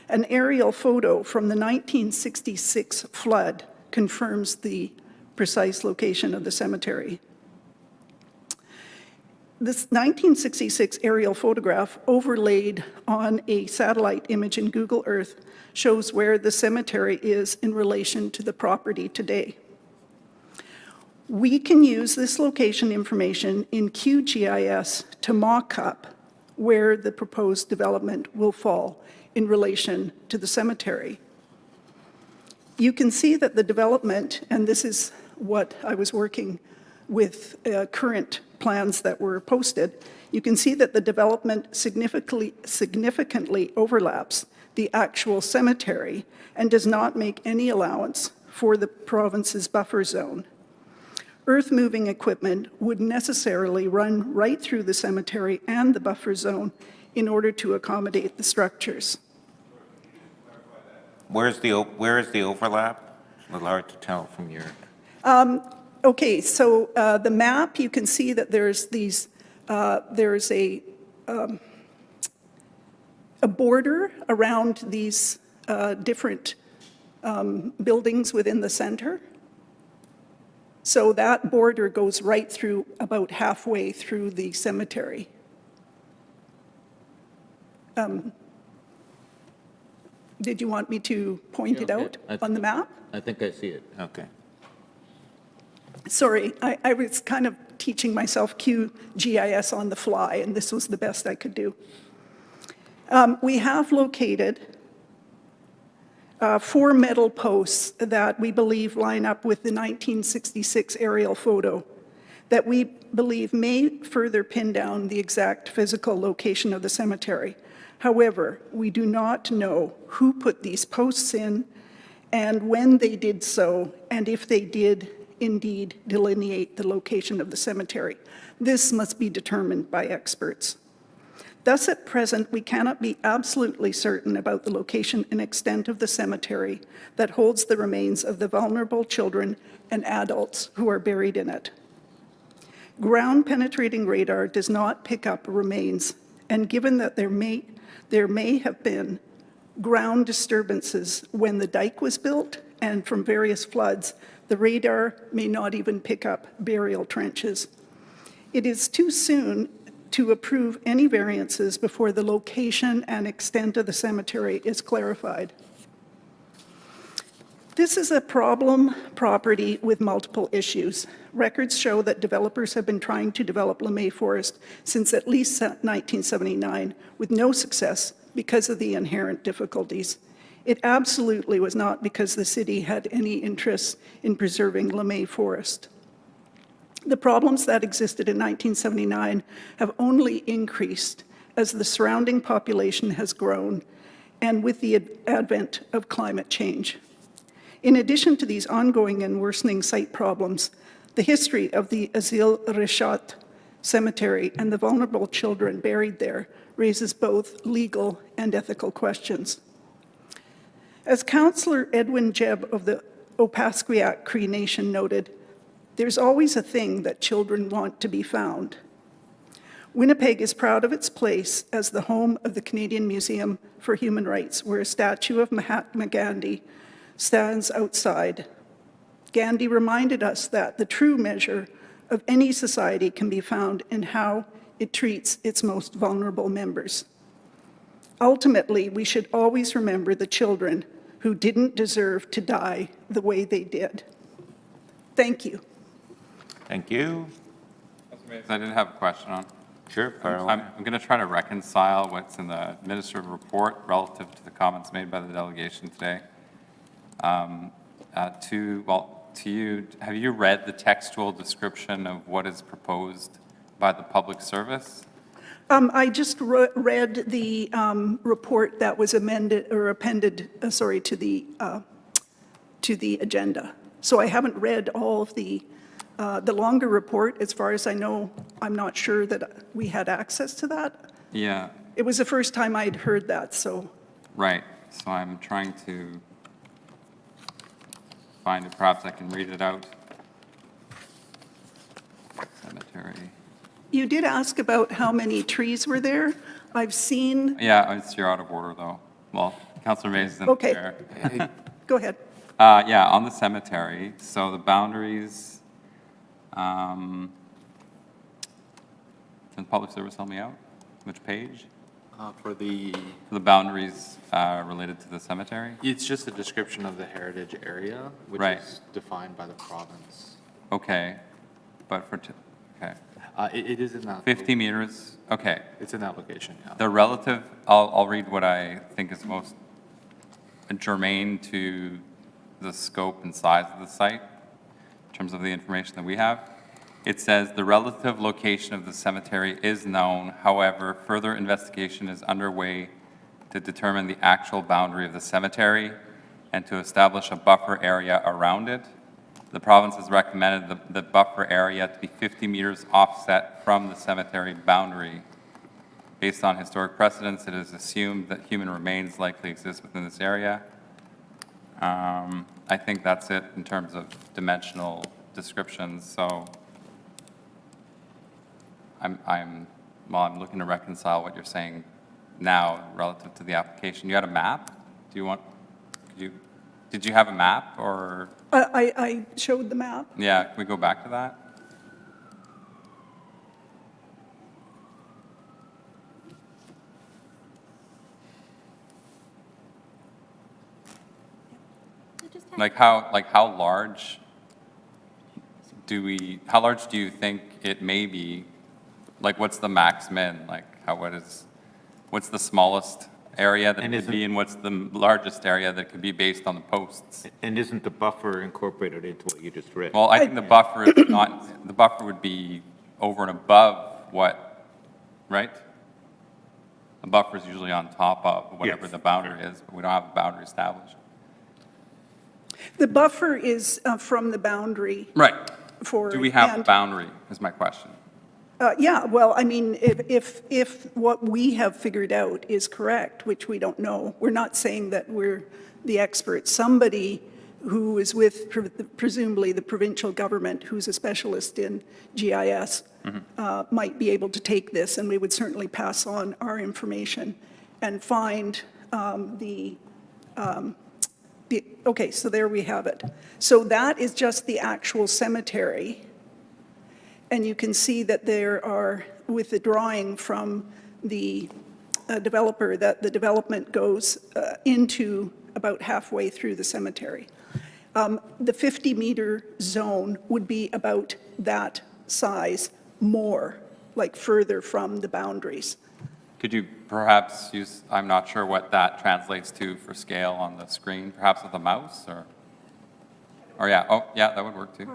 An aerial photo from the 1966 flood confirms the precise location of the cemetery. This 1966 aerial photograph overlaid on a satellite image in Google Earth shows where the cemetery is in relation to the property today. We can use this location information in QGIS to mock up where the proposed development will fall in relation to the cemetery. You can see that the development, and this is what I was working with current plans that were posted, you can see that the development significantly overlaps the actual cemetery and does not make any allowance for the province's buffer zone. Earth-moving equipment would necessarily run right through the cemetery and the buffer zone in order to accommodate the structures. Where is the overlap? A little hard to tell from your... Okay, so the map, you can see that there's these, there's a border around these different buildings within the center. So that border goes right through, about halfway through the cemetery. Did you want me to point it out on the map? I think I see it. Okay. Sorry, I was kind of teaching myself QGIS on the fly, and this was the best I could do. We have located 4 metal posts that we believe line up with the 1966 aerial photo that we believe may further pin down the exact physical location of the cemetery. However, we do not know who put these posts in and when they did so, and if they did indeed delineate the location of the cemetery. This must be determined by experts. Thus, at present, we cannot be absolutely certain about the location and extent of the cemetery that holds the remains of the vulnerable children and adults who are buried in it. Ground-penetrating radar does not pick up remains, and given that there may have been ground disturbances when the dike was built and from various floods, the radar may not even pick up burial trenches. It is too soon to approve any variances before the location and extent of the cemetery is clarified. This is a problem property with multiple issues. Records show that developers have been trying to develop LeMay Forest since at least 1979 with no success because of the inherent difficulties. It absolutely was not because the city had any interest in preserving LeMay Forest. The problems that existed in 1979 have only increased as the surrounding population has grown and with the advent of climate change. In addition to these ongoing and worsening site problems, the history of the Asile Rechat Cemetery and the vulnerable children buried there raises both legal and ethical questions. As Councillor Edwin Jebb of the Opaskwayak Cree Nation noted, there's always a thing that children want to be found. Winnipeg is proud of its place as the home of the Canadian Museum for Human Rights, where a statue of Mahatma Gandhi stands outside. Gandhi reminded us that the true measure of any society can be found in how it treats its most vulnerable members. Ultimately, we should always remember the children who didn't deserve to die the way they did. Thank you. Thank you. I did have a question on. Sure, fire away. I'm going to try to reconcile what's in the administrative report relative to the comments made by the delegation today. To you, have you read the textual description of what is proposed by the public service? I just read the report that was amended or appended, to the agenda. So I haven't read all of the longer report. As far as I know, I'm not sure that we had access to that. Yeah, It was the first time I'd heard that, so. right. So I'm trying to find it. Perhaps I can read it out. Cemetery. You did ask about how many trees were there. I've seen, Yeah, you're out of order, though. Well, Councillor Mays is in the Okay. chair. go ahead. Yeah, on the cemetery, so the boundaries, can Public Service help me out? Which page? For the, The boundaries related to the cemetery? it's just a description of the heritage area, which Right. is defined by the province. Okay, but for, okay. It is in that. 50 meters, okay. It's in that location, yeah. The relative, I'll read what I think is most germane to the scope and size of the site in terms of the information that we have. It says, "The relative location of the cemetery is known. However, further investigation is underway to determine the actual boundary of the cemetery and to establish a buffer area around it. The province has recommended the buffer area to be 50 meters offset from the cemetery boundary. Based on historic precedents, it is assumed that human remains likely exist within this area." I think that's it in terms of dimensional descriptions, so I'm looking to reconcile what you're saying now relative to the application. You had a map? Do you want, did you have a map, or, I showed the map. yeah, can we go back to that? Like how large how large do you think it may be? Like, what's the max min? Like, what's the smallest area that And it could be, and what's the largest area that could be based on the posts? And isn't the buffer incorporated into what you just read? Well, I think the buffer is not, the buffer would be over and above what, right? The buffer is usually on top of whatever Yes. the boundary is, but we don't have a boundary established. The buffer is from the boundary Right. for. Do we have a and- boundary, is my question. Yeah, well, I mean, if what we have figured out is correct, which we don't know, we're not saying that we're the experts. Somebody who is with presumably the provincial government, who's a specialist in GIS, might be able to take this, and we would certainly pass on our information and find okay, so there we have it. So that is just the actual cemetery. And you can see that there are, with the drawing from the developer, that the development goes into about halfway through the cemetery. The 50-meter zone would be about that size more, like further from the boundaries. Could you perhaps use, I'm not sure what that translates to for scale on the screen, perhaps with a mouse, or yeah, oh, yeah, that would work too.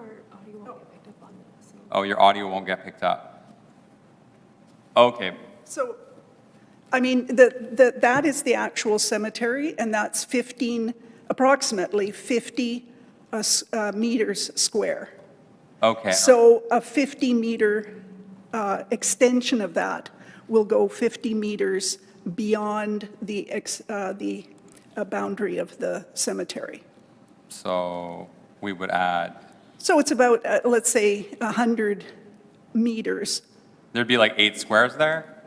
Oh, your audio won't get picked up. Okay, So, I mean, that is the actual cemetery, and that's approximately 50 meters square. okay. So a 50-meter extension of that will go 50 meters beyond the boundary of the cemetery. So we would add, So it's about, let's say, 100 meters. there'd be like 8 squares there?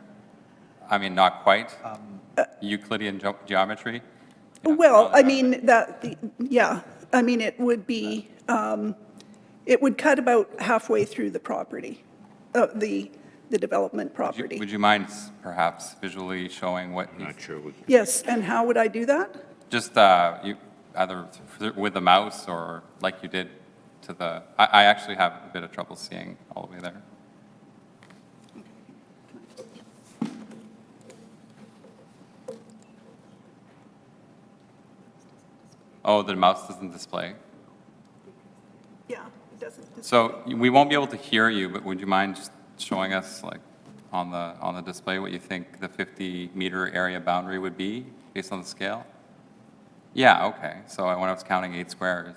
I mean, not quite. Euclidean geometry? Well, I mean, yeah, I mean, it would be, it would cut about halfway through the property, the development property. Would you mind perhaps visually showing what? I'm not sure. Yes, and how would I do that? Just you either with the mouse or like you did to the, I actually have a bit of trouble seeing all the way there. Oh, the mouse doesn't display? Yeah, it doesn't. So we won't be able to hear you, but would you mind just showing us like on the display what you think the 50-meter area boundary would be based on the scale? Yeah, okay, so when I was counting 8 squares.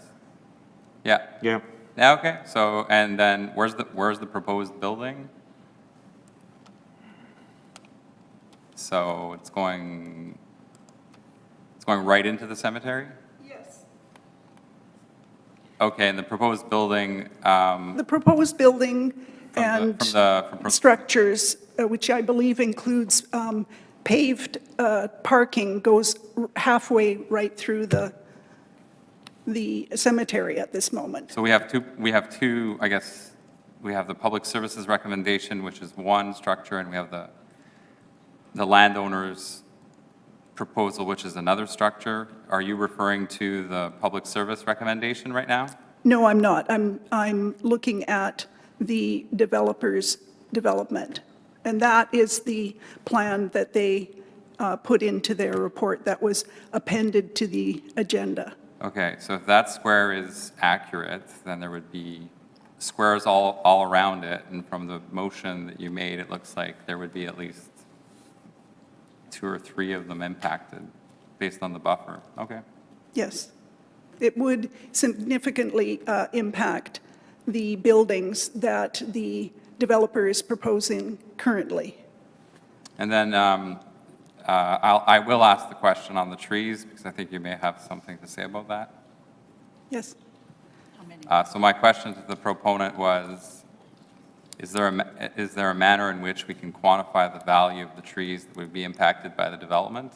Yeah. Yeah. Yeah, okay, so, and then where's the proposed building? So it's going right into the cemetery? Yes. Okay, and the proposed building, The proposed building and from structures, which I believe includes paved parking, goes halfway right through the cemetery at this moment. so we have two, I guess, we have the public services recommendation, which is one structure, and we have the landowner's proposal, which is another structure. Are you referring to the public service recommendation right now? No, I'm not. I'm looking at the developer's development. And that is the plan that they put into their report that was appended to the agenda. Okay, so if that square is accurate, then there would be squares all around it, and from the motion that you made, it looks like there would be at least 2 or 3 of them impacted based on the buffer. Okay. Yes. It would significantly impact the buildings that the developer is proposing currently. And then I will ask the question on the trees, because I think you may have something to say about that. Yes. So my question to the proponent was, is there a manner in which we can quantify the value of the trees that would be impacted by the development?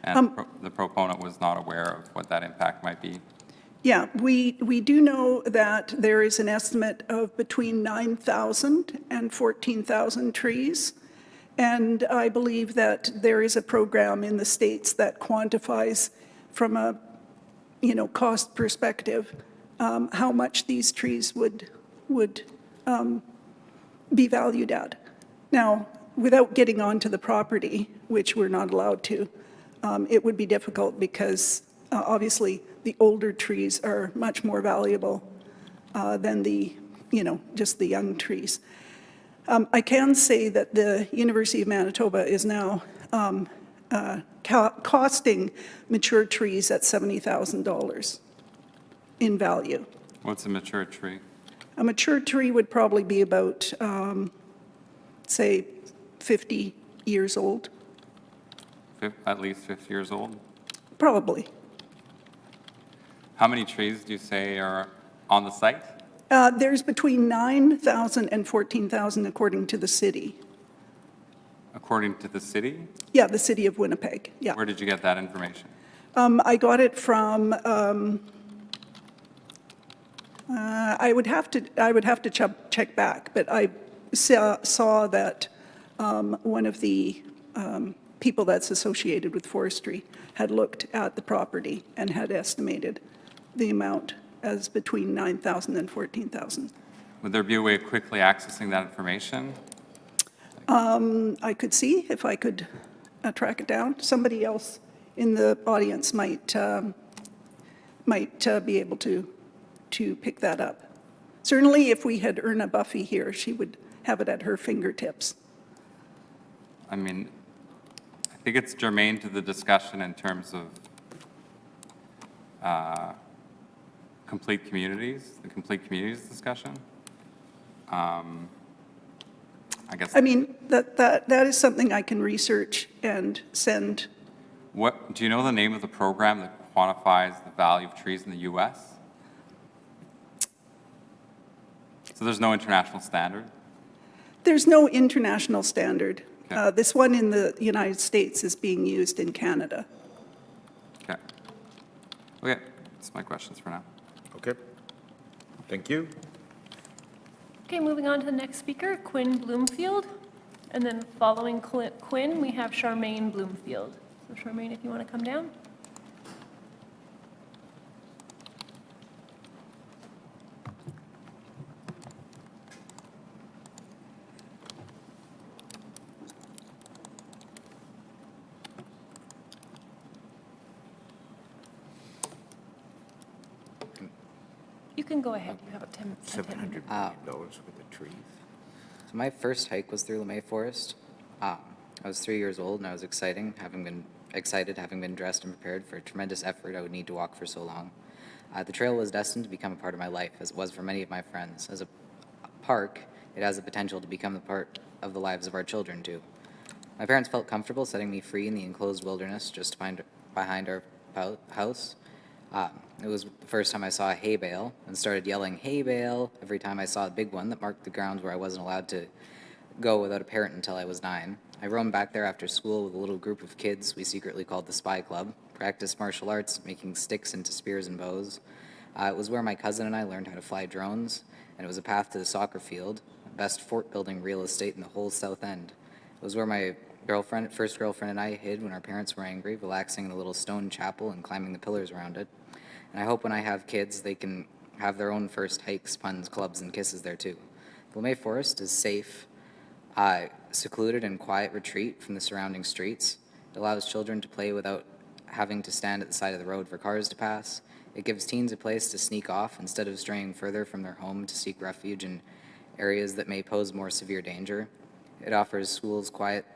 And the proponent was not aware of what that impact might be. Yeah, we do know that there is an estimate of between 9,000 and 14,000 trees. And I believe that there is a program in the States that quantifies from a, cost perspective, how much these trees would be valued at. Now, without getting onto the property, which we're not allowed to, it would be difficult because obviously the older trees are much more valuable than the, just the young trees. I can say that the University of Manitoba is now costing mature trees at $70,000 in value. What's a mature tree? A mature tree would probably be about, say, 50 years old. At least 50 years old? Probably. How many trees do you say are on the site? There's between 9,000 and 14,000 according to the city. According to the city? Yeah, the city of Winnipeg, yeah. Where did you get that information? I got it from, I would have to check back, but I saw that one of the people that's associated with forestry had looked at the property and had estimated the amount as between 9,000 and 14,000. Would there be a way of quickly accessing that information? I could see if I could track it down. Somebody else in the audience might be able to pick that up. Certainly, if we had Erna Buffy here, she would have it at her fingertips. I mean, I think it's germane to the discussion in terms of complete communities, the complete communities discussion. I guess. I mean, that is something I can research and send. Do you know the name of the program that quantifies the value of trees in the U.S.? So there's no international standard? There's no international standard. Okay. This one in the United States is being used in Canada. Okay. Okay, that's my questions for now. Okay. Thank you. Okay, moving on to the next speaker, Quinn Bloomfield. And then following Quinn, we have Charmaine Bloomfield. So Charmaine, if you want to come down. You can go ahead. You have a 10. $700 million for the trees. So my first hike was through LeMay Forest. I was 3 years old, and I was excited, having been dressed and prepared for a tremendous effort I would need to walk for so long. The trail was destined to become a part of my life, as it was for many of my friends. As a park, it has the potential to become a part of the lives of our children, too. My parents felt comfortable setting me free in the enclosed wilderness just behind our house. It was the first time I saw a hay bale and started yelling, "Hay bale," every time I saw a big one that marked the grounds where I wasn't allowed to go without a parent until I was 9. I roamed back there after school with a little group of kids we secretly called the Spy Club, practiced martial arts, making sticks into spears and bows. It was where my cousin and I learned how to fly drones, and it was a path to the soccer field, best fort-building real estate in the whole South End. It was where my first girlfriend and I hid when our parents were angry, relaxing in a little stone chapel and climbing the pillars around it. And I hope when I have kids, they can have their own first hikes, puns, clubs, and kisses there too. The LeMay Forest is safe, secluded and quiet retreat from the surrounding streets. It allows children to play without having to stand at the side of the road for cars to pass. It gives teens a place to sneak off instead of straying further from their home to seek refuge in areas that may pose more severe danger. It offers schools quiet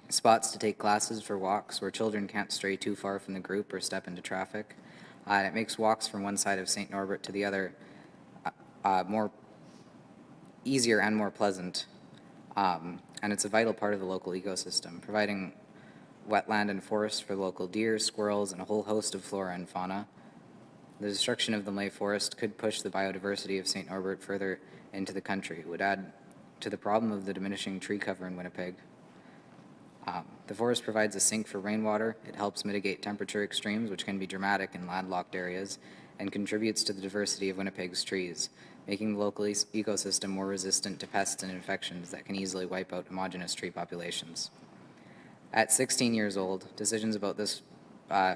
spots to take classes for walks where children can't stray too far from the group or step into traffic. And it makes walks from one side of St. Norbert to the other more easier and more pleasant. And it's a vital part of the local ecosystem, providing wetland and forest for local deer, squirrels, and a whole host of flora and fauna. The destruction of the LeMay Forest could push the biodiversity of St. Norbert further into the country. It would add to the problem of the diminishing tree cover in Winnipeg. The forest provides a sink for rainwater. It helps mitigate temperature extremes, which can be dramatic in landlocked areas, and contributes to the diversity of Winnipeg's trees, making the local ecosystem more resistant to pests and infections that can easily wipe out homogeneous tree populations. At 16 years old, decisions about this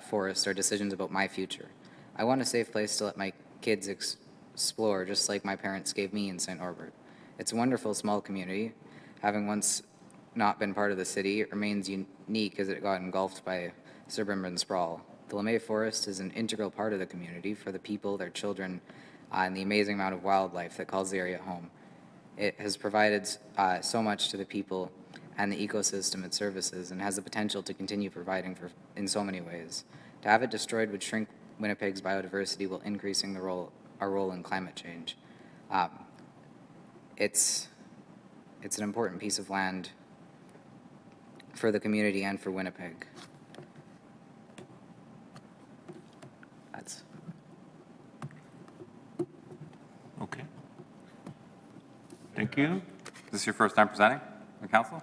forest are decisions about my future. I want a safe place to let my kids explore, just like my parents gave me in St. Norbert. It's a wonderful small community. Having once not been part of the city, it remains unique as it got engulfed by suburban sprawl. The LeMay Forest is an integral part of the community for the people, their children, and the amazing amount of wildlife that calls the area home. It has provided so much to the people and the ecosystem it services, and has the potential to continue providing in so many ways. To have it destroyed would shrink Winnipeg's biodiversity while increasing our role in climate change. It's an important piece of land for the community and for Winnipeg. That's Okay. Thank you. Is this your first time presenting at council?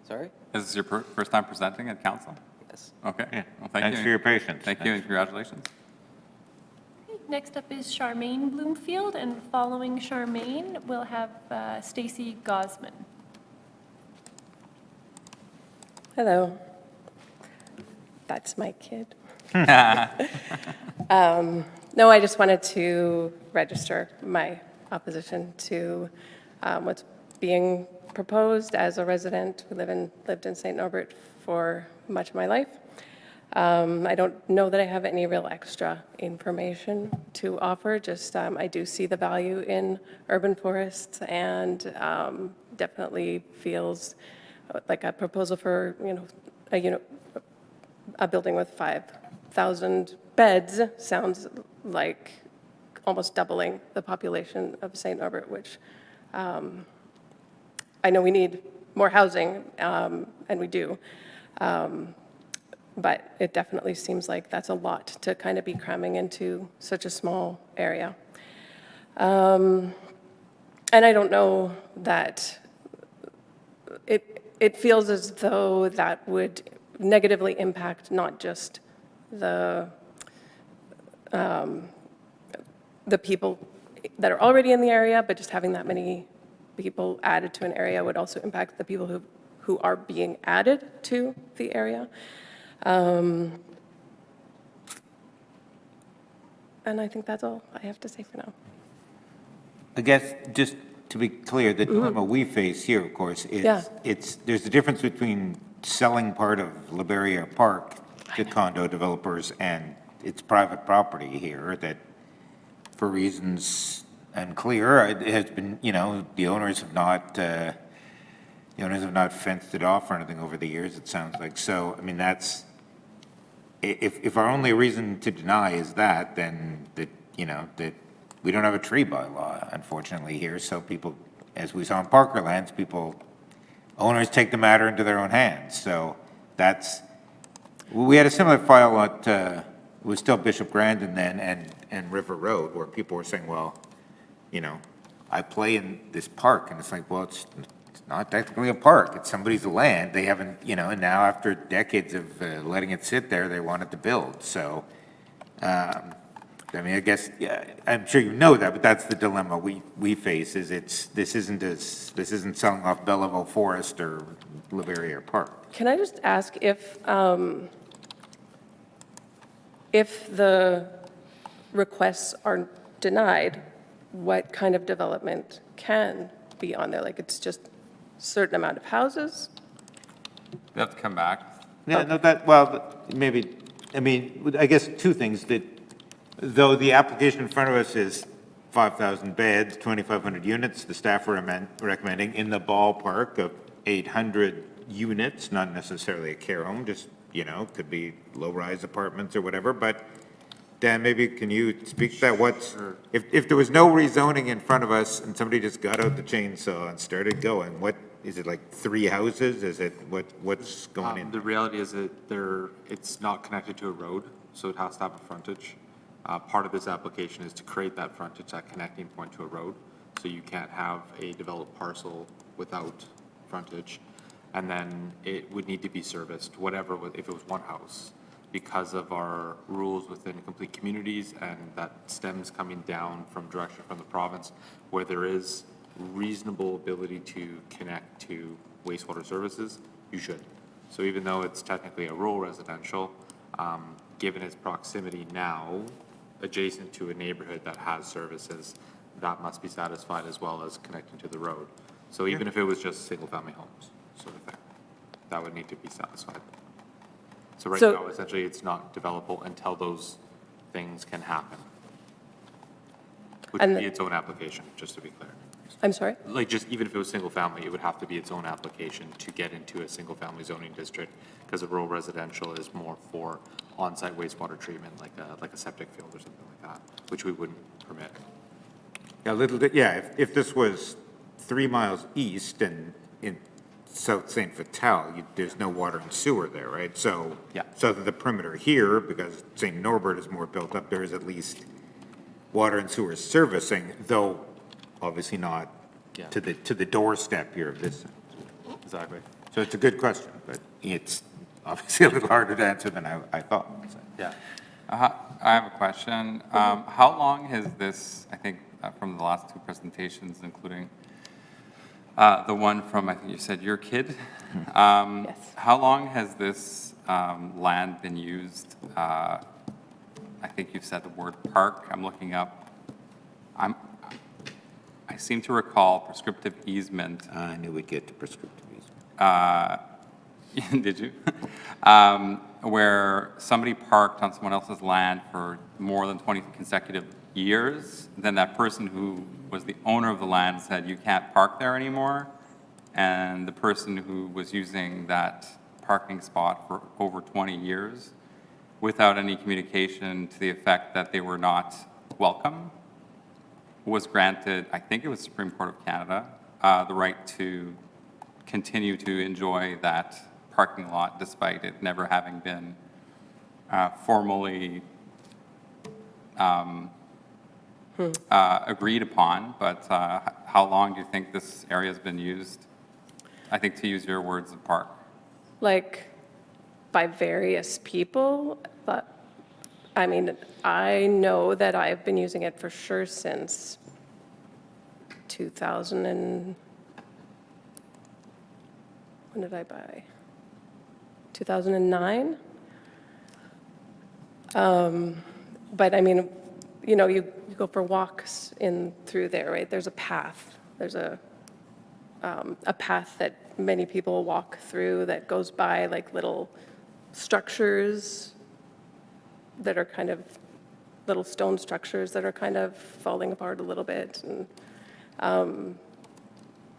sorry? Is this your first time presenting at council? Yes. Okay. Yeah. Well, thank Thanks you. for your patience. Thank you and congratulations. Next up is Charmaine Bloomfield, and following Charmaine, we'll have Stacy Gosman. Hello. That's my kid. No, I just wanted to register my opposition to what's being proposed. As a resident who lived in St. Norbert for much of my life, I don't know that I have any real extra information to offer. Just I do see the value in urban forests, and definitely feels like a proposal for a building with 5,000 beds sounds like almost doubling the population of St. Norbert, which I know we need more housing, and we do. But it definitely seems like that's a lot to kind of be cramming into such a small area. And I don't know that it feels as though that would negatively impact not just the people that are already in the area, but just having that many people added to an area would also impact the people who are being added to the area. And I think that's all I have to say for now. I guess, just to be clear, the dilemma we face here, of course, is there's a difference between selling part of LeBarriere Park to condo developers and it's private property here that, for reasons unclear, it has been, the owners have not The owners have not fenced it off or anything over the years, it sounds like. So, I mean, that's, if our only reason to deny is that, then that, you know, that we don't have a tree bylaw, unfortunately, here. So people, as we saw in Parkerlands, owners take the matter into their own hands. So that's, we had a similar file at, it was still Bishop Grandin then and River Road, where people were saying, well, you know, I play in this park, and it's like, well, it's not technically a park, it's somebody's land, they haven't, you know, and now after decades of letting it sit there, they wanted to build, so, I mean, I guess, yeah, I'm sure you know that, but that's the dilemma we face, is this isn't selling off Belleville Forest or Leverrier Park. Can I just ask if the requests are denied, what kind of development can be on there? Like, it's just a certain amount of houses? They have to come back. Yeah, no, that, well, maybe, I mean, I guess two things, that though the application in front of us is 5,000 beds, 2,500 units, the staff are recommending in the ballpark of 800 units, not necessarily a care home, just, you know, could be low-rise apartments or whatever, but Dan, maybe can you speak to that? If there was no rezoning in front of us and somebody just got out the chainsaw and started going, what, is it like 3 houses? Is it, what's going in? The reality is that it's not connected to a road, so it has to have a frontage. Part of this application is to create that frontage, that connecting point to a road, so you can't have a developed parcel without frontage. And then it would need to be serviced, whatever, if it was one house, because of our rules within complete communities, and that stems coming down from direction from the province, where there is reasonable ability to connect to wastewater services, you should. So even though it's technically a rural residential, given its proximity now, adjacent to a neighborhood that has services, that must be satisfied as well as connecting to the road. So even if it was just single-family homes, sort of thing, that would need to be satisfied. So right now, essentially, it's not developable until those things can happen, which would be its own application, just to be clear. I'm sorry? Like, just even if it was single-family, it would have to be its own application to get into a single-family zoning district, because a rural residential is more for on-site wastewater treatment, like a septic field or something like that, which we wouldn't permit. Yeah, a little bit, yeah, if this was 3 miles east and in South St. Vital, there's no water and sewer there, right? So, yeah. So that the perimeter here, because St. Norbert is more built up, there is at least water and sewer servicing, though obviously not to the doorstep here of this. Exactly. So it's a good question, but it's obviously a little harder to answer than I thought. So. Yeah. I have a question. How long has this, I think from the last 2 presentations, including the one from, I think you said your kid? Yes. How long has this land been used? I think you've said the word park. I'm looking up. I seem to recall prescriptive easement. I knew we'd get to prescriptive easement. Did you? Where somebody parked on someone else's land for more than 20 consecutive years, then that person who was the owner of the land said, you can't park there anymore, and the person who was using that parking spot for over 20 years without any communication to the effect that they were not welcome was granted, I think it was Supreme Court of Canada, the right to continue to enjoy that parking lot despite it never having been formally agreed upon. But how long do you think this area has been used? I think, to use your words, the park. Like, by various people, but, I mean, I know that I've been using it for sure since 2000 and, when did I buy? 2009? But I mean, you know, you go for walks in through there, right? There's a path. There's a path that many people walk through that goes by like little structures that are kind of little stone structures that are kind of falling apart a little bit. And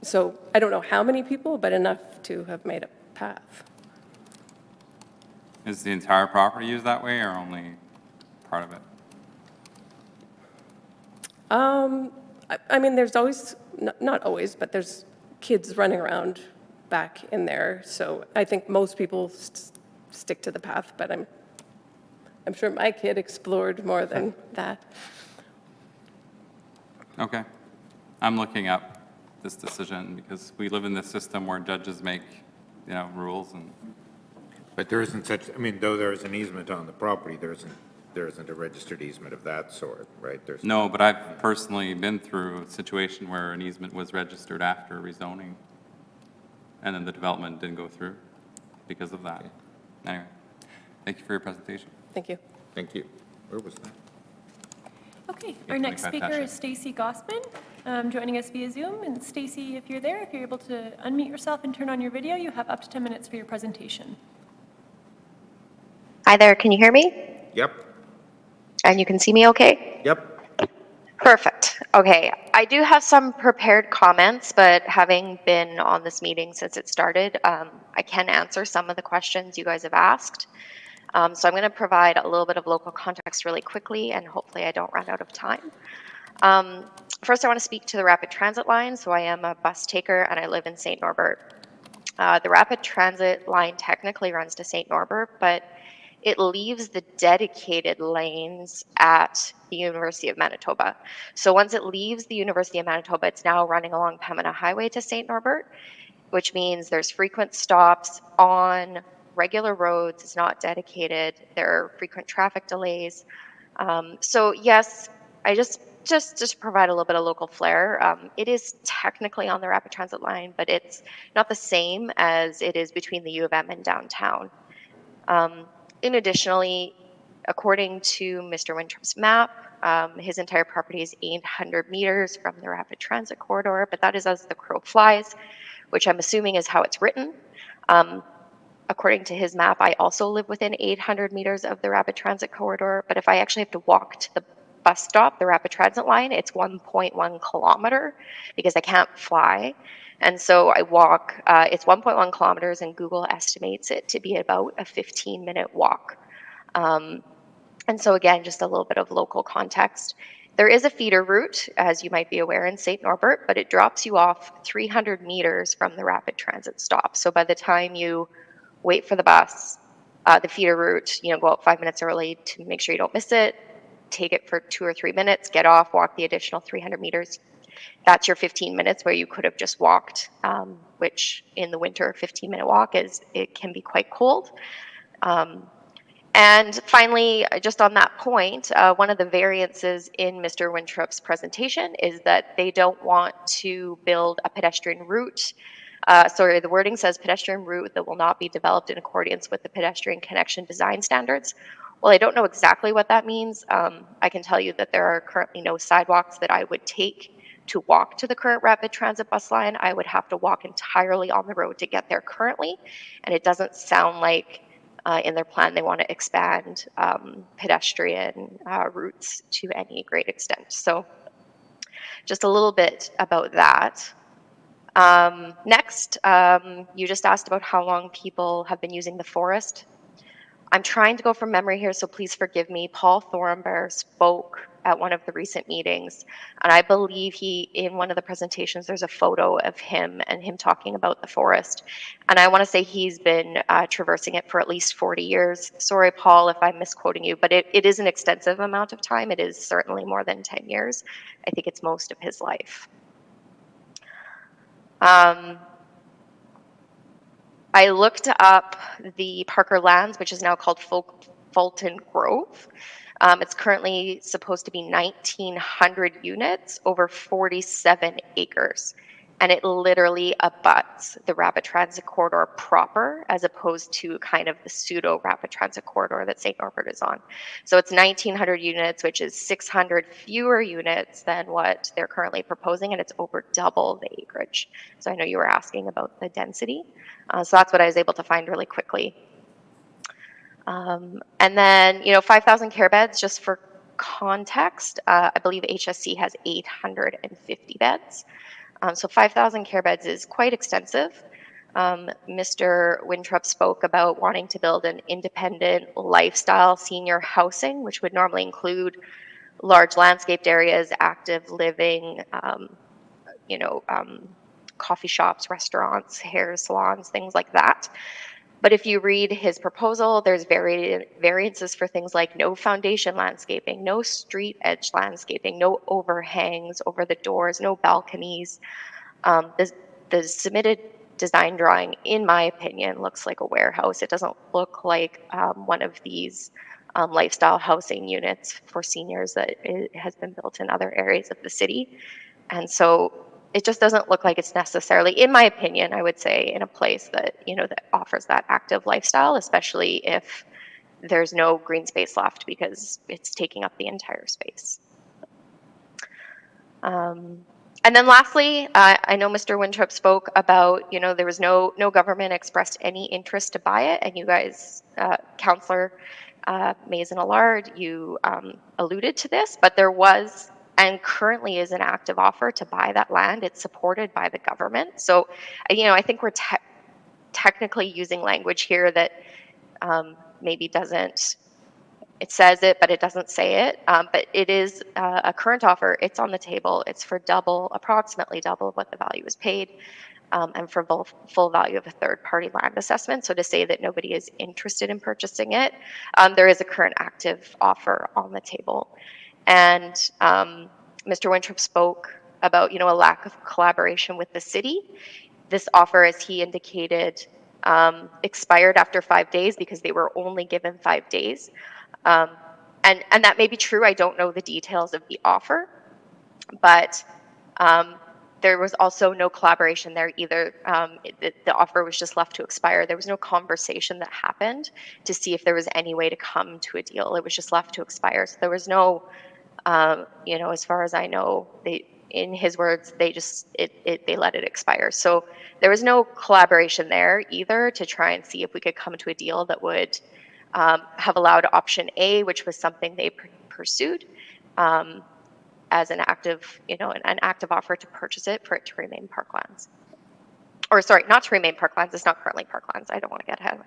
So I don't know how many people, but enough to have made a path. Is the entire property used that way or only part of it? I mean, there's always, not always, but there's kids running around back in there. So I think most people stick to the path, but I'm sure my kid explored more than that. Okay. I'm looking up this decision because we live in this system where judges make, rules and. But there isn't such, I mean, though there is an easement on the property, there isn't a registered easement of that sort, right? There's No, but I've personally been through a situation where an easement was registered after rezoning, and then the development didn't go through because of that. Anyway, thank you for your presentation. Thank you. Thank you. Where was that? Okay, our next 25 speaker Tasha. is Stacy Gossman, joining us via Zoom. And Stacy, if you're there, if you're able to unmute yourself and turn on your video, you have up to 10 minutes for your presentation. Hi there, can you hear me? Yep, And you can see me okay? yep. Perfect. Okay, I do have some prepared comments, but having been on this meeting since it started, I can answer some of the questions you guys have asked. So I'm going to provide a little bit of local context really quickly, and hopefully I don't run out of time. First, I want to speak to the rapid transit line. So I am a bus taker, and I live in St. Norbert. The rapid transit line technically runs to St. Norbert, but it leaves the dedicated lanes at the University of Manitoba. So once it leaves the University of Manitoba, it's now running along Pembina Highway to St. Norbert, which means there's frequent stops on regular roads. It's not dedicated. There are frequent traffic delays. So yes, I just to provide a little bit of local flair, it is technically on the rapid transit line, but it's not the same as it is between the U of M and downtown. In additionally, according to Mr. Wintrup's map, his entire property is 800 meters from the rapid transit corridor, but that is as the crow flies, which I'm assuming is how it's written. According to his map, I also live within 800 meters of the rapid transit corridor, but if I actually have to walk to the bus stop, the rapid transit line, it's 1.1 kilometer because I can't fly. And so I walk, it's 1.1 kilometers, and Google estimates it to be about a 15-minute walk. And so again, just a little bit of local context. There is a feeder route, as you might be aware, in St. Norbert, but it drops you off 300 meters from the rapid transit stop. So by the time you wait for the bus, the feeder route, go out 5 minutes early to make sure you don't miss it, take it for 2 or 3 minutes, get off, walk the additional 300 meters. That's your 15 minutes where you could have just walked, which in the winter, a 15-minute walk it can be quite cold. And finally, just on that point, one of the variances in Mr. Wintrup's presentation is that they don't want to build a pedestrian route. Sorry, the wording says pedestrian route that will not be developed in accordance with the pedestrian connection design standards. Well, I don't know exactly what that means. I can tell you that there are currently no sidewalks that I would take to walk to the current rapid transit bus line. I would have to walk entirely on the road to get there currently, and it doesn't sound like in their plan they want to expand pedestrian routes to any great extent. So just a little bit about that. Next, you just asked about how long people have been using the forest. I'm trying to go from memory here, so please forgive me. Paul Thornbear spoke at one of the recent meetings, and I believe in one of the presentations, there's a photo of him and him talking about the forest. And I want to say he's been traversing it for at least 40 years. Sorry, Paul, if I'm misquoting you, but it is an extensive amount of time. It is certainly more than 10 years. I think it's most of his life. I looked up the Parker Lands, which is now called Fulton Grove. It's currently supposed to be 1,900 units over 47 acres. And it literally abuts the rapid transit corridor proper, as opposed to kind of the pseudo rapid transit corridor that St. Norbert is on. So it's 1,900 units, which is 600 fewer units than what they're currently proposing, and it's over double the acreage. So I know you were asking about the density. So that's what I was able to find really quickly. And then, 5,000 care beds, just for context, I believe HSC has 850 beds. So 5,000 care beds is quite extensive. Mr. Winthrop spoke about wanting to build an independent lifestyle senior housing, which would normally include large landscaped areas, active living, coffee shops, restaurants, hair salons, things like that. But if you read his proposal, there's variances for things like no foundation landscaping, no street edge landscaping, no overhangs over the doors, no balconies. The submitted design drawing, in my opinion, looks like a warehouse. It doesn't look like one of these lifestyle housing units for seniors that has been built in other areas of the city. And so it just doesn't look like it's necessarily, in my opinion, I would say, in a place that, that offers that active lifestyle, especially if there's no green space left because it's taking up the entire space. And then lastly, I know Mr. Winthrop spoke about, there was no government expressed any interest to buy it. And you guys, Councillor Maison-Allard, you alluded to this, but there was and currently is an active offer to buy that land. It's supported by the government. So, I think we're technically using language here that maybe doesn't, it says it, but it doesn't say it. But it is a current offer. It's on the table. It's for approximately double what the value was paid, and for full value of a third-party land assessment. So to say that nobody is interested in purchasing it, there is a current active offer on the table. And Mr. Winthrop spoke about, a lack of collaboration with the city. This offer, as he indicated, expired after 5 days because they were only given 5 days. And that may be true. I don't know the details of the offer, but there was also no collaboration there either. The offer was just left to expire. There was no conversation that happened to see if there was any way to come to a deal. It was just left to expire. So there was no, as far as I know, in his words, they let it expire. So there was no collaboration there either to try and see if we could come to a deal that would have allowed option A, which was something they pursued, as an active, an active offer to purchase it for it to remain parklands. Or sorry, not to remain parklands. It's not currently parklands. I don't want to get ahead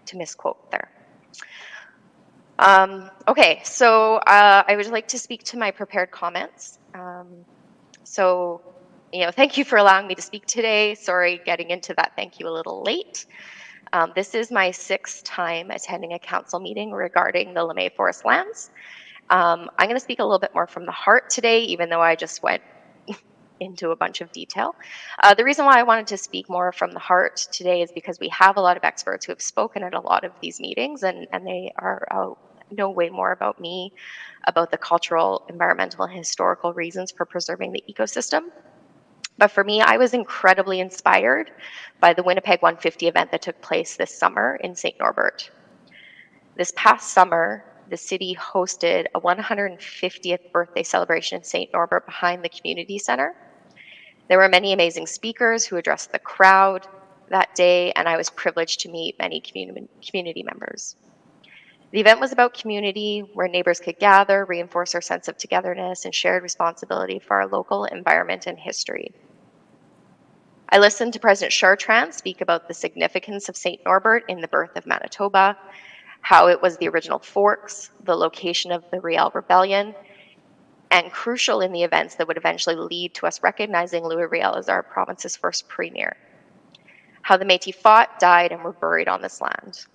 to misquote there. Okay, so I would like to speak to my prepared comments. Thank you for allowing me to speak today. Sorry, getting into that thank you a little late. This is my 6th time attending a council meeting regarding the LeMay Forest lands. I'm going to speak a little bit more from the heart today, even though I just went into a bunch of detail. The reason why I wanted to speak more from the heart today is because we have a lot of experts who have spoken at a lot of these meetings, and they know way more about me, about the cultural, environmental, and historical reasons for preserving the ecosystem. But for me, I was incredibly inspired by the Winnipeg 150 event that took place this summer in St. Norbert. This past summer, the city hosted a 150th birthday celebration in St. Norbert behind the community center. There were many amazing speakers who addressed the crowd that day, and I was privileged to meet many community members. The event was about community, where neighbors could gather, reinforce our sense of togetherness, and shared responsibility for our local environment and history. I listened to President Chartrand speak about the significance of St. Norbert in the birth of Manitoba, how it was the original Forks, the location of the Riel Rebellion, and crucial in the events that would eventually lead to us recognizing Louis Riel as our province's first premier. How the Métis fought, died, and were buried on this land.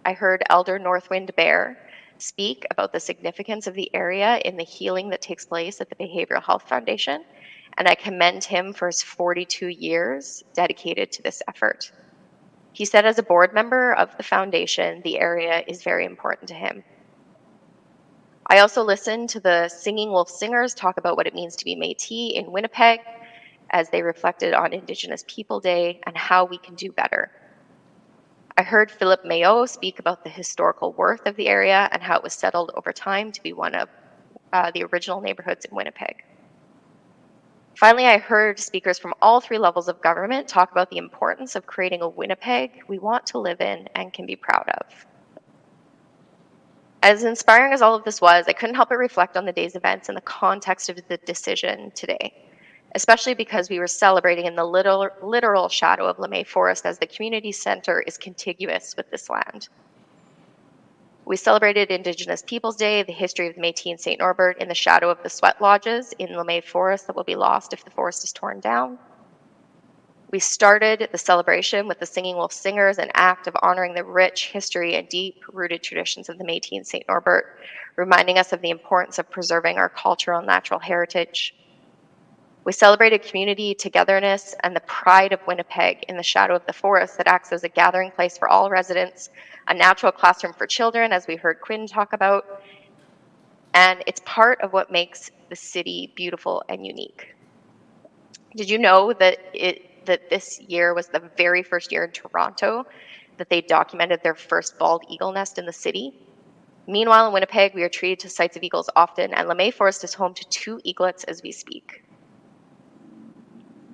I heard Elder Northwind Bear speak about the significance of the area in the healing that takes place at the Behavioral Health Foundation, and I commend him for his 42 years dedicated to this effort. He said as a board member of the foundation, the area is very important to him. I also listened to the Singing Wolf Singers talk about what it means to be Métis in Winnipeg as they reflected on Indigenous People Day and how we can do better. I heard Philip Mayo speak about the historical worth of the area and how it was settled over time to be one of the original neighborhoods in Winnipeg. Finally, I heard speakers from all 3 levels of government talk about the importance of creating a Winnipeg we want to live in and can be proud of. As inspiring as all of this was, I couldn't help but reflect on the day's events in the context of the decision today, especially because we were celebrating in the literal shadow of LeMay Forest as the community center is contiguous with this land. We celebrated Indigenous Peoples Day, the history of the Métis in St. Norbert, in the shadow of the sweat lodges in LeMay Forest that will be lost if the forest is torn down. We started the celebration with the Singing Wolf Singers, an act of honoring the rich history and deep-rooted traditions of the Métis in St. Norbert, reminding us of the importance of preserving our cultural and natural heritage. We celebrated community, togetherness, and the pride of Winnipeg in the shadow of the forest that acts as a gathering place for all residents, a natural classroom for children, as we heard Quinn talk about, and it's part of what makes the city beautiful and unique. Did you know that this year was the very first year in Toronto that they documented their first bald eagle nest in the city? Meanwhile, in Winnipeg, we are treated to sights of eagles often, and LeMay Forest is home to 2 eaglets as we speak.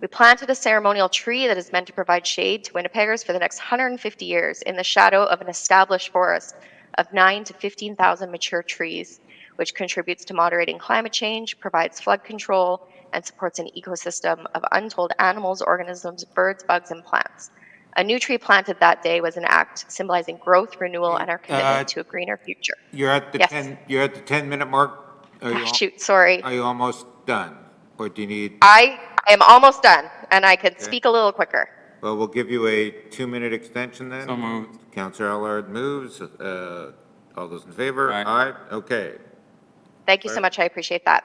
We planted a ceremonial tree that is meant to provide shade to Winnipeggers for the next 150 years in the shadow of an established forest of 9,000 to 15,000 mature trees, which contributes to moderating climate change, provides flood control, and supports an ecosystem of untold animals, organisms, birds, bugs, and plants. A new tree planted that day was an act symbolizing growth, renewal, and our commitment to a greener future. You're at the Yes. 10-minute mark? Shoot, sorry. Are you almost done? Or do you need? I am almost done, and I could speak a little quicker. Well, we'll give you a 2-minute extension then. So moved. Councillor Allard moves. All those in favor? Aye. Okay. Thank you so much. I appreciate that.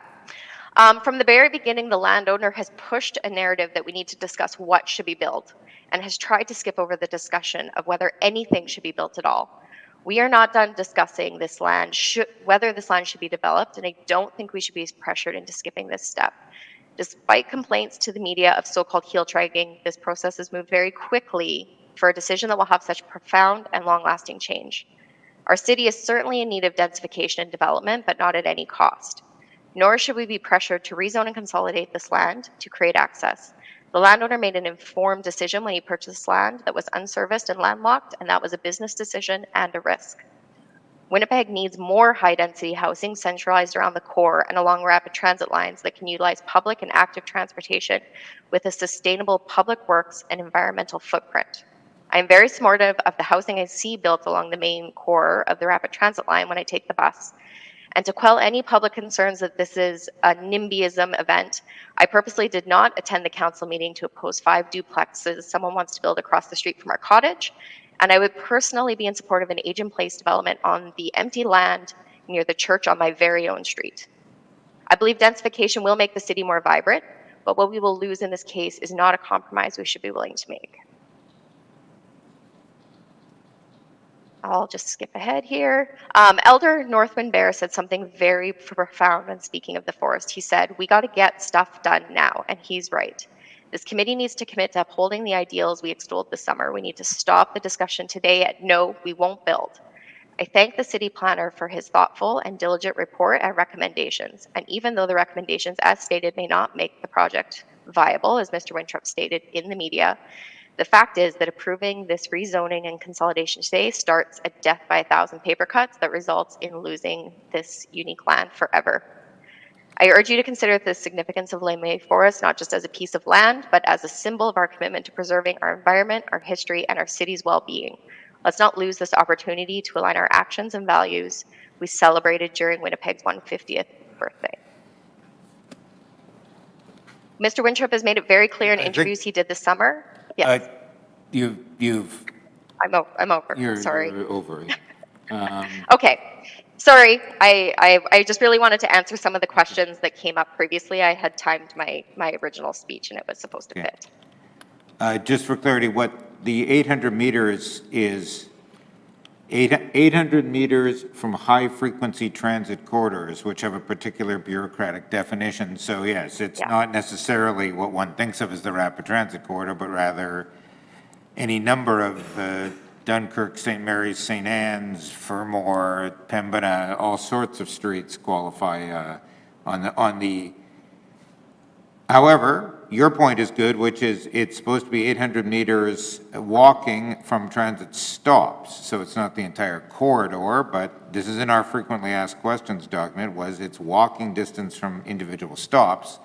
From the very beginning, the landowner has pushed a narrative that we need to discuss what should be built and has tried to skip over the discussion of whether anything should be built at all. We are not done discussing this land, whether this land should be developed, and I don't think we should be pressured into skipping this step. Despite complaints to the media of so-called heel dragging, this process has moved very quickly for a decision that will have such profound and long-lasting change. Our city is certainly in need of densification and development, but not at any cost. Nor should we be pressured to rezone and consolidate this land to create access. The landowner made an informed decision when he purchased land that was unserviced and landlocked, and that was a business decision and a risk. Winnipeg needs more high-density housing centralized around the core and along rapid transit lines that can utilize public and active transportation with a sustainable public works and environmental footprint. I am very supportive of the housing I see built along the main core of the rapid transit line when I take the bus. And to quell any public concerns that this is a NIMBYism event, I purposely did not attend the council meeting to oppose 5 duplexes someone wants to build across the street from our cottage. And I would personally be in support of an age-in-place development on the empty land near the church on my very own street. I believe densification will make the city more vibrant, but what we will lose in this case is not a compromise we should be willing to make. I'll just skip ahead here. Elder Northwind Bear said something very profound when speaking of the forest. He said, "We got to get stuff done now," and he's right. This committee needs to commit to upholding the ideals we extolled this summer. We need to stop the discussion today at no, we won't build. I thank the city planner for his thoughtful and diligent report and recommendations. And even though the recommendations, as stated, may not make the project viable, as Mr. Winthrop stated in the media, the fact is that approving this rezoning and consolidation today starts a death by 1,000 paper cuts that results in losing this unique land forever. I urge you to consider the significance of LeMay Forest not just as a piece of land, but as a symbol of our commitment to preserving our environment, our history, and our city's well-being. Let's not lose this opportunity to align our actions and values we celebrated during Winnipeg's 150th birthday. Mr. Winthrop has made it very clear in interviews he did this summer. Yes. I'm over. Sorry. You're over. Okay. Sorry, I just really wanted to answer some of the questions that came up previously. I had timed my original speech and it was supposed to fit. Just for clarity, what the 800 meters is 800 meters from high-frequency transit corridors, which have a particular bureaucratic definition. So yes, it's not necessarily what one thinks of as the rapid transit corridor, but rather any number of Dunkirk, St. Mary's, St. Anne's, Fermor, Pembina, all sorts of streets qualify on the. However, your point is good, which is it's supposed to be 800 meters walking from transit stops. So it's not the entire corridor, but this is in our frequently asked questions document, was it's walking distance from individual stops,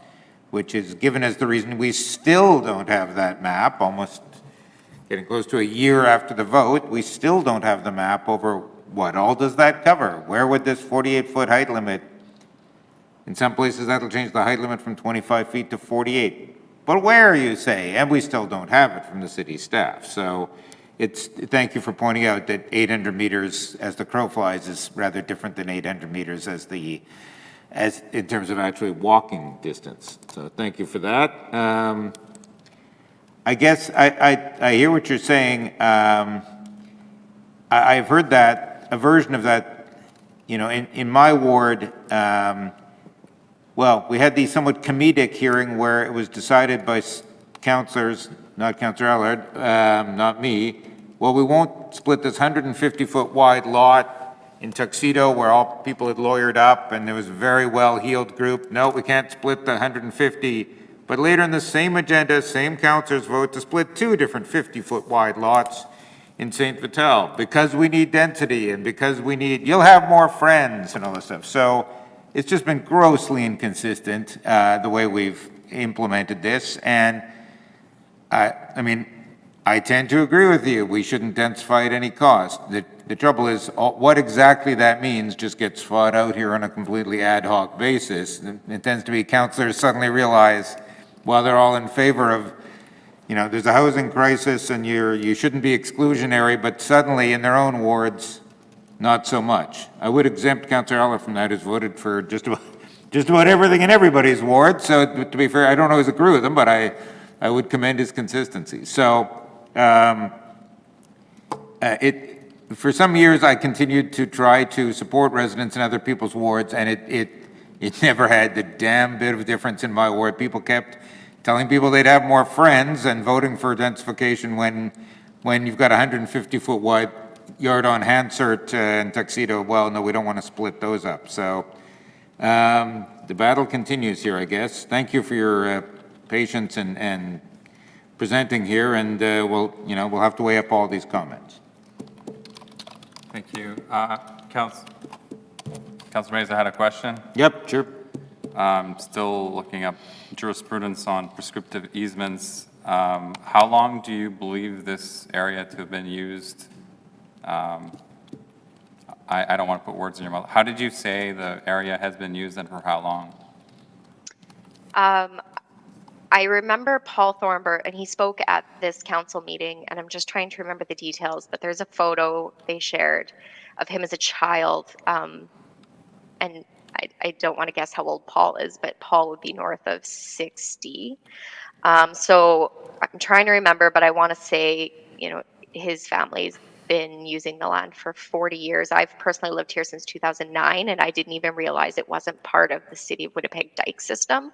which is given as the reason we still don't have that map, almost getting close to a year after the vote, we still don't have the map over what all does that cover? Where would this 48-foot height limit? In some places, that'll change the height limit from 25 feet to 48. But where, you say? And we still don't have it from the city staff. So thank you for pointing out that 800 meters as the crow flies is rather different than 800 meters as in terms of actually walking distance. So thank you for that. I guess I hear what you're saying. I've heard that, a version of that, in my ward. Well, we had the somewhat comedic hearing where it was decided by councillors, not Councillor Allard, not me. Well, we won't split this 150-foot wide lot in Tuxedo where all people had lawyered up and there was a very well-heeled group. No, we can't split the 150. But later in the same agenda, same councillors vote to split 2 different 50-foot wide lots in St. Vital because we need density and because you'll have more friends and all this stuff. So it's just been grossly inconsistent, the way we've implemented this. And I mean, I tend to agree with you. We shouldn't densify at any cost. The trouble is what exactly that means just gets fought out here on a completely ad hoc basis. It tends to be councillors suddenly realize, while they're all in favor of, there's a housing crisis and you shouldn't be exclusionary, but suddenly in their own wards, not so much. I would exempt Councillor Eller from that, who's voted for just about everything in everybody's ward. So to be fair, I don't always agree with him, but I would commend his consistency. So for some years, I continued to try to support residents in other people's wards, and it never had the damn bit of difference in my ward. People kept telling people they'd have more friends and voting for densification when you've got 150-foot wide yard on Hansert and Tuxedo. Well, no, we don't want to split those up. So the battle continues here, I guess. Thank you for your patience and presenting here, and we'll have to weigh up all these comments. Thank you. Councillor Mays, I had a question. Yep, sure. Still looking up jurisprudence on prescriptive easements. How long do you believe this area to have been used? I don't want to put words in your mouth. How did you say the area has been used and for how long? I remember Paul Thornburg, and he spoke at this council meeting, and I'm just trying to remember the details, but there's a photo they shared of him as a child. And I don't want to guess how old Paul is, but Paul would be north of 60. So I'm trying to remember, but I want to say, his family's been using the land for 40 years. I've personally lived here since 2009, and I didn't even realize it wasn't part of the City of Winnipeg dike system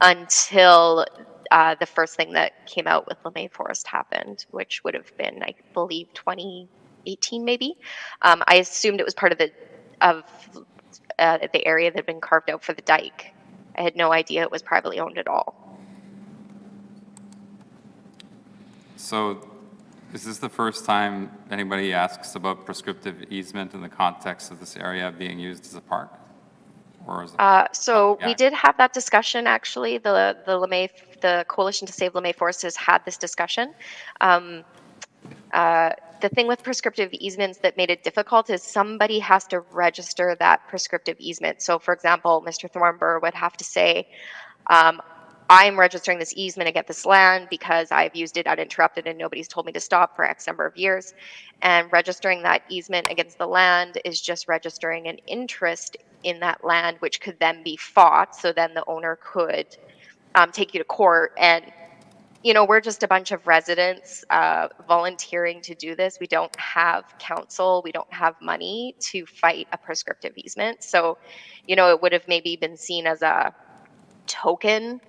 until the first thing that came out with LeMay Forest happened, which would have been, I believe, 2018 maybe. I assumed it was part of the area that had been carved out for the dike. I had no idea it was privately owned at all. So is this the first time anybody asks about prescriptive easement in the context of this area being used as a park? Or is it, we did have that discussion, actually. The Coalition to Save LeMay Forest has had this discussion. The thing with prescriptive easements that made it difficult is somebody has to register that prescriptive easement. So, for example, Mr. Thornburg would have to say, I'm registering this easement to get this land because I've used it uninterrupted and nobody's told me to stop for X number of years. And registering that easement against the land is just registering an interest in that land, which could then be fought. So then the owner could take you to court. And, we're just a bunch of residents volunteering to do this. We don't have counsel. We don't have money to fight a prescriptive easement. So, it would have maybe been seen as a token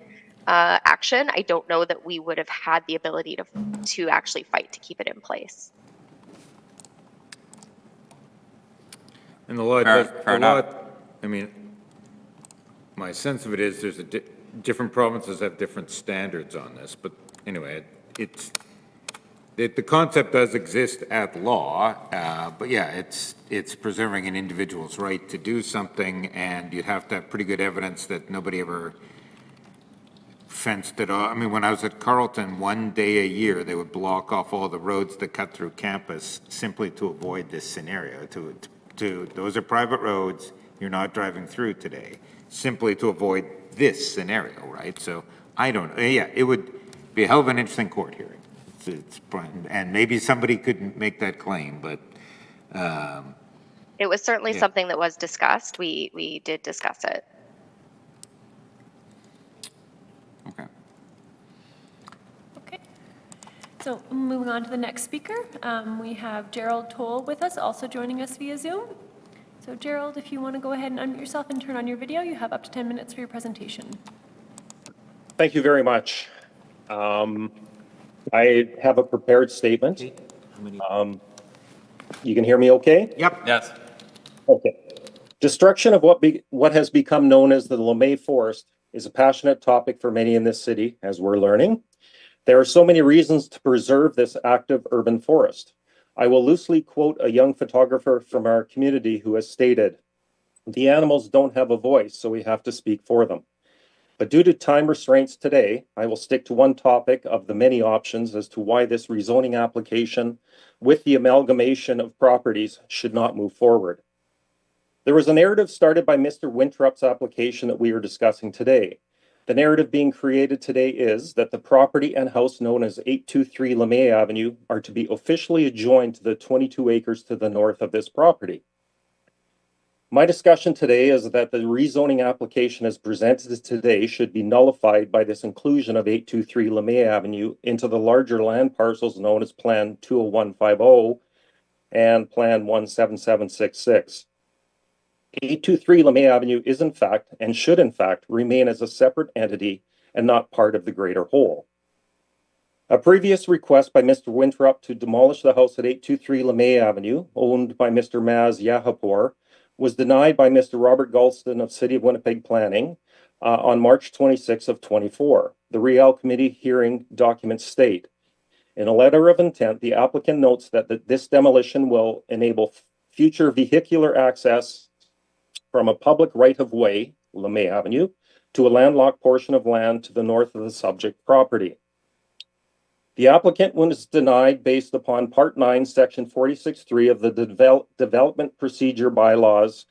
action. I don't know that we would have had the ability to actually fight to keep it in place. And the law Fair enough. I mean, my sense of it is there's different provinces have different standards on this, but anyway, the concept does exist at law, but yeah, it's preserving an individual's right to do something, and you'd have to have pretty good evidence that nobody ever fenced it off. I mean, when I was at Carleton, one day a year, they would block off all the roads that cut through campus simply to avoid this scenario. Those are private roads, you're not driving through today, simply to avoid this scenario, right? So I don't, yeah, it would be a hell of an interesting court hearing. And maybe somebody could make that claim, but It was certainly Yeah. something that was discussed. We did discuss it. Okay. Okay. So moving on to the next speaker, we have Gerald Toll with us, also joining us via Zoom. So Gerald, if you want to go ahead and unmute yourself and turn on your video, you have up to 10 minutes for your presentation. Thank you very much. I have a prepared statement. You can hear me okay? Yep. Yes. Okay. Destruction of what has become known as the LeMay Forest is a passionate topic for many in this city, as we're learning. There are so many reasons to preserve this active urban forest. I will loosely quote a young photographer from our community who has stated, "The animals don't have a voice, so we have to speak for them." But due to time restraints today, I will stick to one topic of the many options as to why this rezoning application with the amalgamation of properties should not move forward. There was a narrative started by Mr. Wintrup's application that we are discussing today. The narrative being created today is that the property and house known as 823 LeMay Avenue are to be officially adjoined to the 22 acres to the north of this property. My discussion today is that the rezoning application as presented today should be nullified by this inclusion of 823 LeMay Avenue into the larger land parcels known as Plan 20150 and Plan 17766. 823 LeMay Avenue is in fact, and should in fact, remain as a separate entity and not part of the greater whole. A previous request by Mr. Winthrop to demolish the house at 823 LeMay Avenue, owned by Mr. Maz Yahapur, was denied by Mr. Robert Galston of City of Winnipeg Planning on March 26 of 24. The Riel Committee hearing documents state, in a letter of intent, the applicant notes that this demolition will enable future vehicular access from a public right-of-way, LeMay Avenue, to a landlocked portion of land to the north of the subject property. The applicant was denied based upon Part 9, Section 46.3 of the Development Procedure Bylaws,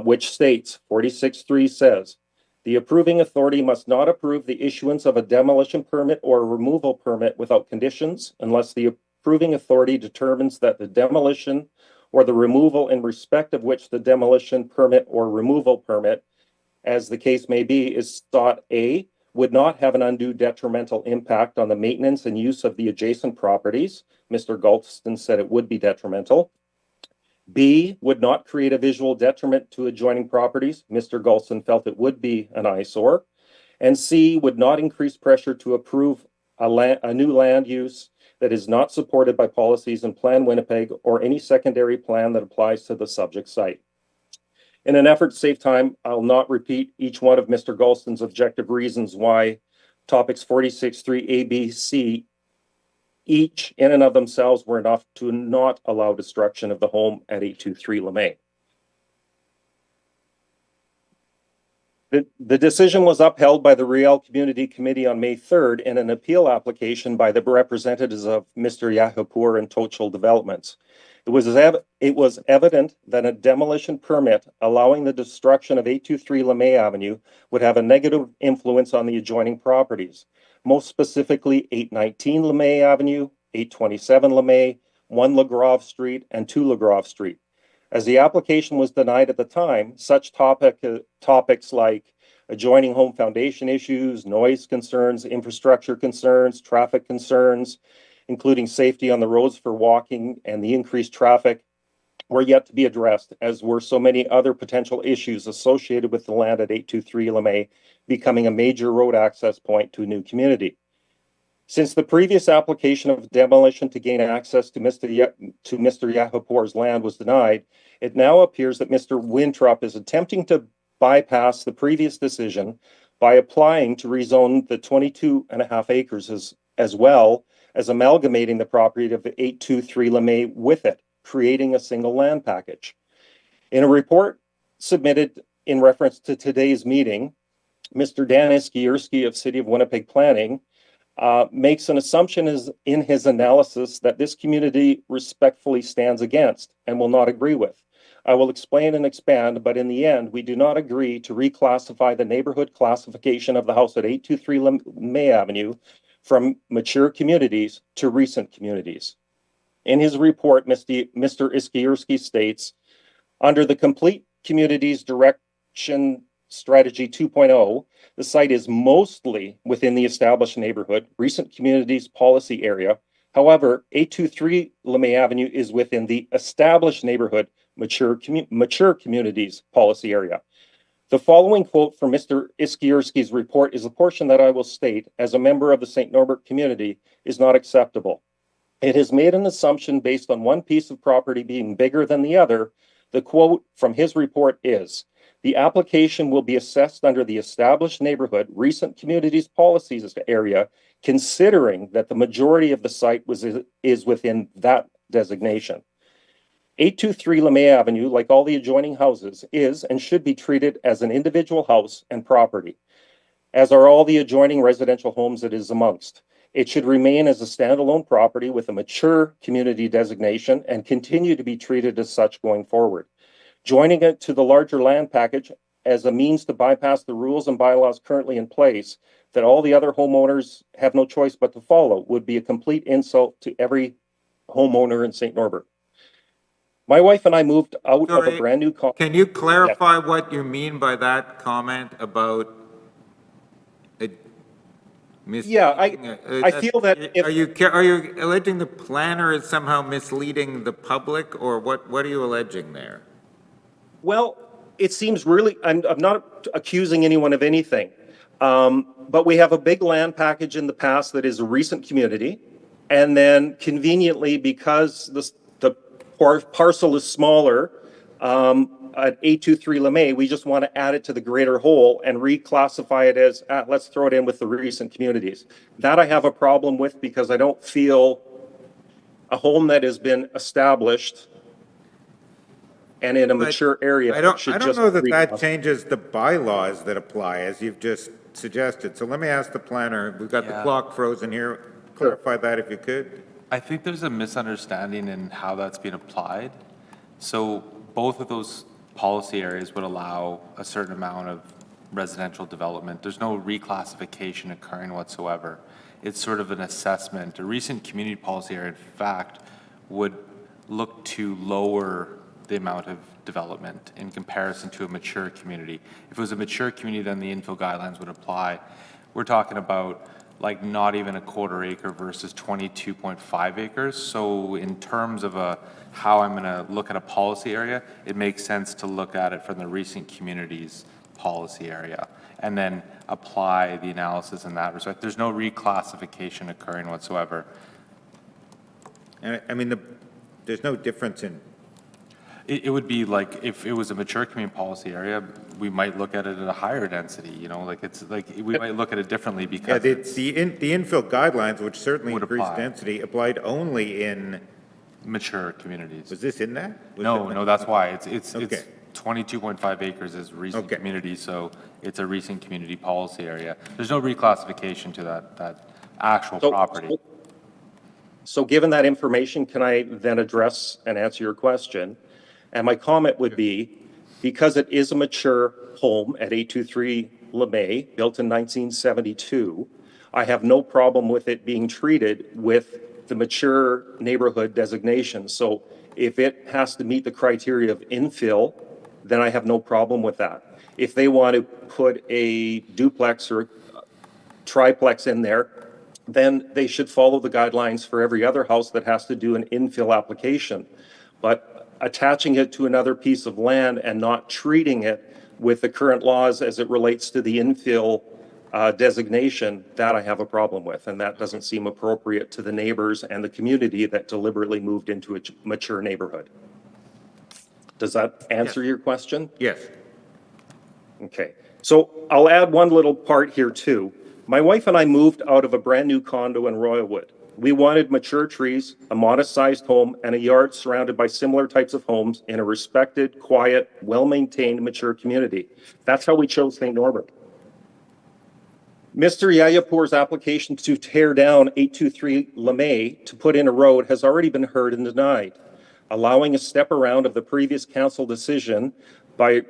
which states, 46.3 says, the approving authority must not approve the issuance of a demolition permit or a removal permit without conditions unless the approving authority determines that the demolition or the removal in respect of which the demolition permit or removal permit, as the case may be, is sought A, would not have an undue detrimental impact on the maintenance and use of the adjacent properties. Mr. Galston said it would be detrimental. B, would not create a visual detriment to adjoining properties. Mr. Galston felt it would be an eyesore. And C, would not increase pressure to approve a new land use that is not supported by policies in Plan Winnipeg or any secondary plan that applies to the subject site. In an effort to save time, I'll not repeat each one of Mr. Galston's objective reasons why topics 46.3 A, B, C, each in and of themselves were enough to not allow destruction of the home at 823 LeMay. The decision was upheld by the Riel Community Committee on May 3rd in an appeal application by the representatives of Mr. Yahapur and Tochel Developments. It was evident that a demolition permit allowing the destruction of 823 LeMay Avenue would have a negative influence on the adjoining properties, most specifically 819 LeMay Avenue, 827 LeMay, 1 LaGrave Street, and 2 LaGrave Street. As the application was denied at the time, such topics like adjoining home foundation issues, noise concerns, infrastructure concerns, traffic concerns, including safety on the roads for walking and the increased traffic, were yet to be addressed, as were so many other potential issues associated with the land at 823 LeMay becoming a major road access point to a new community. Since the previous application of demolition to gain access to Mr. Yahapur's land was denied, it now appears that Mr. Winthrop is attempting to bypass the previous decision by applying to rezone the 22.5 acres as well as amalgamating the property of 823 LeMay with it, creating a single land package. In a report submitted in reference to today's meeting, Mr. Dan Iskierski of City of Winnipeg Planning makes an assumption in his analysis that this community respectfully stands against and will not agree with. I will explain and expand, but in the end, we do not agree to reclassify the neighborhood classification of the house at 823 LeMay Avenue from mature communities to recent communities. In his report, Mr. Iskierski states, under the Complete Communities Direction Strategy 2.0, the site is mostly within the established neighborhood, recent communities policy area. However, 823 LeMay Avenue is within the established neighborhood, mature communities policy area. The following quote from Mr. Iskierski's report is a portion that I will state as a member of the St. Norbert community is not acceptable. It has made an assumption based on one piece of property being bigger than the other. The quote from his report is, the application will be assessed under the established neighborhood recent communities policies area, considering that the majority of the site is within that designation. 823 LeMay Avenue, like all the adjoining houses, is and should be treated as an individual house and property, as are all the adjoining residential homes it is amongst. It should remain as a standalone property with a mature community designation and continue to be treated as such going forward. Joining it to the larger land package as a means to bypass the rules and bylaws currently in place that all the other homeowners have no choice but to follow would be a complete insult to every homeowner in St. Norbert. My wife and I moved out of a brand new condo. Can you clarify what you mean by that comment about it? Yeah, I feel that if, Are you alleging the planner is somehow misleading the public, or what are you alleging there? well, it seems really, I'm not accusing anyone of anything, but we have a big land package in the past that is a recent community, and then conveniently, because the parcel is smaller, at 823 LeMay, we just want to add it to the greater whole and reclassify it as, let's throw it in with the recent communities. That I have a problem with because I don't feel a home that has been established and in a mature area. I don't know that that changes the bylaws that apply, as you've just suggested. So let me ask the planner, we've got the clock frozen here. Clarify that if you could. I think there's a misunderstanding in how that's being applied. So both of those policy areas would allow a certain amount of residential development. There's no reclassification occurring whatsoever. It's sort of an assessment. A recent community policy area, in fact, would look to lower the amount of development in comparison to a mature community. If it was a mature community, then the infill guidelines would apply. We're talking about like not even a quarter acre versus 22.5 acres. So in terms of how I'm gonna look at a policy area, it makes sense to look at it from the recent communities policy area and then apply the analysis in that respect. There's no reclassification occurring whatsoever. And I mean, there's no difference in. It would be like, if it was a mature community policy area, we might look at it at a higher density, you know, like it's like, we might look at it differently because. Yeah, the infill guidelines, which certainly increase density, applied only in. Mature communities. Was this in that? No, that's why. It's Okay. 22.5 acres is recent community, so it's a recent community policy area. There's no reclassification to that actual property. So given that information, can I then address and answer your question? And my comment would be, because it is a mature home at 823 LeMay, built in 1972, I have no problem with it being treated with the mature neighborhood designation. So if it has to meet the criteria of infill, then I have no problem with that. If they want to put a duplex or triplex in there, then they should follow the guidelines for every other house that has to do an infill application. But attaching it to another piece of land and not treating it with the current laws as it relates to the infill designation, that I have a problem with. And that doesn't seem appropriate to the neighbors and the community that deliberately moved into a mature neighborhood. Does that answer your question? Yes. Okay. So I'll add one little part here too. My wife and I moved out of a brand new condo in Royalwood. We wanted mature trees, a modest-sized home, and a yard surrounded by similar types of homes in a respected, quiet, well-maintained, mature community. That's how we chose St. Norbert. Mr. Yayapour's application to tear down 823 Lemay to put in a road has already been heard and denied. Allowing a step around of the previous council decision by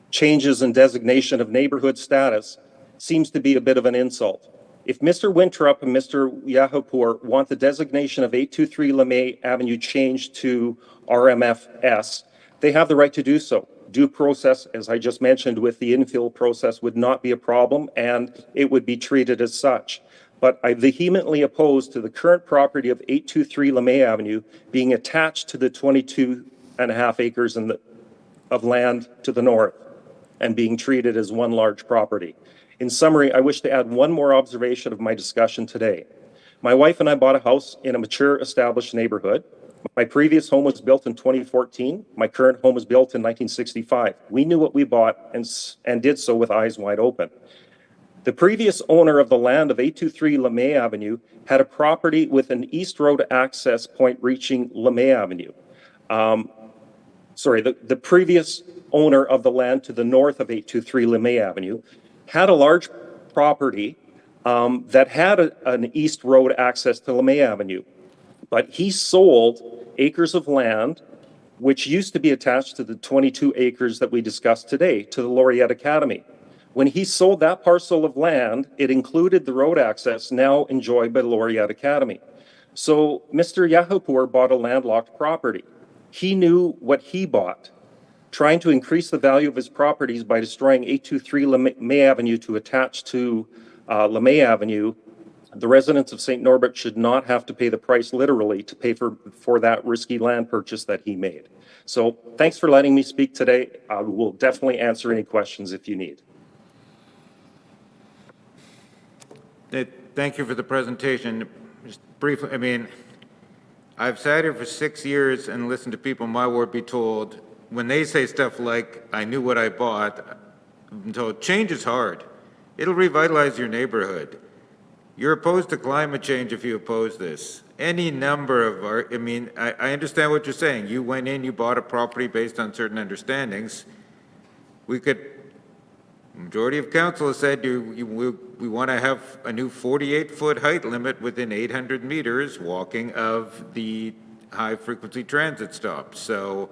changes in designation of neighborhood status seems to be a bit of an insult. If Mr. Winthrop and Mr. Yahapour want the designation of 823 Lemay Avenue changed to RMFS, they have the right to do so. Due process, as I just mentioned, with the infill process would not be a problem, and it would be treated as such. But I vehemently oppose to the current property of 823 Lemay Avenue being attached to the 22.5 acres of land to the north and being treated as one large property. In summary, I wish to add one more observation of my discussion today. My wife and I bought a house in a mature, established neighborhood. My previous home was built in 2014. My current home was built in 1965. We knew what we bought and did so with eyes wide open. The previous owner of the land of 823 Lemay Avenue had a property with an east road access point reaching Lemay Avenue. The previous owner of the land to the north of 823 Lemay Avenue had a large property that had an east road access to Lemay Avenue. But he sold acres of land, which used to be attached to the 22 acres that we discussed today, to the Laureate Academy. When he sold that parcel of land, it included the road access now enjoyed by the Laureate Academy. So Mr. Yahapour bought a landlocked property. He knew what he bought. Trying to increase the value of his properties by destroying 823 Lemay Avenue to attach to Lemay Avenue, the residents of St. Norbert should not have to pay the price literally to pay for that risky land purchase that he made. So thanks for letting me speak today. I will definitely answer any questions if you need. Thank you for the presentation. Just briefly, I mean, I've sat here for 6 years and listened to people in my ward be told, when they say stuff like, I knew what I bought, I'm told, change is hard. It'll revitalize your neighborhood. You're opposed to climate change if you oppose this. Any number of, I understand what you're saying. You went in, you bought a property based on certain understandings. Majority of council has said we want to have a new 48-foot height limit within 800 meters walking of the high-frequency transit stops. So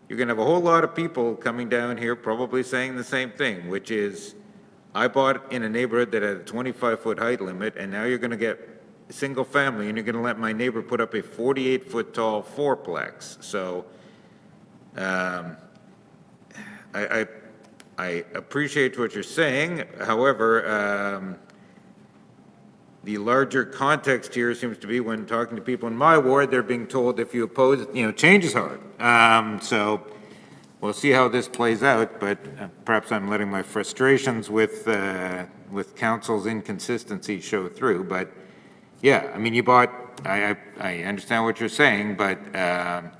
you're going to have a whole lot of people coming down here probably saying the same thing, which is, I bought in a neighborhood that had a 25-foot height limit, and now you're going to get a single family, and you're going to let my neighbor put up a 48-foot tall fourplex. So I appreciate what you're saying. However, the larger context here seems to be when talking to people in my ward, they're being told if you oppose, change is hard. So we'll see how this plays out, but perhaps I'm letting my frustrations with council's inconsistency show through. But yeah, I mean, I understand what you're saying, but I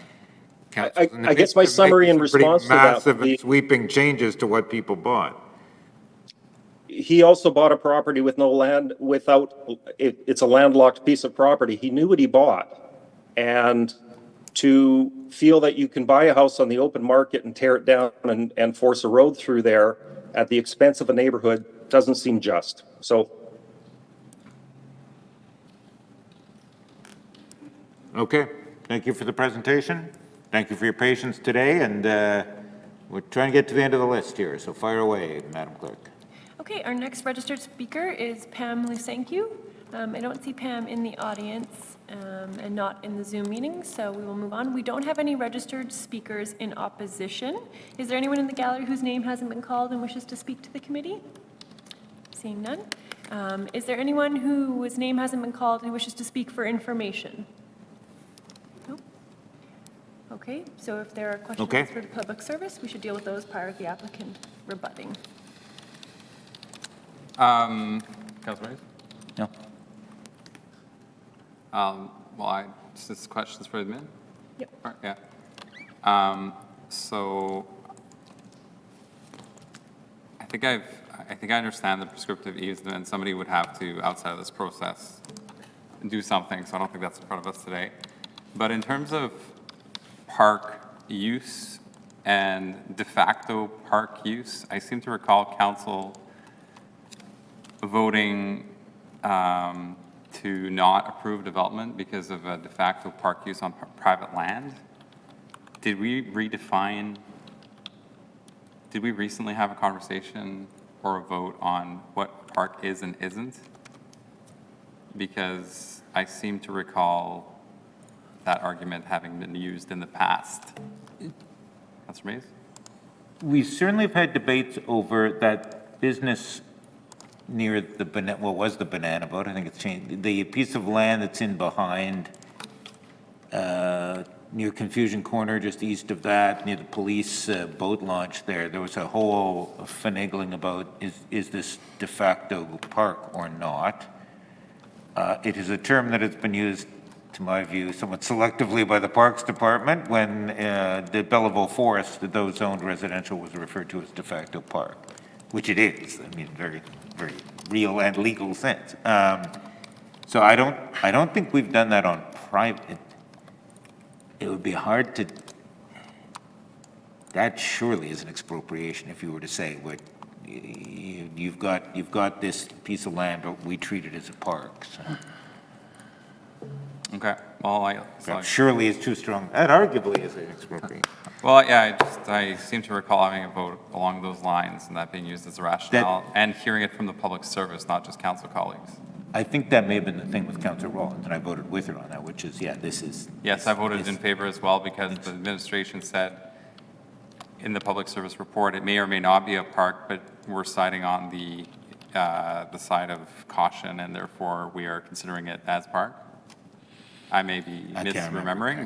guess my summary in response to that would be, massive sweeping changes to what people bought. He also bought a property with no land, it's a landlocked piece of property. He knew what he bought. And to feel that you can buy a house on the open market and tear it down and force a road through there at the expense of a neighborhood doesn't seem just. So. Okay, thank you for the presentation. Thank you for your patience today, and we're trying to get to the end of the list here, so fire away, Madam Clerk. Okay, our next registered speaker is Pam Lusenku. I don't see Pam in the audience and not in the Zoom meeting, so we will move on. We don't have any registered speakers in opposition. Is there anyone in the gallery whose name hasn't been called and wishes to speak to the committee? Seeing none. Is there anyone whose name hasn't been called and wishes to speak for information? No? Okay, so if there are questions for the public service, we should deal with those prior to the applicant rebutting. Councilor Mays? No. This question's for admin? Yep. Yeah. So I think I understand the prescriptive easement, and somebody would have to, outside of this process, do something, so I don't think that's in front of us today. But in terms of park use and de facto park use, I seem to recall council voting to not approve development because of a de facto park use on private land. Did we redefine, did we recently have a conversation or a vote on what park is and isn't? Because I seem to recall that argument having been used in the past. Councilor Mays? We certainly have had debates over that business near the, what was the Banana Boat, I think it's changed, the piece of land that's in behind, near Confusion Corner, just east of that, near the police boat launch there was a whole finagling about, is this de facto park or not? It is a term that has been used, to my view, somewhat selectively by the Parks Department when the Belleville Forest, those zoned residential, was referred to as de facto park, which it is. I mean, very, very real and legal sense. So I don't think we've done that on private. It would be hard to. That surely is an expropriation if you were to say what. You've got this piece of land, but we treat it as a park. So. Okay, well, surely is too strong. That arguably is an expropriation. Well, yeah, I seem to recall having a vote along those lines and that being used as a rationale and hearing it from the public service, not just council colleagues. I think that may have been the thing with Councillor Rollins, and I voted with her on that, which is, yeah, this is. Yes, I voted in favor as well because the administration said in the public service report, it may or may not be a park, but we're siding on the side of caution, and therefore we are considering it as park. I may be misremembering,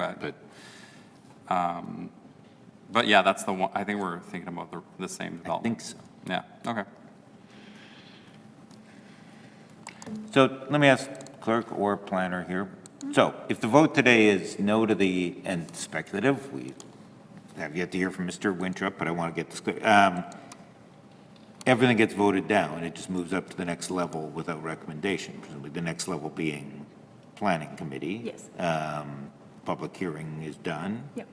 but yeah, that's the one. I think we're thinking about the same development. I think so. Yeah. Okay. So let me ask clerk or planner here. So if the vote today is no to the, and speculative, we have yet to hear from Mr. Winthrop, but I want to get this clear. Everything gets voted down. It just moves up to the next level without recommendation, presumably the next level being planning committee. Yes. Public hearing is done. Yep.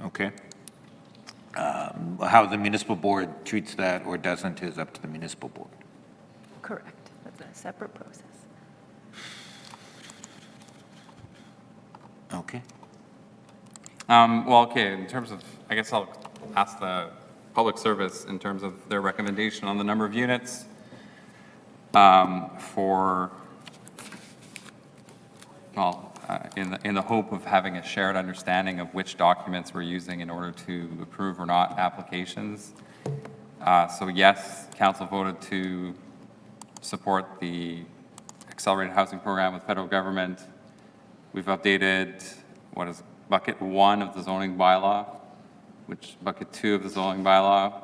Okay. How the municipal board treats that or doesn't is up to the municipal board. Correct. That's a separate process. Okay. Well, okay, in terms of, I guess I'll ask the public service in terms of their recommendation on the number of units for, well, in the hope of having a shared understanding of which documents we're using in order to approve or not applications. So yes, council voted to support the accelerated housing program with federal government. We've updated, what is bucket 1 of the zoning bylaw, which bucket 2 of the zoning bylaw.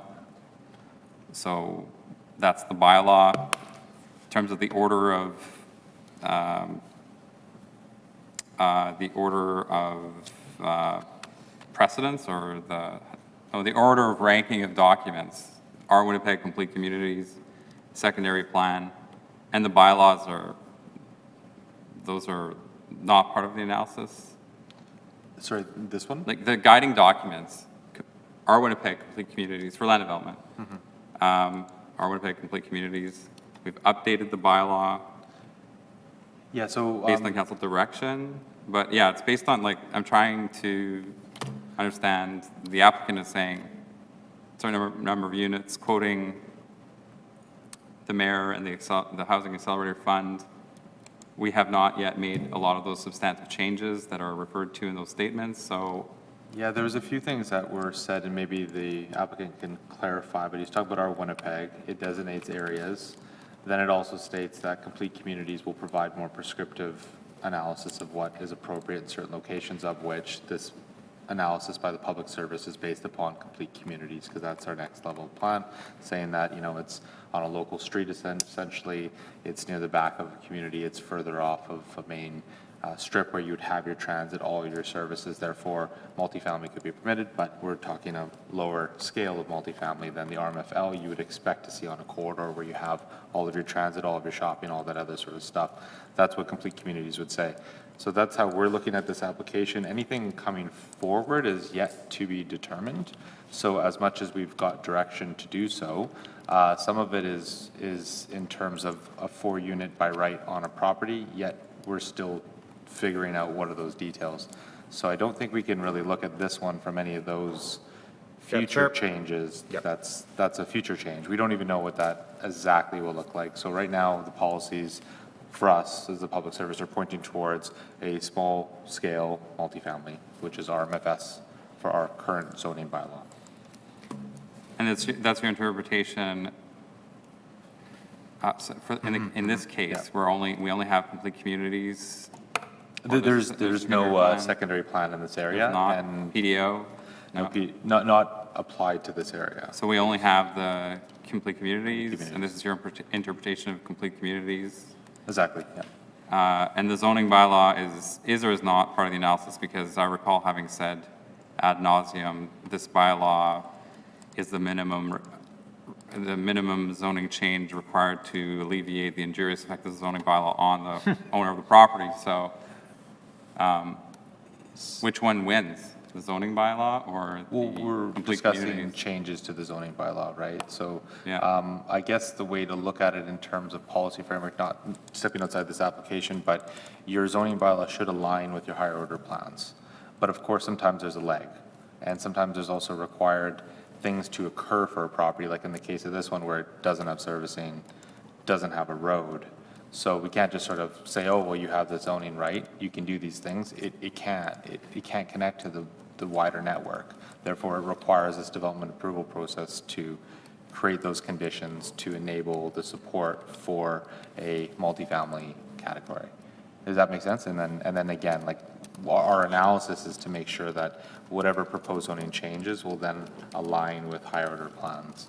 So that's the bylaw. In terms of the order of precedence or the order of ranking of documents. Our Winnipeg Complete Communities, secondary plan, and the bylaws those are not part of the analysis. Sorry, this one? Like the guiding documents, our Winnipeg Complete Communities for land development. Our Winnipeg Complete Communities, we've updated the bylaw. Yeah, so. Based on council direction, but yeah, it's based on I'm trying to understand, the applicant is saying certain number of units, quoting the mayor and the Housing Accelerator Fund. We have not yet made a lot of those substantive changes that are referred to in those statements, so. Yeah, there's a few things that were said, and maybe the applicant can clarify, but he's talking about our Winnipeg. It designates areas. Then it also states that complete communities will provide more prescriptive analysis of what is appropriate in certain locations, of which this analysis by the public service is based upon complete communities, because that's our next level plan, saying that, it's on a local street, essentially, it's near the back of a community, it's further off of a main strip where you would have your transit, all your services, therefore multifamily could be permitted, but we're talking a lower scale of multifamily than the RMFL you would expect to see on a corridor where you have all of your transit, all of your shopping, all that other sort of stuff. That's what complete communities would say. So that's how we're looking at this application. Anything coming forward is yet to be determined. So as much as we've got direction to do so, some of it is in terms of a 4-unit by right on a property, yet we're still figuring out what are those details. So I don't think we can really look at this one from any of those future changes. That's a future change. We don't even know what that exactly will look like. So right now, the policies for us as the public service are pointing towards a small scale multifamily, which is RMFS for our current zoning bylaw. And that's your interpretation. So in this case, we only have complete communities. There's no secondary plan in this area. There's not and PDO? Not applied to this area. So we only have the complete communities, and this is your interpretation of complete communities? Exactly, yeah. And the zoning bylaw is or is not part of the analysis, because I recall having said ad nauseum, this bylaw is the minimum zoning change required to alleviate the injurious effect of the zoning bylaw on the owner of the property. So which one wins, the zoning bylaw or We're complete discussing communities? changes to the zoning bylaw, right? So Yeah. I guess the way to look at it in terms of policy framework, not stepping outside this application, but your zoning bylaw should align with your higher order plans. But of course, sometimes there's a lag. And sometimes there's also required things to occur for a property, like in the case of this one where it doesn't have servicing, doesn't have a road. So we can't just sort of say, oh, well, you have the zoning right, you can do these things. It can't connect to the wider network. Therefore, it requires this development approval process to create those conditions to enable the support for a multifamily category. Does that make sense? And then again, like our analysis is to make sure that whatever proposed zoning changes will then align with higher order plans,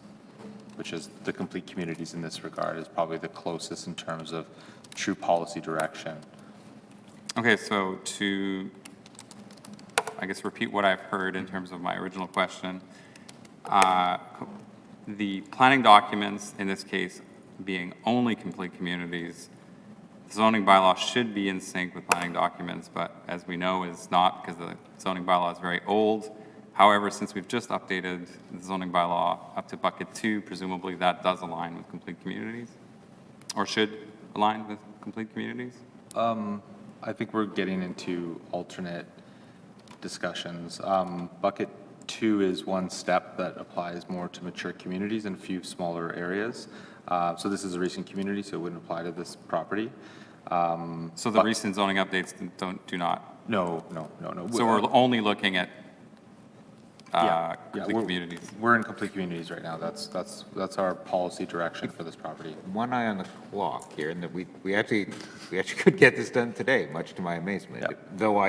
which is the complete communities in this regard is probably the closest in terms of true policy direction. Okay, so to, I guess, repeat what I've heard in terms of my original question, the planning documents, in this case, being only complete communities, the zoning bylaw should be in sync with planning documents, but as we know, is not, because the zoning bylaw is very old. However, since we've just updated the zoning bylaw up to bucket 2, presumably that does align with complete communities, or should align with complete communities? I think we're getting into alternate discussions. Bucket 2 is one step that applies more to mature communities in a few smaller areas. So this is a recent community, so it wouldn't apply to this property. So the recent zoning updates do not? No. So we're only looking at complete we're, communities? We're in complete communities right now. That's our policy direction for this property. One eye on the clock here, and that we actually could get this done today, much to my amazement. Though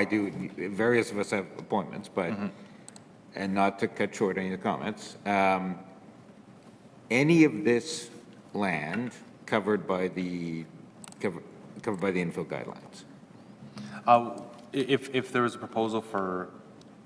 various of us have appointments, but, and not to cut short any of the comments, any of this land covered by the infill guidelines? If there was a proposal for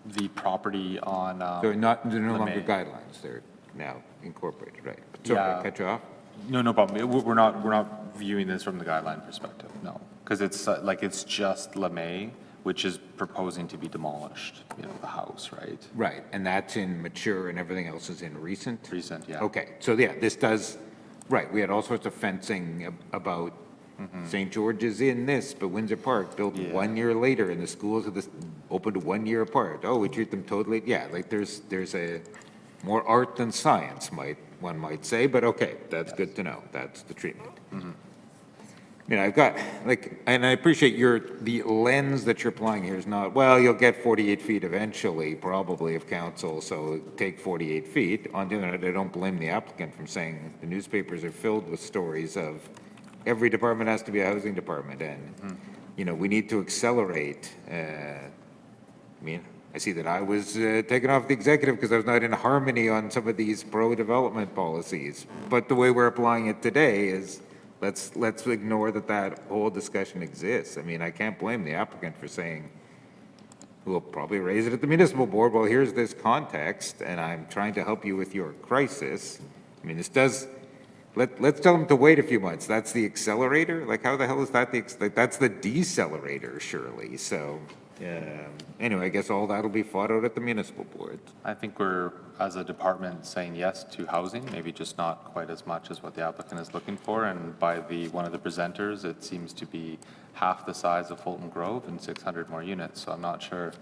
the property on, They're no longer LeMay. guidelines, they're now incorporated, right? Sorry, I cut you off? No problem. We're not viewing this from the guideline perspective, no. Because it's just LeMay, which is proposing to be demolished, the house, right? Right, and that's in mature and everything else is in recent? Recent, yeah. Okay, so yeah, this does, right, we had all sorts of fencing about St. George's in this, but Windsor Park built 1 year later and the schools are opened 1 year apart. Oh, we treat them totally, like there's a more art than science, one might say, but okay, that's good to know. That's the treatment. I've got, and I appreciate the lens that you're applying here is not, well, you'll get 48 feet eventually, probably of council, so take 48 feet. On the other hand, I don't blame the applicant from saying the newspapers are filled with stories of every department has to be a housing department, and, we need to accelerate. I see that I was taken off the executive because I was not in harmony on some of these pro-development policies. But the way we're applying it today is let's ignore that whole discussion exists. I mean, I can't blame the applicant for saying, we'll probably raise it at the municipal board. Well, here's this context, and I'm trying to help you with your crisis. I mean, let's tell them to wait a few months. That's the accelerator? Like, how the hell is that that's the decelerator, surely. So, anyway, I guess all that'll be fought out at the municipal board. I think we're, as a department, saying yes to housing, maybe just not quite as much as what the applicant is looking for. And by one of the presenters, it seems to be half the size of Fulton Grove and 600 more units. So I'm not sure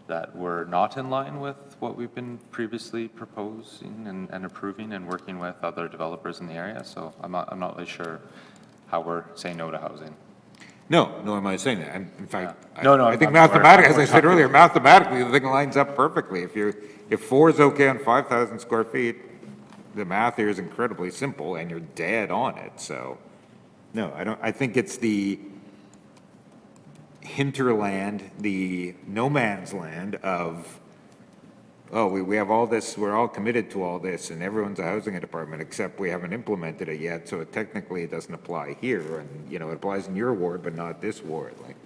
that we're not in line with what we've been previously proposing and approving and working with other developers in the area. So I'm not really sure how we're saying no to housing. No, nor am I saying that. In fact, No, I think I'm mathematically, as aware. I said earlier, mathematically, the thing lines up perfectly. If 4 is okay on 5,000 square feet, the math here is incredibly simple, and you're dead on it. So, no, I think it's the hinterland, the no man's land of, oh, we have all this, we're all committed to all this, and everyone's a housing department, except we haven't implemented it yet, so technically it doesn't apply here, and, it applies in your ward, but not this ward, like.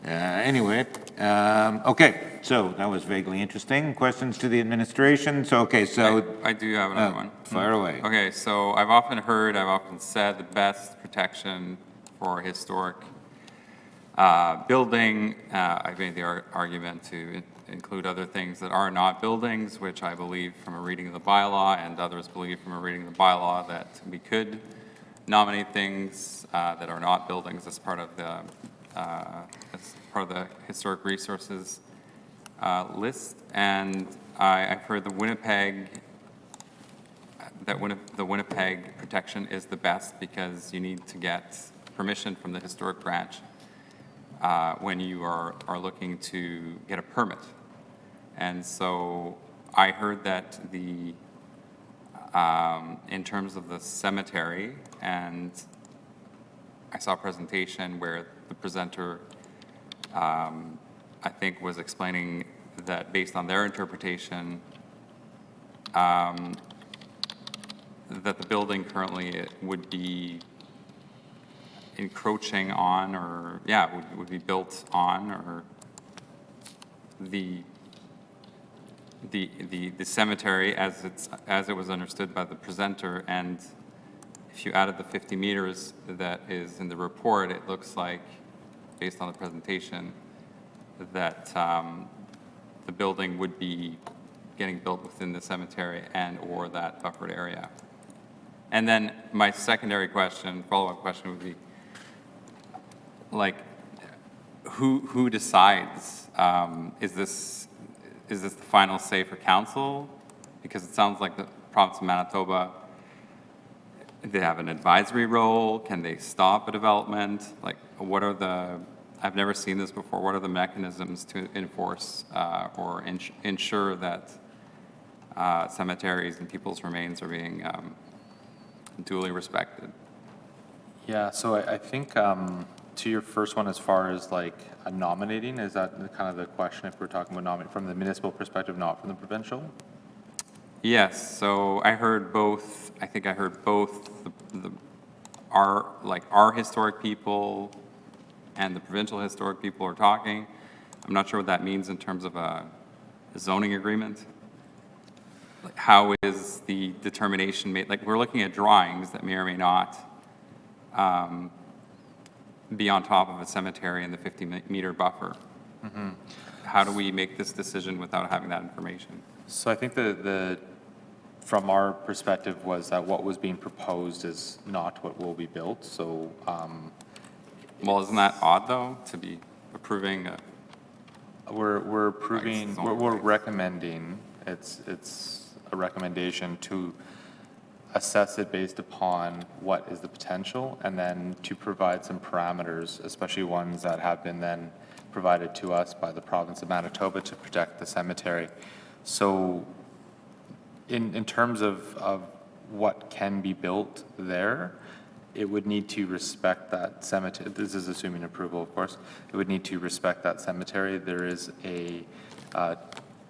Anyway, okay, so that was vaguely interesting. Questions to the administration? So, okay, so. I do have another one. Fire away. Okay, so I've often said the best protection for historic building, I've made the argument to include other things that are not buildings, which I believe from a reading of the bylaw, and others believe from a reading of the bylaw that we could nominate things that are not buildings as part of the historic resources list. And I've heard the Winnipeg protection is the best because you need to get permission from the historic branch when you are looking to get a permit. And so I heard that in terms of the cemetery, and I saw a presentation where the presenter, I think, was explaining that based on their interpretation, that the building currently would be encroaching on, or would be built on, or the cemetery as it was understood by the presenter. And if you added the 50 meters that is in the report, it looks like, based on the presentation, that the building would be getting built within the cemetery and or that buffered area. And then my secondary question, follow-up question would be, like, who decides? Is this the final say for council? Because it sounds like the province of Manitoba, they have an advisory role. Can they stop a development? Like, what are I've never seen this before. What are the mechanisms to enforce or ensure that cemeteries and people's remains are being duly respected? Yeah, so I think to your first one, as far as like a nominating, is that kind of the question if we're talking about nominating from the municipal perspective, not from the provincial? Yes, so I heard both. I think I heard both our historic people and the provincial historic people are talking. I'm not sure what that means in terms of a zoning agreement. Like, how is the determination made? Like, we're looking at drawings that may or may not be on top of a cemetery in the 50-meter buffer. Mm-hmm. How do we make this decision without having that information? So I think from our perspective was that what was being proposed is not what will be built. So, well, isn't that odd though, to be approving? We're approving. We're recommending. It's a recommendation to assess it based upon what is the potential, and then to provide some parameters, especially ones that have been then provided to us by the province of Manitoba to protect the cemetery. So in terms of what can be built there, it would need to respect that cemetery. This is assuming approval, of course. It would need to respect that cemetery. There is a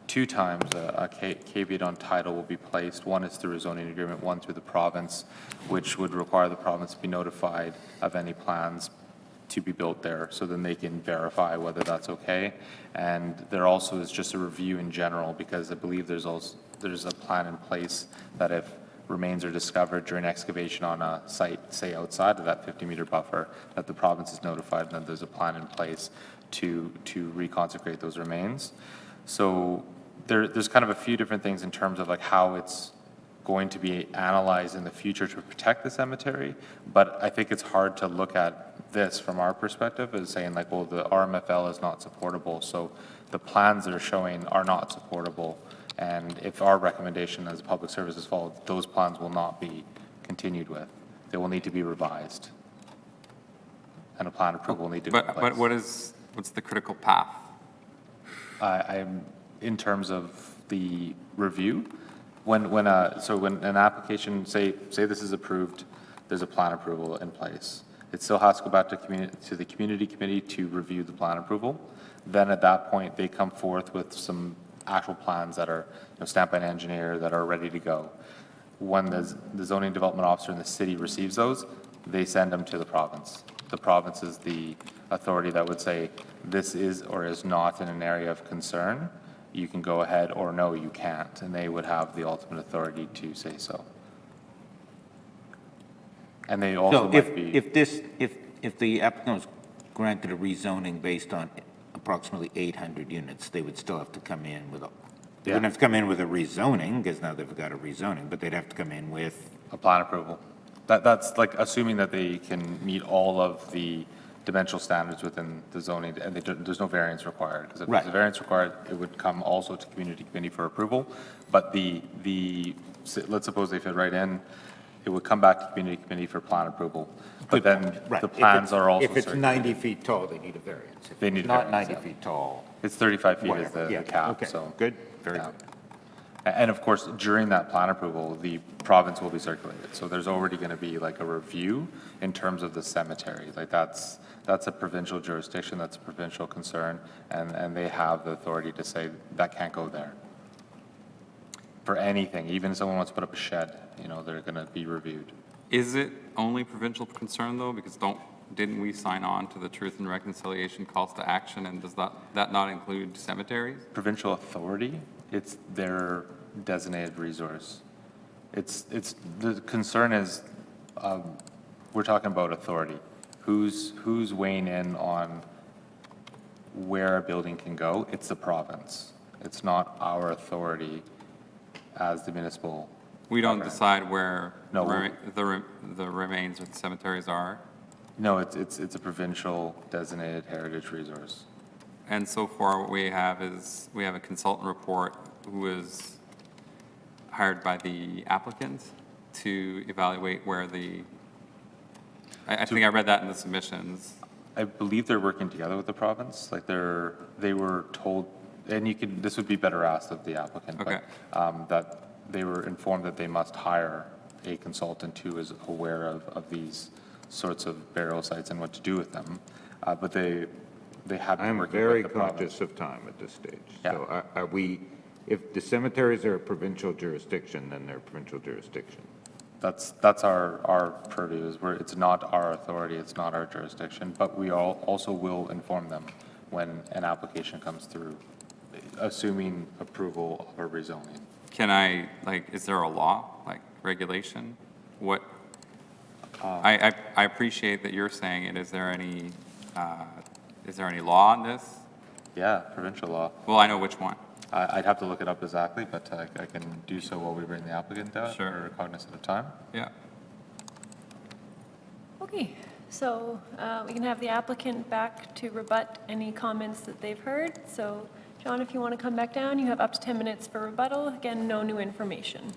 two times a caveat on title will be placed. One is through a zoning agreement, one through the province, which would require the province to be notified of any plans to be built there, so then they can verify whether that's okay. And there also is just a review in general, because I believe there's a plan in place that if remains are discovered during excavation on a site, say outside of that 50-meter buffer, that the province is notified and that there's a plan in place to reconsecrate those remains. So there's kind of a few different things in terms of like how it's going to be analyzed in the future to protect the cemetery, but I think it's hard to look at this from our perspective as saying like, well, the RMFL is not supportable, so the plans that are showing are not supportable, and if our recommendation as a public service is followed, those plans will not be continued with. They will need to be revised, and a plan approval will need to be in place. But what's the critical path? I'm in terms of the review. When an application, say this is approved, there's a plan approval in place. It still has to go back to the community committee to review the plan approval. Then at that point, they come forth with some actual plans that are stamped by an engineer that are ready to go. When the zoning development officer in the city receives those, they send them to the province. The province is the authority that would say this is or is not in an area of concern. You can go ahead, or no, you can't, and they would have the ultimate authority to say so. And they also So might be. if the applicant was granted a rezoning based on approximately 800 units, they would still have to come in with they wouldn't have to come in with a rezoning, because now they've got a rezoning, but they'd have to come in with a plan approval. That's like assuming that they can meet all of the dimensional standards within the zoning, and there's no variance required, because if there's a variance required, it would come also to community committee for approval. But let's suppose they fit right in, it would come back to community committee for plan approval. But then the plans are also If it's circulated. 90 feet tall, they need a variance. If They need it's a not variance, 90 feet tall, It's 35 feet is whatever. the Yeah, cap, okay, so. good, very yeah. good. And of course, during that plan approval, the province will be circulated. So there's already going to be like a review in terms of the cemetery. Like that's a provincial jurisdiction, that's a provincial concern, and they have the authority to say that can't go there. For anything, even if someone wants to put up a shed, they're going to be reviewed. Is it only provincial concern though? Because didn't we sign on to the Truth and Reconciliation calls to action, and does that not include cemeteries? Provincial authority, it's their designated resource. It's the concern is, we're talking about authority. Who's weighing in on where a building can go? It's the province. It's not our authority as the municipal. We don't decide where No. the remains of the cemeteries are? No, it's a provincial designated heritage resource. And so far, what we have is, we have a consultant report who is hired by the applicant to evaluate where I think I read that in the submissions. I believe they're working together with the province, like they were told, and this would be better asked of the applicant, Okay. but, that they were informed that they must hire a consultant who is aware of these sorts of burial sites and what to do with them. But they have been I'm working very with the province. conscious of time at this stage. Yeah. So are we, if the cemeteries are a provincial jurisdiction, then they're a provincial jurisdiction. That's our purview, it's not our authority, it's not our jurisdiction, but we also will inform them when an application comes through, assuming approval of a rezoning. Can I, is there a law, regulation? What, I appreciate that you're saying it. Is there any law on this? Yeah, provincial law. Well, I know which one. I'd have to look it up exactly, but I can do so while we bring the applicant out. Sure. Or cognizant of time. Yeah. Okay, so we can have the applicant back to rebut any comments that they've heard. So John, if you want to come back down, you have up to 10 minutes for rebuttal. Again, no new information.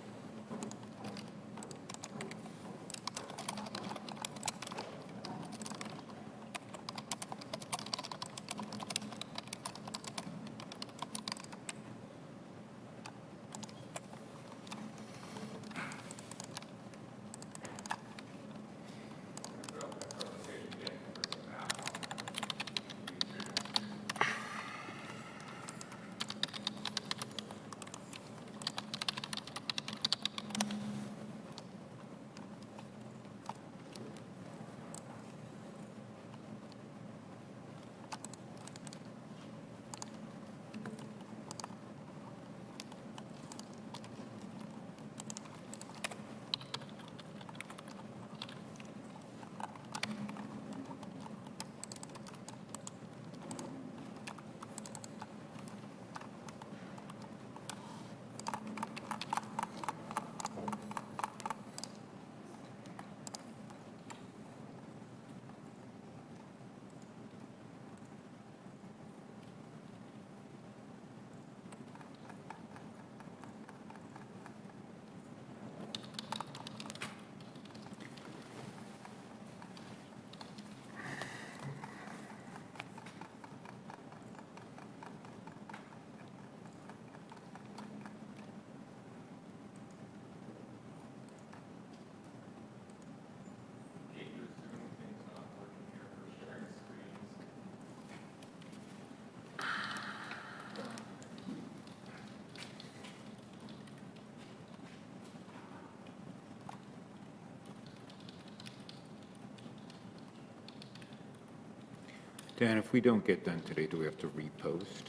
Dan, if we don't get done today, do we have to repost?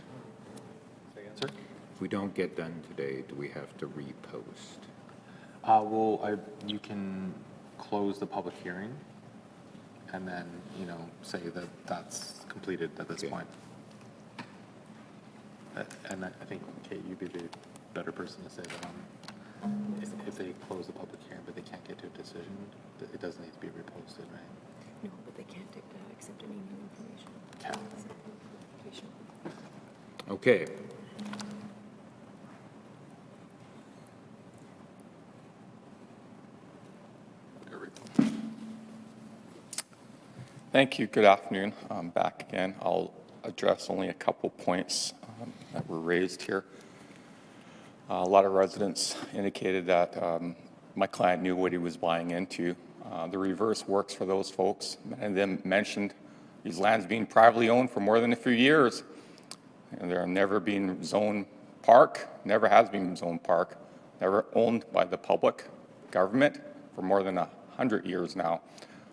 Say again, sir? If we don't get done today, do we have to repost? You can close the public hearing and then, say that that's completed at this point. And I think, Kate, you'd be the better person to say that if they close the public hearing but they can't get to a decision, it does need to be reposted, right? No, but they can't accept any new information. Okay. Thank you. Good afternoon. I'm back again. I'll address only a couple points that were raised here. A lot of residents indicated that my client knew what he was buying into. The reverse works for those folks. Many of them mentioned these lands being privately owned for more than a few years. And they're never been zoned park, never has been zoned park, never owned by the public government for more than 100 years now.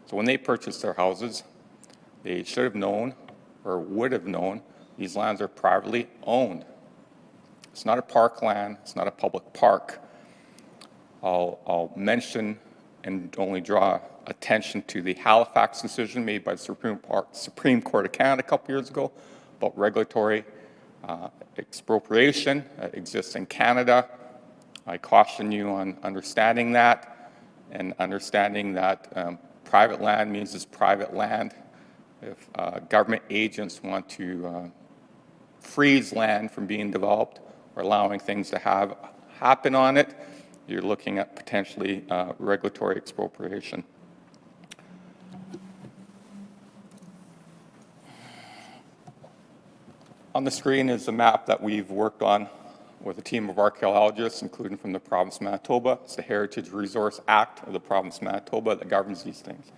So when they purchased their houses, they should have known or would have known these lands are privately owned. It's not a park land, it's not a public park. I'll mention and only draw attention to the Halifax decision made by the Supreme Court of Canada a couple years ago about regulatory expropriation that exists in Canada. I caution you on understanding that and understanding that private land means it's private land. If government agents want to freeze land from being developed or allowing things to happen on it, you're looking at potentially regulatory expropriation. On the screen is a map that we've worked on with a team of archaeologists, including from the province of Manitoba. It's the Heritage Resource Act of the province of Manitoba that governs these things.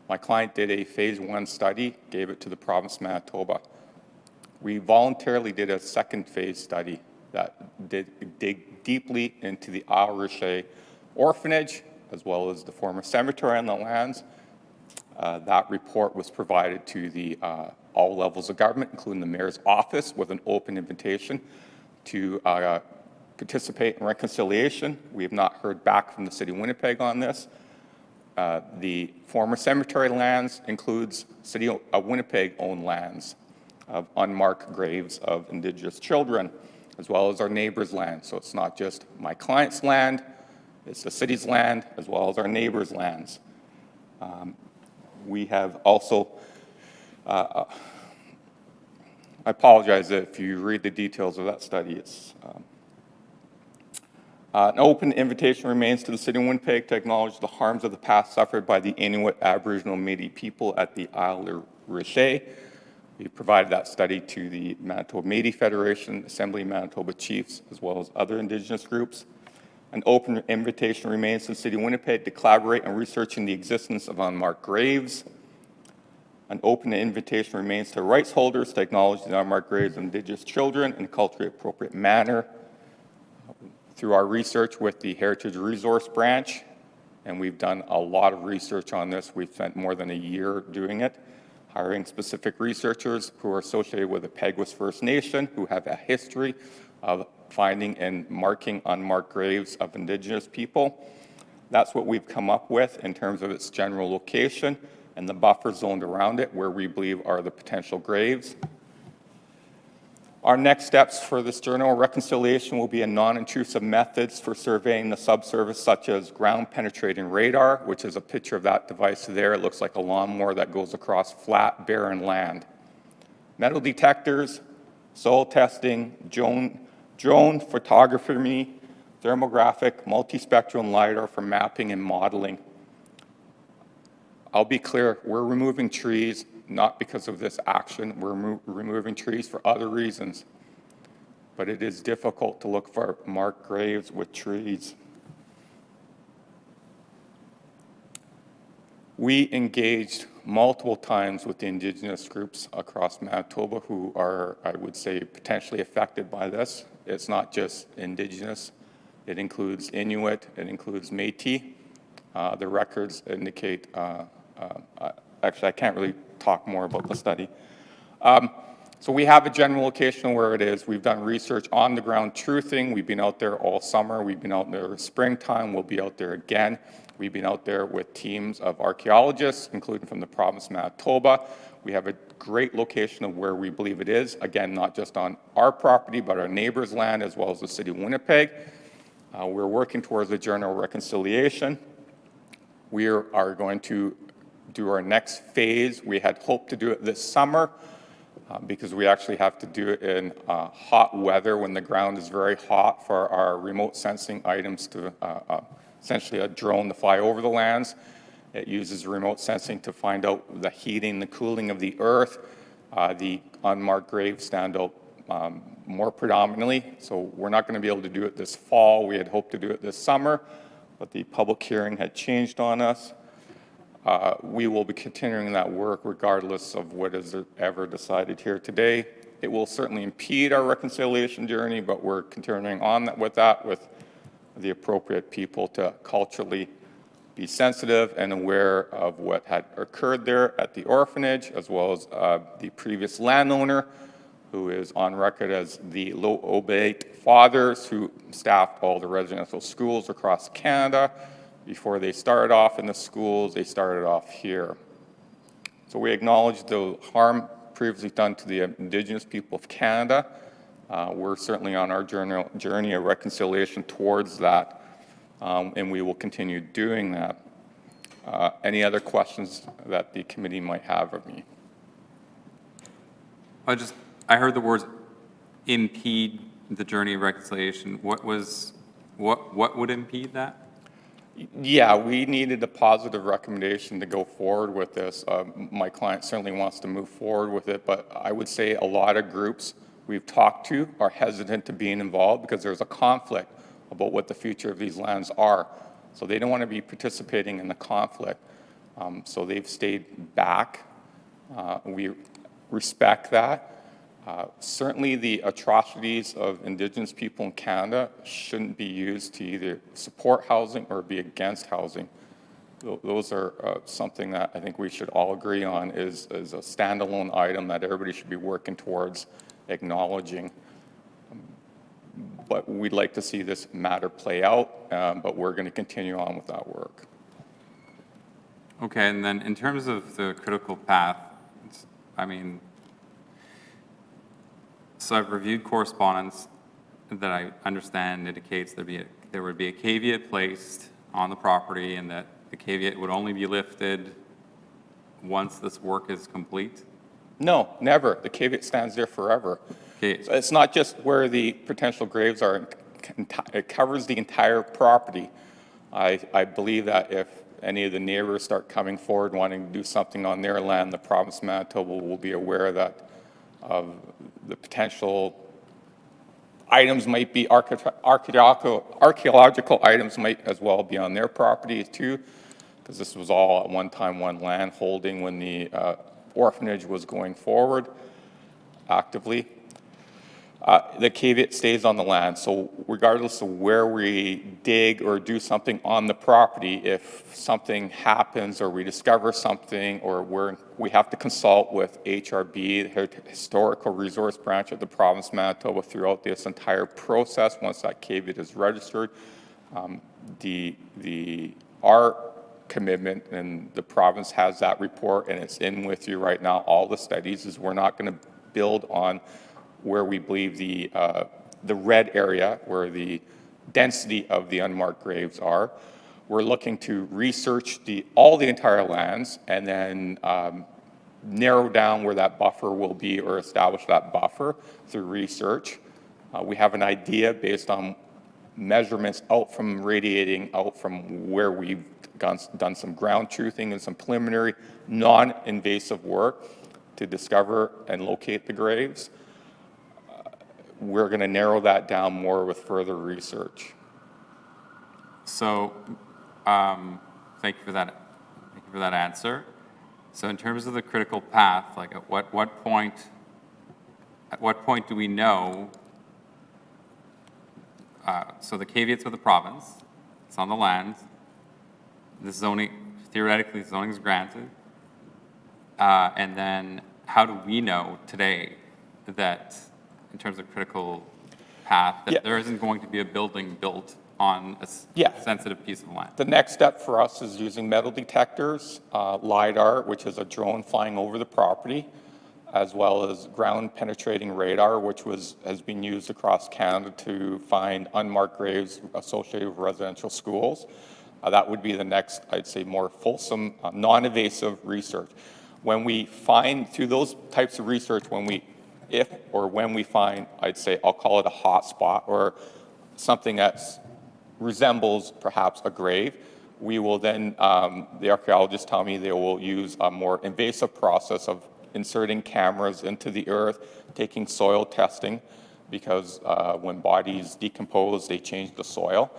My client did a phase 1 study, gave it to the province of Manitoba. We voluntarily did a second phase study that did dig deeply into the Isle Richer orphanage, as well as the former cemetery on the lands. That report was provided to the all levels of government, including the mayor's office, with an open invitation to participate in reconciliation. We have not heard back from the City of Winnipeg on this. The former cemetery lands includes City of Winnipeg-owned lands of unmarked graves of Indigenous children, as well as our neighbors' land. So it's not just my client's land, it's the city's land, as well as our neighbors' lands. We have also, I apologize if you read the details of that study. It's an open invitation remains to the City of Winnipeg to acknowledge the harms of the past suffered by the Inuit, Aboriginal, Métis people at the Isle Richer. We provided that study to the Manitoba Métis Federation, Assembly of Manitoba Chiefs, as well as other Indigenous groups. An open invitation remains to the City of Winnipeg to collaborate on researching the existence of unmarked graves. An open invitation remains to rights holders to acknowledge the unmarked graves of Indigenous children in a culturally appropriate manner. Through our research with the Heritage Resource Branch, and we've done a lot of research on this. We've spent more than a year doing it, hiring specific researchers who are associated with the Peguis First Nation, who have a history of finding and marking unmarked graves of Indigenous people. That's what we've come up with in terms of its general location and the buffer zoned around it where we believe are the potential graves. Our next steps for this journal reconciliation will be a non-intrusive methods for surveying the subsurface, such as ground penetrating radar, which is a picture of that device there. It looks like a lawnmower that goes across flat, barren land. Metal detectors, soil testing, drone photography, thermographic, multispectral LiDAR for mapping and modeling. I'll be clear, we're removing trees not because of this action. We're removing trees for other reasons. But it is difficult to look for marked graves with trees. We engaged multiple times with the Indigenous groups across Manitoba who are, I would say, potentially affected by this. It's not just Indigenous. It includes Inuit, it includes Métis. The records indicate, actually I can't really talk more about the study. So we have a general location where it is. We've done research on the ground truthing. We've been out there all summer. We've been out there springtime. We'll be out there again. We've been out there with teams of archaeologists, including from the province of Manitoba. We have a great location of where we believe it is. Again, not just on our property, but our neighbors' land, as well as the city of Winnipeg. We're working towards a general reconciliation. We are going to do our next phase. We had hoped to do it this summer because we actually have to do it in hot weather when the ground is very hot for our remote sensing items to essentially a drone to fly over the lands. It uses remote sensing to find out the heating, the cooling of the earth. The unmarked graves stand out more predominantly, so we're not going to be able to do it this fall. We had hoped to do it this summer, but the public hearing had changed on us. We will be continuing that work regardless of what is ever decided here today. It will certainly impede our reconciliation journey, but we're continuing on with the appropriate people to culturally be sensitive and aware of what had occurred there at the orphanage, as well as the previous landowner, who is on record as the Low-Obate fathers who staffed all the residential schools across Canada. Before they started off in the schools, they started off here. So we acknowledge the harm previously done to the Indigenous people of Canada. We're certainly on our journey of reconciliation towards that, and we will continue doing that. Any other questions that the committee might have of me? I heard the words impede the journey of reconciliation. What would impede that? Yeah, we needed a positive recommendation to go forward with this. My client certainly wants to move forward with it, but I would say a lot of groups we've talked to are hesitant to being involved because there's a conflict about what the future of these lands are. So they don't want to be participating in the conflict. So they've stayed back. We respect that. Certainly the atrocities of Indigenous people in Canada shouldn't be used to either support housing or be against housing. Those are something that I think we should all agree on is a standalone item that everybody should be working towards acknowledging. But we'd like to see this matter play out, but we're going to continue on with that work. Okay, and then in terms of the critical path, I mean, so I've reviewed correspondence that I understand indicates there would be a caveat placed on the property and that the caveat would only be lifted once this work is complete? No, never. The caveat stands there forever. Okay. So it's not just where the potential graves are. It covers the entire property. I believe that if any of the neighbors start coming forward wanting to do something on their land, the province of Manitoba will be aware that of the potential items might be archaeological items might as well be on their property too, because this was all at one time one land holding when the orphanage was going forward actively. The caveat stays on the land, so regardless of where we dig or do something on the property, if something happens or we discover something or we have to consult with HRB, the Historical Resource Branch of the province of Manitoba throughout this entire process once that caveat is registered. Our commitment, and the province has that report and it's in with you right now, all the studies, is we're not going to build on where we believe the red area, where the density of the unmarked graves are. We're looking to research all the entire lands and then narrow down where that buffer will be or establish that buffer through research. We have an idea based on measurements radiating out from where we've done some ground truthing and some preliminary non-invasive work to discover and locate the graves. We're going to narrow that down more with further research. So, thank you for that. Thank you for that answer. So, in terms of the critical path, like at what point do we know? So the caveats of the province, it's on the land. The zoning, theoretically, zoning is granted, and then how do we know today that, in terms of critical path, that there isn't going to be a building built on a sensitive piece of land? The next step for us is using metal detectors, LiDAR, which is a drone flying over the property, as well as ground penetrating radar, which has been used across Canada to find unmarked graves associated with residential schools. That would be the next, I'd say, more fulsome, non-invasive research. When we find, through those types of research, when we find, I'd say, I'll call it a hot spot or something that resembles perhaps a grave, we will then, the archaeologists tell me they will use a more invasive process of inserting cameras into the earth, taking soil testing, because when bodies decompose, they change the soil.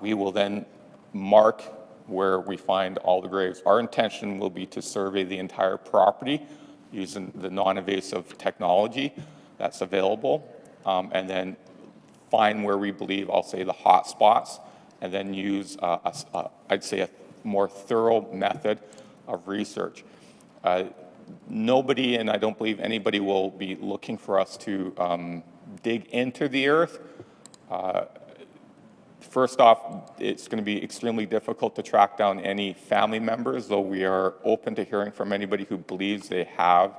We will then mark where we find all the graves. Our intention will be to survey the entire property using the non-invasive technology that's available, and then find where we believe, I'll say, the hot spots, and then use, I'd say, a more thorough method of research. Nobody, and I don't believe anybody, will be looking for us to dig into the earth. First off, it's going to be extremely difficult to track down any family members, though we are open to hearing from anybody who believes they have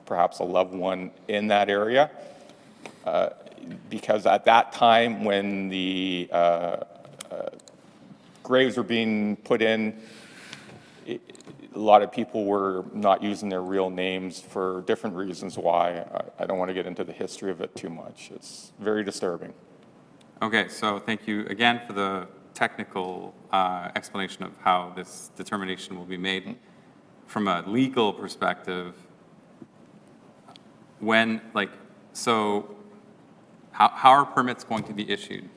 perhaps a loved one in that area. Because at that time when the graves were being put in, a lot of people were not using their real names for different reasons why. I don't want to get into the history of it too much. It's very disturbing. Okay, so thank you again for the technical explanation of how this determination will be made. From a legal perspective, when, how are permits going to be issued?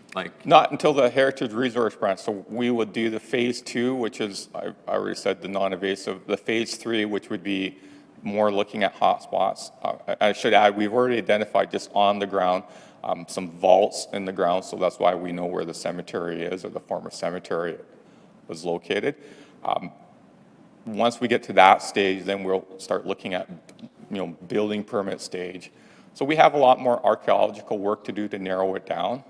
Not until the Heritage Resource Grant. So we would do the phase 2, which is, I already said, the non-invasive. The phase 3, which would be more looking at hotspots. I should add, we've already identified just on the ground some vaults in the ground, so that's why we know where the cemetery is, or the former cemetery was located. Once we get to that stage, then we'll start looking at, building permit stage. So we have a lot more archaeological work to do to narrow it down.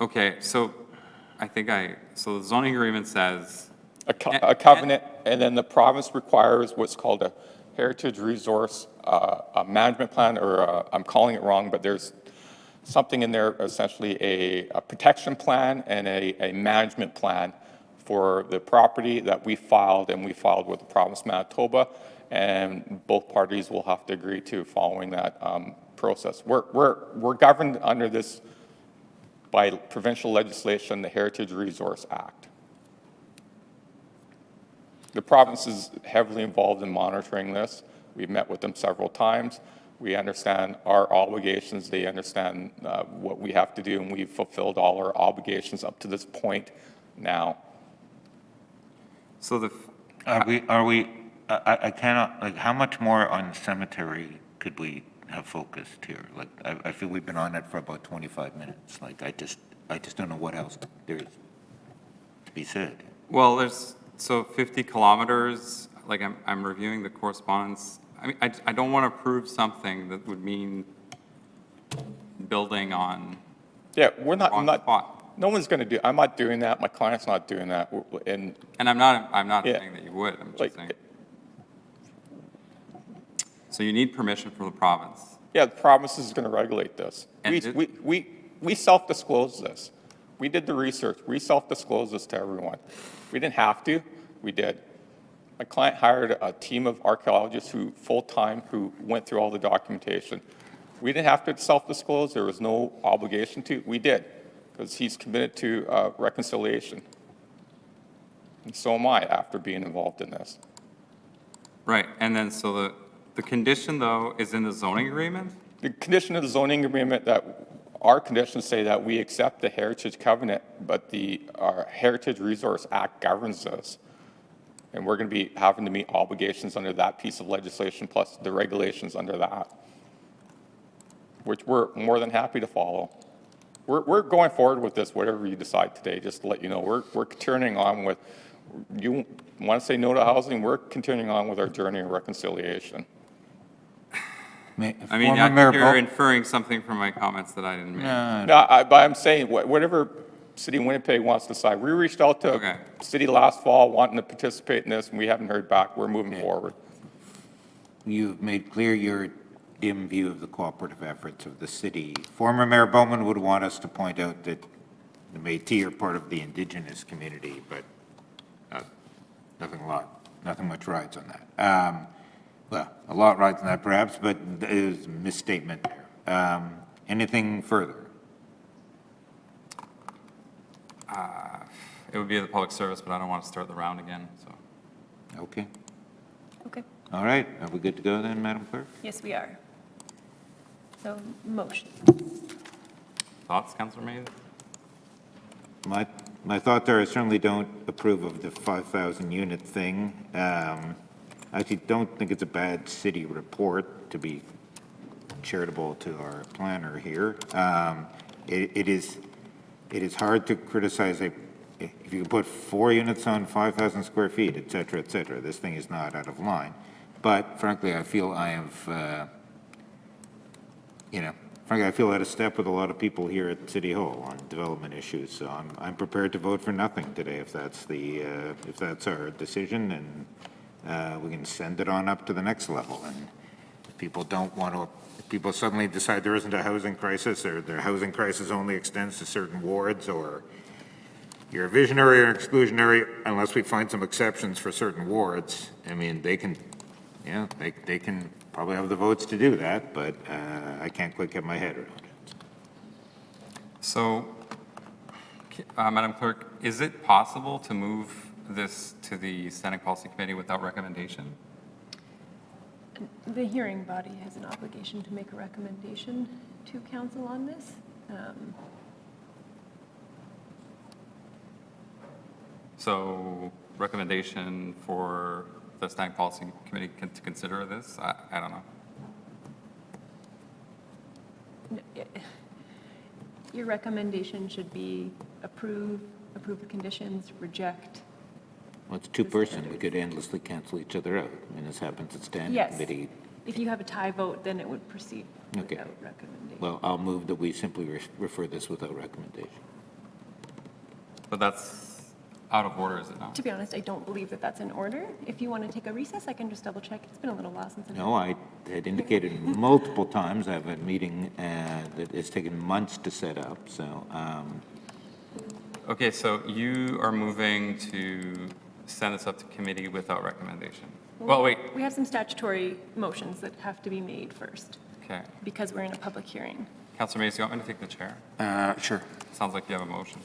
Okay, so so the zoning agreement says a covenant, and then the province requires what's called a heritage resource management plan, or I'm calling it wrong, but there's something in there, essentially a protection plan and a management plan for the property that we filed, and we filed with the province of Manitoba, and both parties will have to agree to following that process. We're governed under this by provincial legislation, the Heritage Resource Act. The province is heavily involved in monitoring this. We've met with them several times. We understand our obligations. They understand what we have to do, and we've fulfilled all our obligations up to this point now. So I cannot, how much more on cemetery could we have focused here? I feel we've been on it for about 25 minutes. I just don't know what else there is to be said. Well, there's, 50 kilometers, I'm reviewing the correspondence. I mean, I don't want to approve something that would mean building on we're not spot. No one's going to do, I'm not doing that. My client's not doing that. And I'm not saying that you would. I'm just saying. So you need permission from the province. Yeah, the province is going to regulate this. We self-disclose this. We did the research. We self-disclosed this to everyone. We didn't have to. We did. My client hired a team of archaeologists full-time who went through all the documentation. We didn't have to self-disclose. There was no obligation to. We did, because he's committed to reconciliation. And so am I, after being involved in this. Right, and then so the condition, though, is in the zoning agreement? The condition of the zoning agreement, that our conditions say that we accept the Heritage Covenant, but our Heritage Resource Act governs this. And we're going to be having to meet obligations under that piece of legislation, plus the regulations under that, which we're more than happy to follow. We're going forward with this, whatever you decide today, just to let you know. We're turning on with, you want to say no to housing, we're continuing on with our journey of reconciliation. I mean, Former I Mayor think you're Bo- inferring something from my comments that I didn't make. No, but I'm saying, whatever City of Winnipeg wants to decide. We reached out to Okay. city last fall wanting to participate in this, and we haven't heard back. We're moving forward. You've made clear your dim view of the cooperative efforts of the city. Former Mayor Bowman would want us to point out that the Métis are part of the Indigenous community, but nothing much rides on that. Well, a lot rides on that perhaps, but there's a misstatement there. Anything further? It would be the public service, but I don't want to start the round again, so. Okay. Okay. All right. Are we good to go then, Madam Clerk? Yes, we are. So, motion. Thoughts, Councillor Mays? My thoughts are I certainly don't approve of the 5,000 unit thing. I actually don't think it's a bad city report, to be charitable to our planner here. It is hard to criticize if you put 4 units on 5,000 square feet, et cetera, et cetera. This thing is not out of line. But frankly, I feel I have, frankly, I feel out of step with a lot of people here at City Hall on development issues. So I'm prepared to vote for nothing today if that's our decision, and we can send it on up to the next level. And if people don't want to, if people suddenly decide there isn't a housing crisis, or their housing crisis only extends to certain wards, or you're visionary or exclusionary, unless we find some exceptions for certain wards, I mean, they can probably have the votes to do that, but I can't quite get my head around it. So, Madam Clerk, is it possible to move this to the Standing Policy Committee without recommendation? The hearing body has an obligation to make a recommendation to council on this. So, recommendation for the Standing Policy Committee to consider this? I don't know. Your recommendation should be approve the conditions, reject. Well, it's two-person. We could endlessly cancel each other out. I mean, this happens at Standing Yes. Committee. If you have a tie vote, then it would proceed Okay. without recommendation. Well, I'll move that we simply refer this without recommendation. But that's out of order, is it not? To be honest, I don't believe that that's in order. If you want to take a recess, I can just double check. It's been a little while since I've. No, I had indicated multiple times, I have a meeting that has taken months to set up, so, Okay, so you are moving to send this up to committee without recommendation? Well, wait, We have some statutory motions that have to be made first, okay. because we're in a public hearing. Councillor Mays, do you want me to take the chair? Sure. Sounds like you have a motion.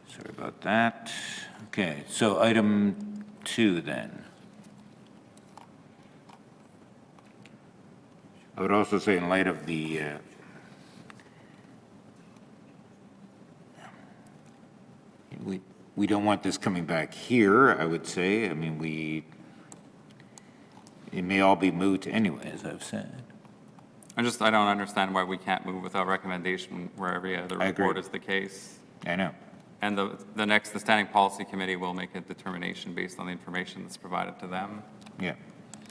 Sorry about that. Okay, so item 2 then. I would also say in light of the, we don't want this coming back here, I would say. I mean, it may all be moot anyway, as I've said. I don't understand why we can't move without recommendation where every other I agree. report is the case. I know. And the Standing Policy Committee will make a determination based on the information that's provided to them, Yeah.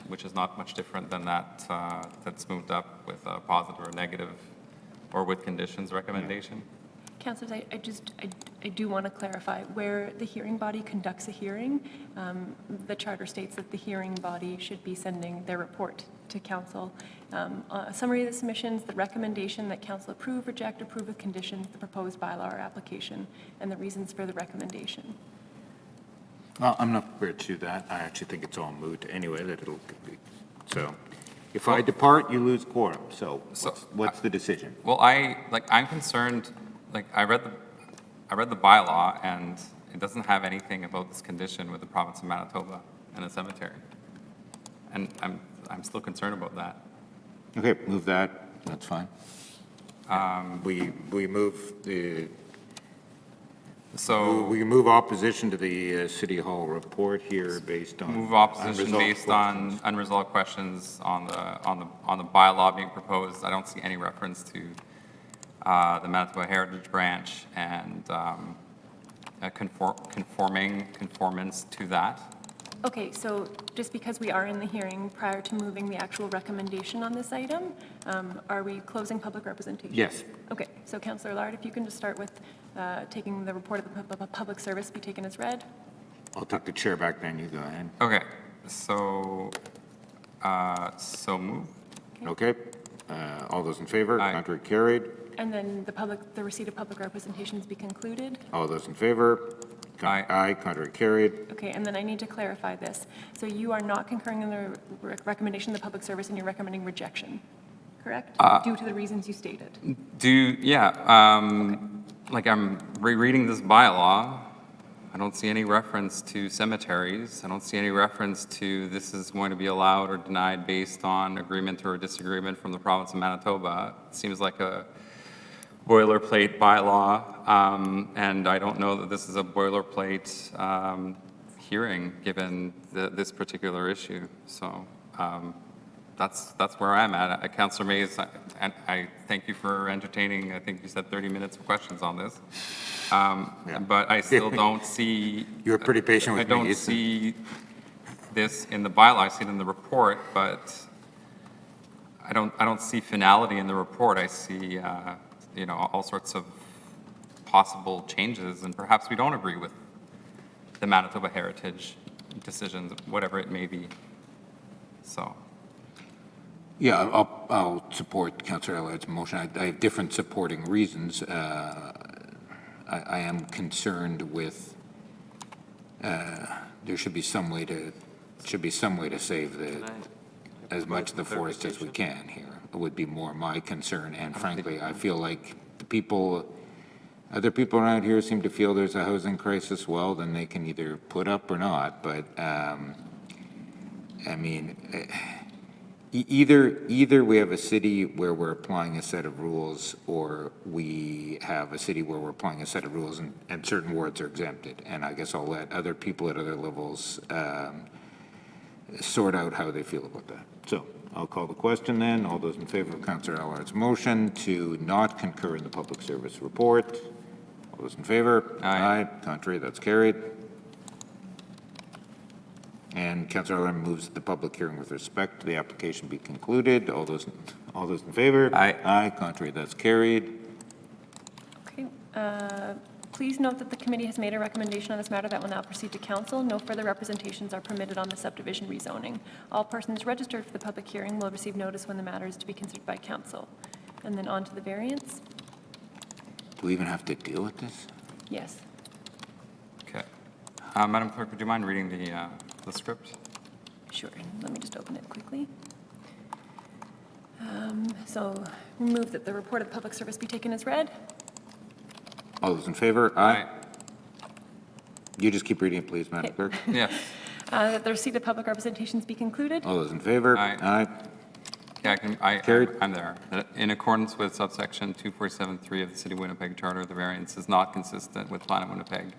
which is not much different than that, that's moved up with a positive or negative, or with conditions recommendation. Councillors, I do want to clarify, where the hearing body conducts a hearing, the charter states that the hearing body should be sending their report to council. A summary of the submissions, the recommendation that council approve, reject, approve with conditions, the proposed bylaw or application, and the reasons for the recommendation. Well, I'm not prepared to do that. I actually think it's all moot anyway, that it'll be, so. If I depart, you lose quorum, so what's the decision? Well, I'm concerned, I read the bylaw, and it doesn't have anything about this condition with the province of Manitoba and the cemetery. And I'm still concerned about that. Okay, move that, that's fine. We move the, So we move opposition to the City Hall report here based on. move opposition unresolved based questions. on unresolved questions on the bylaw being proposed. I don't see any reference to the Manitoba Heritage Branch and a conformance to that. Okay, so just because we are in the hearing prior to moving the actual recommendation on this item, are we closing public representation? Yes. Okay, so Councillor Lard, if you can just start with taking the report of the public service be taken as read. I'll tuck the chair back then, you go ahead. Okay, so, so move. Okay, all those in favor? Aye. Contrary carried. And then the receipt of public representations be concluded. All those in favor? Aye. Aye, contrary carried. Okay, and then I need to clarify this. So you are not concurring in the recommendation of the public service and you're recommending rejection, correct? Due to the reasons you stated. Like I'm rereading this bylaw, I don't see any reference to cemeteries. I don't see any reference to this is going to be allowed or denied based on agreement or disagreement from the province of Manitoba. It seems like a boilerplate bylaw, and I don't know that this is a boilerplate hearing, given this particular issue. So that's where I'm at. Councillor Mays, I thank you for entertaining, I think you said 30 minutes of questions on this. But I still don't see... You were pretty patient with me. I don't see this in the bylaw. I see it in the report, but I don't see finality in the report. I see you know, all sorts of possible changes, and perhaps we don't agree with the Manitoba Heritage decisions, whatever it may be. So. Yeah, I'll support Councillor Allard's motion. I have different supporting reasons. I am concerned with, there should be some way to save as much of the forest as we can here. It would be more my concern, and frankly, I feel like other people around here seem to feel there's a housing crisis. Well, then they can either put up or not, but, I mean, either we have a city where we're applying a set of rules, or we have a city where we're applying a set of rules and certain wards are exempted. And I guess I'll let other people at other levels sort out how they feel about that. So I'll call the question then. All those in favor of Councillor Allard's motion to not concur in the public service report? All those in favor? Aye. Contrary, that's carried. And Councillor Allard moves that the public hearing with respect to the application be concluded. All those in favor? Aye. Aye, contrary, that's carried. Okay, please note that the committee has made a recommendation on this matter that will now proceed to council. No further representations are permitted on the subdivision rezoning. All persons registered for the public hearing will receive notice when the matter is to be considered by council. And then on to the variance. Do we even have to deal with this? Yes. Okay. Madam Clerk, would you mind reading the script? Sure, let me just open it quickly. So move that the report of public service be taken as read. All those in favor? Aye. You just keep reading it, please, Madam Clerk. Yes. That the receipt of public representations be concluded. All those in favor? Aye. Aye. Yeah, Carried. I'm there. In accordance with subsection 247.3 of the City of Winnipeg Charter, the variance is not consistent with Plan of Winnipeg,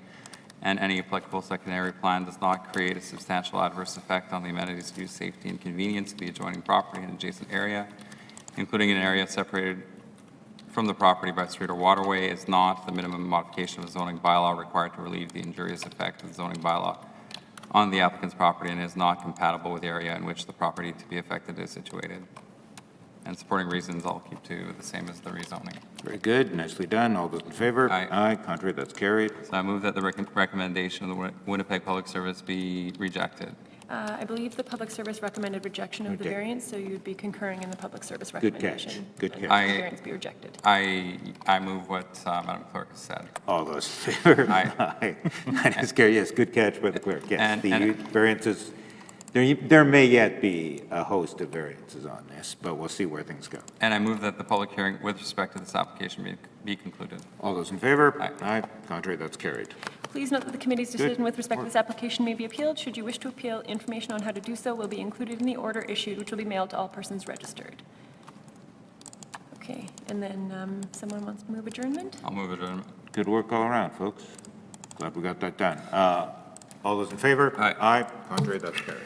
and any applicable secondary plan does not create a substantial adverse effect on the amenities, use, safety, and convenience of the adjoining property and adjacent area, including an area separated from the property by street or waterway, is not the minimum modification of the zoning bylaw required to relieve the injurious effect of the zoning bylaw on the applicant's property, and is not compatible with the area in which the property to be affected is situated. And supporting reasons, I'll keep to the same as the rezoning. Very good, nicely done. All those in favor? Aye. Aye, contrary, that's carried. So I move that the recommendation of the Winnipeg Public Service be rejected. I believe the public service recommended rejection of the variance, so you'd be concurring in the public service Good catch. recommendation. Good and catch. the variance be rejected. I move what Madam Clerk has said. All those in favor? Aye. Aye. That is carried, yes, good catch by the clerk, yes. And- The variances, there may yet be a host of variances on this, but we'll see where things go. And I move that the public hearing with respect to this application be concluded. All those in favor? Aye. Aye, contrary, that's carried. Please note that the committee's decision with respect to this application may be appealed. Should you wish to appeal, information on how to do so will be included in the order issued, which will be mailed to all persons registered. Okay, And then someone wants to move adjournment? I'll move it in. Good work all around, folks. Glad we got that done. All those in favor? Aye. Aye. Contrary, that's carried.